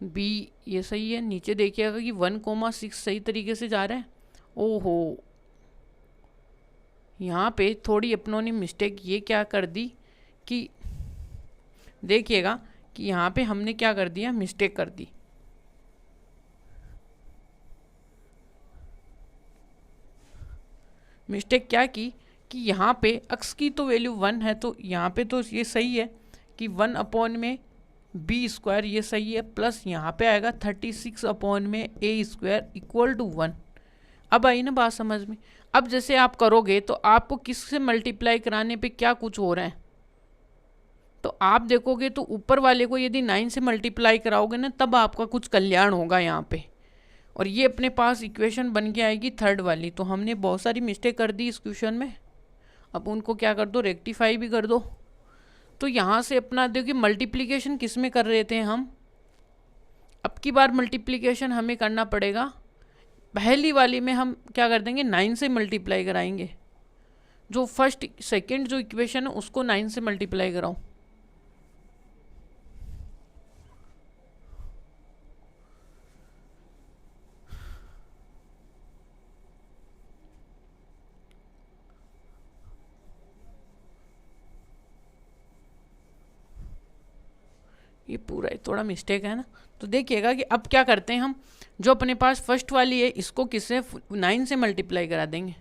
[SPEAKER 1] बी ये सही है। नीचे देखिएगा कि 1,6 सही तरीके से जा रहा है। ओहो, यहाँ पे थोड़ी अपनों ने मिस्टेक ये क्या कर दी कि देखिएगा कि यहाँ पे हमने क्या कर दिया, मिस्टेक कर दी। मिस्टेक क्या की कि यहाँ पे एक्स की तो वैल्यू 1 है, तो यहाँ पे तो ये सही है कि 1 अपॉन में बी स्क्वायर ये सही है, प्लस यहाँ पे आएगा 36 अपॉन में ए स्क्वायर इक्वल टू 1। अब आई ना बात समझ में? अब जैसे आप करोगे तो आपको किससे मल्टीप्लाई कराने पे क्या कुछ हो रहा है, तो आप देखोगे तो ऊपर वाले को यदि 9 से मल्टीप्लाई कराओगे ना, तब आपका कुछ कल्याण होगा यहाँ पे। और ये अपने पास इक्वेशन बन के आएगी थर्ड वाली। तो हमने बहुत सारी मिस्टेक कर दी इस क्वेश्चन में, अब उनको क्या कर दो, रेक्टिफाई भी कर दो। तो यहाँ से अपना देखिए मल्टीप्लिकेशन किस में कर रहे थे हम, अब की बार मल्टीप्लिकेशन हमें करना पड़ेगा पहली वाली में। हम क्या कर देंगे, 9 से मल्टीप्लाई कराएंगे। जो फर्स्ट सेकंड जो इक्वेशन है उसको 9 से मल्टीप्लाई कराओ। ये पूरा थोड़ा मिस्टेक है ना। तो देखिएगा कि अब क्या करते हैं हम, जो अपने पास फर्स्ट वाली है इसको किससे 9 से मल्टीप्लाई करा देंगे।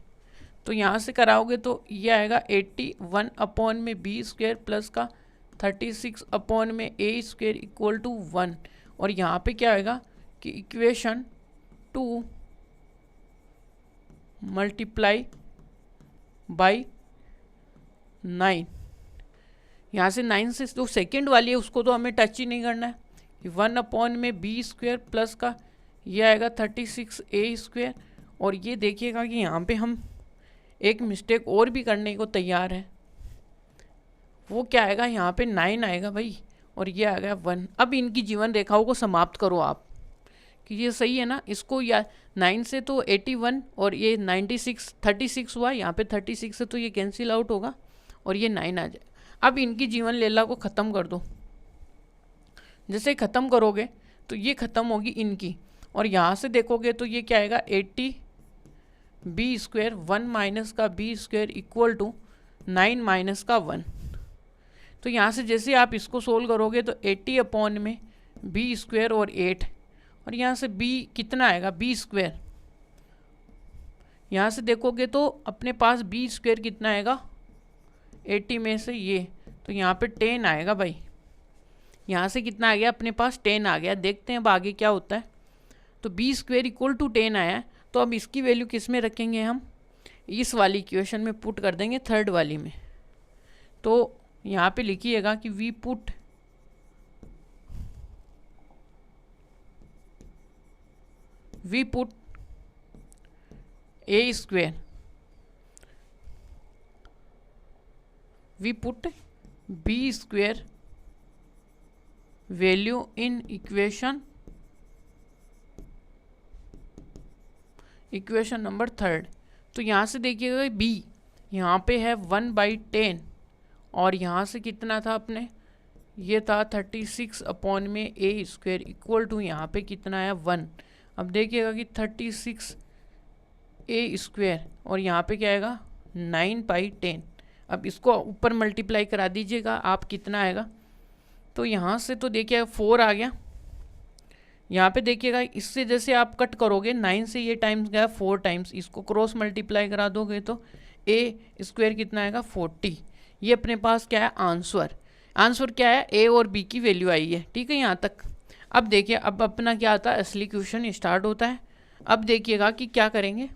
[SPEAKER 1] तो यहाँ से कराओगे तो ये आएगा 81 अपॉन में बी स्क्वायर प्लस का 36 अपॉन में ए स्क्वायर इक्वल टू 1। और यहाँ पे क्या आएगा कि इक्वेशन 2 मल्टीप्लाई बाई 9। यहाँ से 9 से जो सेकेंड वाली है उसको तो हमें टच ही नहीं करना है। 1 अपॉन में बी स्क्वायर प्लस का ये आएगा 36 ए स्क्वायर। और ये देखिएगा कि यहाँ पे हम एक मिस्टेक और भी करने को तैयार है। वो क्या आएगा, यहाँ पे 9 आएगा भाई, और ये आ गया 1। अब इनकी जीवन रेखाओं को समाप्त करो आप कि ये सही है ना। इसको या 9 से तो 81 और ये 96 36 हुआ, यहाँ पे 36 है तो ये कैंसिल आउट होगा और ये 9 आ जाए। अब इनकी जीवन लीला को ख़त्म कर दो। जैसे ख़त्म करोगे तो ये ख़त्म होगी इनकी, और यहाँ से देखोगे तो ये क्या आएगा 80 बी स्क्वेयर 1 माइनस का b square equal to 9 minus का 1। तो यहाँ से जैसे आप इसको सोल्व करोगे तो 80 अपॉन में बी स्क्वेयर और 8, और यहाँ से b कितना आएगा बी स्क्वेयर। यहाँ से देखोगे तो अपने पास बी स्क्वेयर कितना आएगा 80 में से ये, तो यहाँ पे 10 आएगा भाई। यहाँ से कितना आ गया अपने पास 10 आ गया। देखते हैं अब आगे क्या होता है। तो बी स्क्वेयर इक्वल टू 10 आया है, तो अब इसकी वैल्यू किस में रखेंगे हम, इस वाली इक्वेशन में पुट कर देंगे, थर्ड वाली में। तो यहाँ पे लिखिएगा कि we put a square, we put b square value in equation number third. तो यहाँ से देखिएगा b यहाँ पे है 1/10 और यहाँ से कितना था अपने, ये था 36 अपॉन में a स्क्वेयर इक्वल टू यहाँ पे कितना है 1। अब देखिएगा कि 36 a स्क्वेयर और यहाँ पे क्या आएगा 9/10। अब इसको ऊपर मल्टीप्लाई करा दीजिएगा आप, कितना आएगा। तो यहाँ से तो देखिए 4 आ गया। यहाँ पे देखिएगा इससे जैसे आप कट करोगे 9 से ये टाइम्स गया 4 टाइम्स, इसको क्रॉस मल्टीप्लाई करा दोगे तो a स्क्वेयर कितना आएगा 40। ये अपने पास क्या है आंसर क्या है, a और b की वैल्यू आई है। ठीक है यहाँ तक। अब देखिए अब अपना क्या आता है, असली क्वेश्चन स्टार्ट होता है। अब देखिएगा कि क्या करेंगे,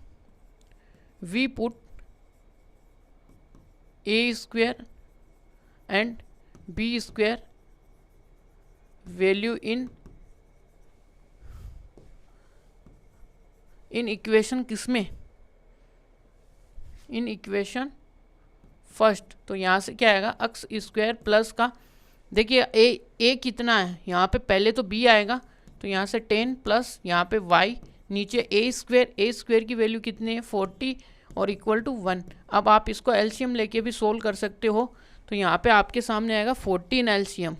[SPEAKER 1] we put a square and b square value in equation किसमें, इन इक्वेशन फर्स्ट। तो यहाँ से क्या आएगा एक्स स्क्वायर प्लस का, देखिए ए कितना है यहाँ पे, पहले तो b आएगा तो यहाँ से 10 प्लस यहाँ पे y, नीचे a स्क्वायर की वैल्यू कितनी है 40 और इक्वल टू 1। अब आप इसको एलसीएम लेके भी सोल्व कर सकते हो। तो यहाँ पे आपके सामने आएगा 14 एलसीएम।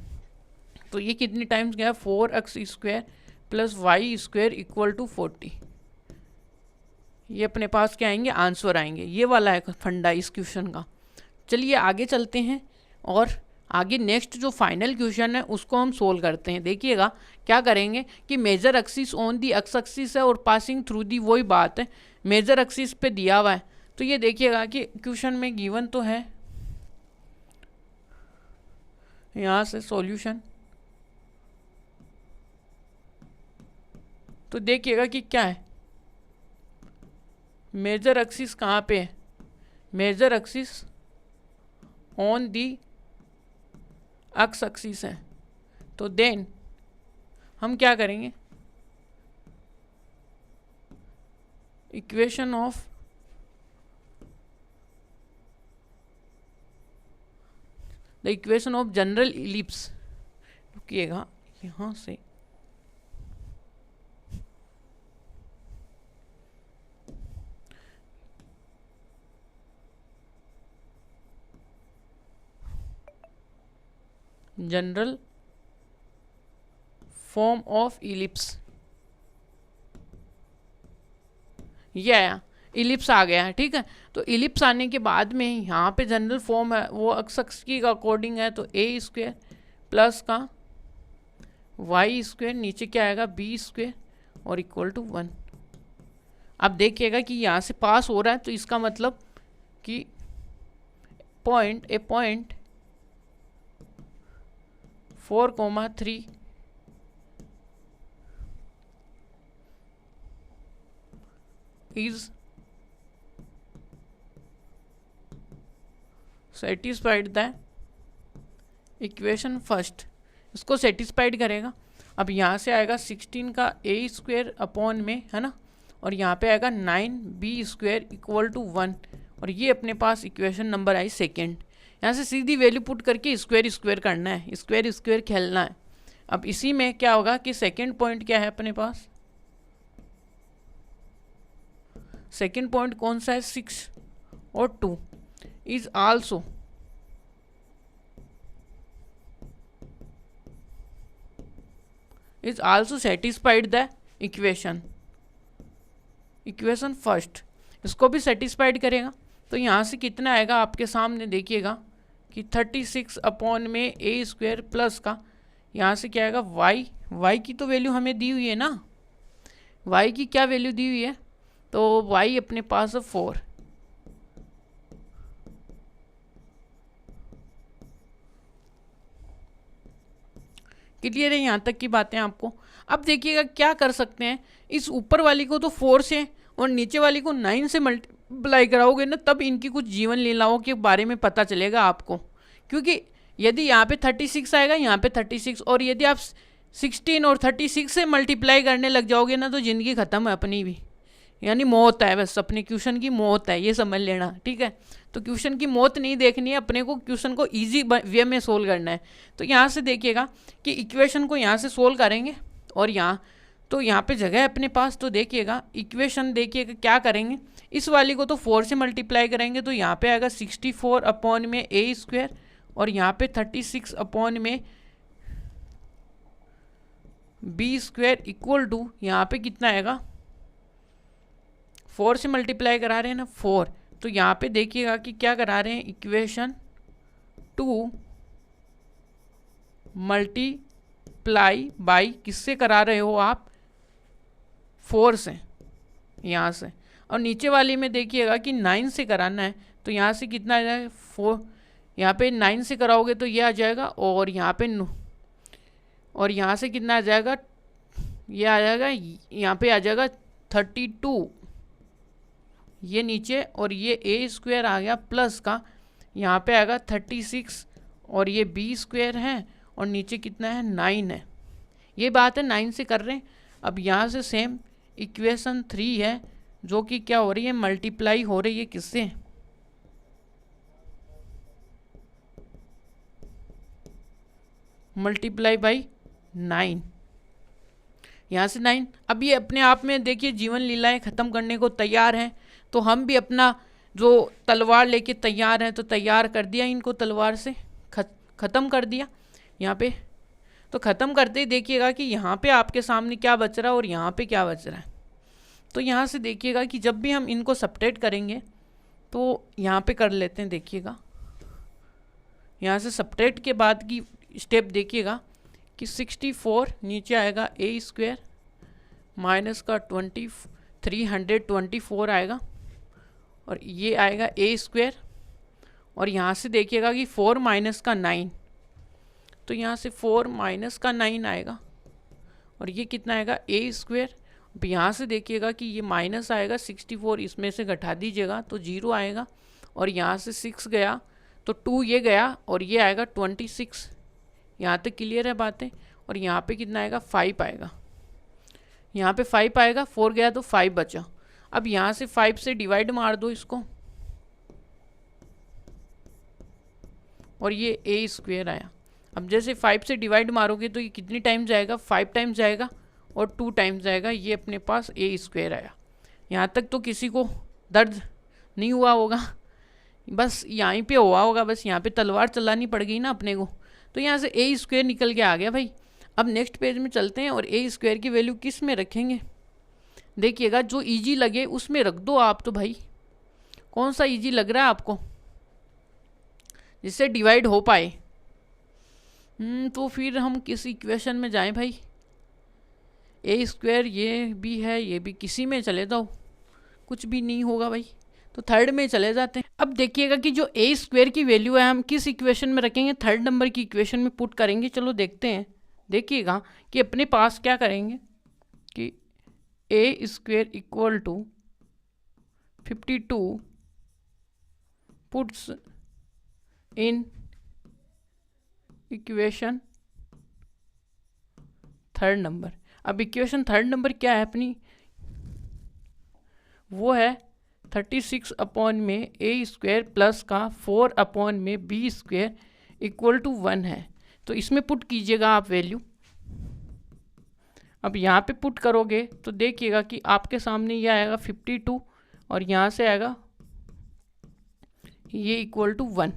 [SPEAKER 1] तो ये कितनी टाइम्स गया 4x square plus y square equal to 40। ये अपने पास क्या आएंगे, आंसर आएंगे। ये वाला है फंडा इस क्वेश्चन का। चलिए आगे चलते हैं और आगे नेक्स्ट जो फाइनल क्वेश्चन है उसको हम सोल्व करते हैं। देखिएगा क्या करेंगे कि major axis on the x axis है और पासिंग थ्रू दी, वही बात है मेजर एक्सिस पे दिया हुआ है। तो ये देखिएगा कि क्वेश्चन में गिवन तो है, यहाँ से सॉल्यूशन। तो देखिएगा कि क्या है, मेजर एक्सिस कहाँ पे है, major axis on the x axis है। तो देन हम क्या करेंगे, equation of the equation of general ellipse, रुकिएगा यहाँ से जनरल फॉर्म ऑफ इलिप्स, ये आया इलिप्स आ गया है। ठीक है, तो इलिप्स आने के बाद में यहाँ पे जनरल फॉर्म है वो एक्स की अकॉर्डिंग है। तो a स्क्वेयर प्लस का y स्क्वेयर, नीचे क्या आएगा b स्क्वेयर और इक्वल टू 1। अब देखिएगा कि यहाँ से पास हो रहा है तो इसका मतलब कि point 4,3 is satisfied the equation first, इसको सेटिस्फाइड करेगा। अब यहाँ से आएगा 16 का a स्क्वेयर अपॉन में, है ना, और यहाँ पे आएगा 9b स्क्वेयर इक्वल टू 1, और ये अपने पास इक्वेशन नंबर आई सेकेंड। यहाँ से सीधी वैल्यू पुट करके स्क्वायर स्क्वायर करना है, स्क्वायर स्क्वायर खेलना है। अब इसी में क्या होगा कि सेकेंड पॉइंट क्या है अपने पास, सेकेंड पॉइंट कौन सा है, 6 और 2 is also satisfied the equation first, इसको भी सेटिस्फाइड करेगा। तो यहाँ से कितना आएगा आपके सामने देखिएगा कि 36 अपॉन में ए स्क्वायर प्लस का यहाँ से क्या आएगा वाई की तो वैल्यू हमें दी हुई है ना, वाई की क्या वैल्यू दी हुई है, तो वाई अपने पास है 4। क्लियर है यहाँ तक की बातें आपको। अब देखिएगा क्या कर सकते हैं, इस ऊपर वाली को तो 4 से और नीचे वाली को 9 से मल्टीप्लाई कराओगे ना, तब इनकी कुछ जीवन लीलाओं के बारे में पता चलेगा आपको। क्योंकि यदि यहाँ पे 36 आएगा, यहाँ पे 36, और यदि आप 16 और 36 से मल्टीप्लाई करने लग जाओगे ना, तो ज़िंदगी ख़त्म है अपनी भी, यानी मौत है, बस अपने क्वेश्चन की मौत है, ये समझ लेना, ठीक है। तो क्वेश्चन की मौत नहीं देखनी है अपने को, क्वेश्चन को इजी वे में सोल्व करना है। तो यहाँ से देखिएगा कि इक्वेशन को यहाँ से सोल्व करेंगे, और यहाँ तो यहाँ पे जगह है अपने पास, तो देखिएगा इक्वेशन देखिएगा क्या करेंगे, इस वाली को तो 4 से मल्टीप्लाई करेंगे, तो यहाँ पे आएगा 64 अपॉन में ए स्क्वायर, और यहाँ पे 36 अपॉन में बी स्क्वायर इक्वल टू, यहाँ पे कितना आएगा, 4 से मल्टीप्लाई करा रहे हैं ना 4, तो यहाँ पे देखिएगा कि क्या करा रहे हैं, इक्वेशन 2 मल्टीप्लाई बाई किससे करा रहे हो आप, 4 से, यहाँ से, और नीचे वाली में देखिएगा कि 9 से कराना है, तो यहाँ से कितना आ जाएगा 4, यहाँ पे 9 से कराओगे तो ये आ जाएगा, और यहाँ पे और यहाँ से कितना आ जाएगा, ये आ जाएगा, यहाँ पे आ जाएगा 32, ये नीचे, और ये ए स्क्वायर आ गया प्लस का, यहाँ पे आएगा 36, और ये बी स्क्वायर है, और नीचे कितना है 9 है, ये बात है 9 से कर रहे हैं। अब यहाँ से सेम इक्वेशन 3 है, जो कि क्या हो रही है, मल्टीप्लाई हो रही है किससे, मल्टीप्लाई बाई 9, यहाँ से 9। अब ये अपने आप में देखिए जीवन लीलाएं ख़त्म करने को तैयार हैं, तो हम भी अपना जो तलवार लेके तैयार हैं, तो तैयार कर दिया इनको, तलवार से ख़त्म कर दिया यहाँ पे। तो ख़त्म करते ही देखिएगा कि यहाँ पे आपके सामने क्या बच रहा है और यहाँ पे क्या बच रहा है। तो यहाँ से देखिएगा कि जब भी हम इनको सब्ट्रैक्ट करेंगे तो यहाँ पे कर लेते हैं, देखिएगा यहाँ से सब्ट्रैक्ट के बाद की स्टेप देखिएगा कि 64 नीचे आएगा ए स्क्वायर माइनस का 324 आएगा, और ये आएगा ए स्क्वायर, और यहाँ से देखिएगा कि 4 माइनस का 9, तो यहाँ से 4 माइनस का 9 आएगा, और ये कितना आएगा ए स्क्वायर। अब यहाँ से देखिएगा कि ये माइनस आएगा 64, इसमें से घटा दीजिएगा तो 0 आएगा, और यहाँ से 6 गया तो 2 ये गया, और ये आएगा 26। यहाँ तक क्लियर है बातें। और यहाँ पे कितना आएगा 5 आएगा, यहाँ पे 5 आएगा, 4 गया तो 5 बचा। अब यहाँ से 5 से डिवाइड मार दो इसको, और ये ए स्क्वायर आया। अब जैसे 5 से डिवाइड मारोगे तो ये कितनी टाइम्स जाएगा, 5 टाइम्स जाएगा और 2 टाइम्स जाएगा, ये अपने पास ए स्क्वायर आया। यहाँ तक तो किसी को दर्द नहीं हुआ होगा, बस यहीं पे हुआ होगा, बस यहाँ पे तलवार चलानी पड़ गई ना अपने को। तो यहाँ से ए स्क्वायर निकल के आ गया भाई। अब नेक्स्ट पेज में चलते हैं और ए स्क्वायर की वैल्यू किस में रखेंगे, देखिएगा जो इजी लगे उसमें रख दो आप। तो भाई कौन सा इजी लग रहा है आपको जिससे डिवाइड हो पाए, तो फिर हम किस इक्वेशन में जाएं भाई। ए स्क्वायर ये भी है, ये भी, किसी में चले जाओ, कुछ भी नहीं होगा भाई, तो थर्ड में चले जाते हैं। अब देखिएगा कि जो ए स्क्वायर की वैल्यू है हम किस इक्वेशन में रखेंगे, थर्ड नंबर की इक्वेशन में पुट करेंगे। चलो देखते हैं। देखिएगा कि अपने पास क्या करेंगे कि a square equal to 52 puts in equation third number. अब इक्वेशन थर्ड नंबर क्या है अपनी, वो है 36 अपॉन में ए स्क्वायर प्लस का 4 अपॉन में बी स्क्वायर इक्वल टू 1 है। तो इसमें पुट कीजिएगा आप वैल्यू। अब यहाँ पे पुट करोगे तो देखिएगा कि आपके सामने ये आएगा 52 और यहाँ से आएगा ये इक्वल टू 1।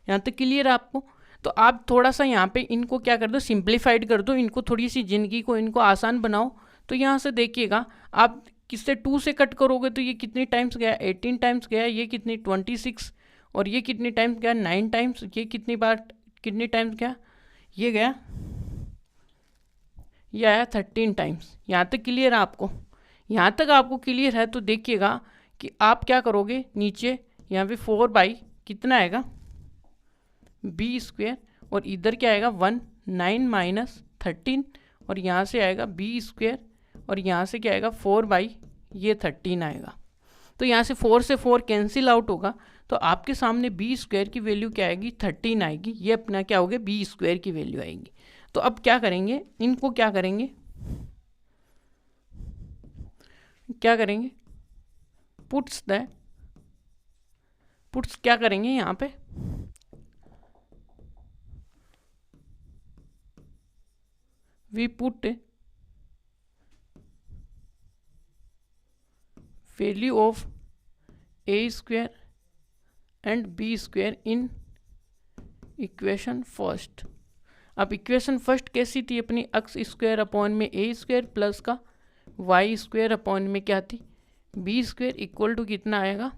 [SPEAKER 1] यहाँ तक क्लियर है आपको? तो आप थोड़ा सा यहाँ पे इनको क्या कर दो, सिंप्लीफाइड कर दो, इनको थोड़ी सी ज़िंदगी को इनको आसान बनाओ। तो यहाँ से देखिएगा आप किससे 2 से कट करोगे तो ये कितनी टाइम्स गया, 18 टाइम्स गया, ये कितनी 26, और ये कितनी टाइम्स गया 9 टाइम्स, ये कितनी बार कितनी टाइम्स गया, ये गया, ये आया 13 टाइम्स। यहाँ तक क्लियर है आपको? यहाँ तक आपको क्लियर है तो देखिएगा कि आप क्या करोगे, नीचे यहाँ पे 4 बाई कितना आएगा बी स्क्वायर, और इधर क्या आएगा 1, 9 माइनस 13, और यहाँ से आएगा बी स्क्वायर, और यहाँ से क्या आएगा 4 बाई ये 13 आएगा। तो यहाँ से 4 से 4 कैंसिल आउट होगा, तो आपके सामने बी स्क्वायर की वैल्यू क्या आएगी 13 आएगी। ये अपना क्या हो गया बी स्क्वायर की वैल्यू आएगी। तो अब क्या करेंगे, इनको क्या करेंगे, पुट्स क्या करेंगे यहाँ पे, we put value of a square and b square in equation first. अब इक्वेशन फर्स्ट कैसी थी अपनी, एक्स स्क्वायर अपॉन में ए स्क्वायर प्लस का वाई स्क्वायर अपॉन में क्या थी बी स्क्वायर इक्वल टू कितना आएगा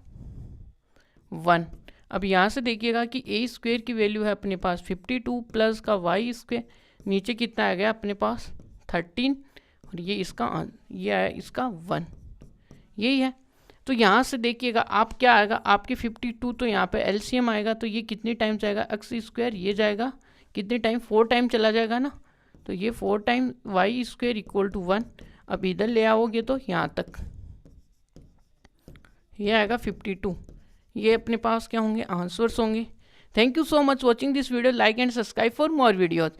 [SPEAKER 1] 1। अब यहाँ से देखिएगा कि ए स्क्वायर की वैल्यू है अपने पास 52 प्लस का वाई स्क्वायर, नीचे कितना आ गया अपने पास 13, और ये आया इसका 1, यही है। तो यहाँ से देखिएगा आप क्या आएगा, आपके 52 तो यहाँ पे एलसीएम आएगा, तो ये कितनी टाइम्स आएगा एक्स स्क्वायर, ये जाएगा कितने टाइम 4 टाइम चला जाएगा ना, तो ये 4 time y square equal to 1। अब इधर ले आओगे तो यहाँ तक ये आएगा 52। ये अपने पास क्या होंगे आंसर्स होंगे। Thank you so much watching this video, like and subscribe for more videos.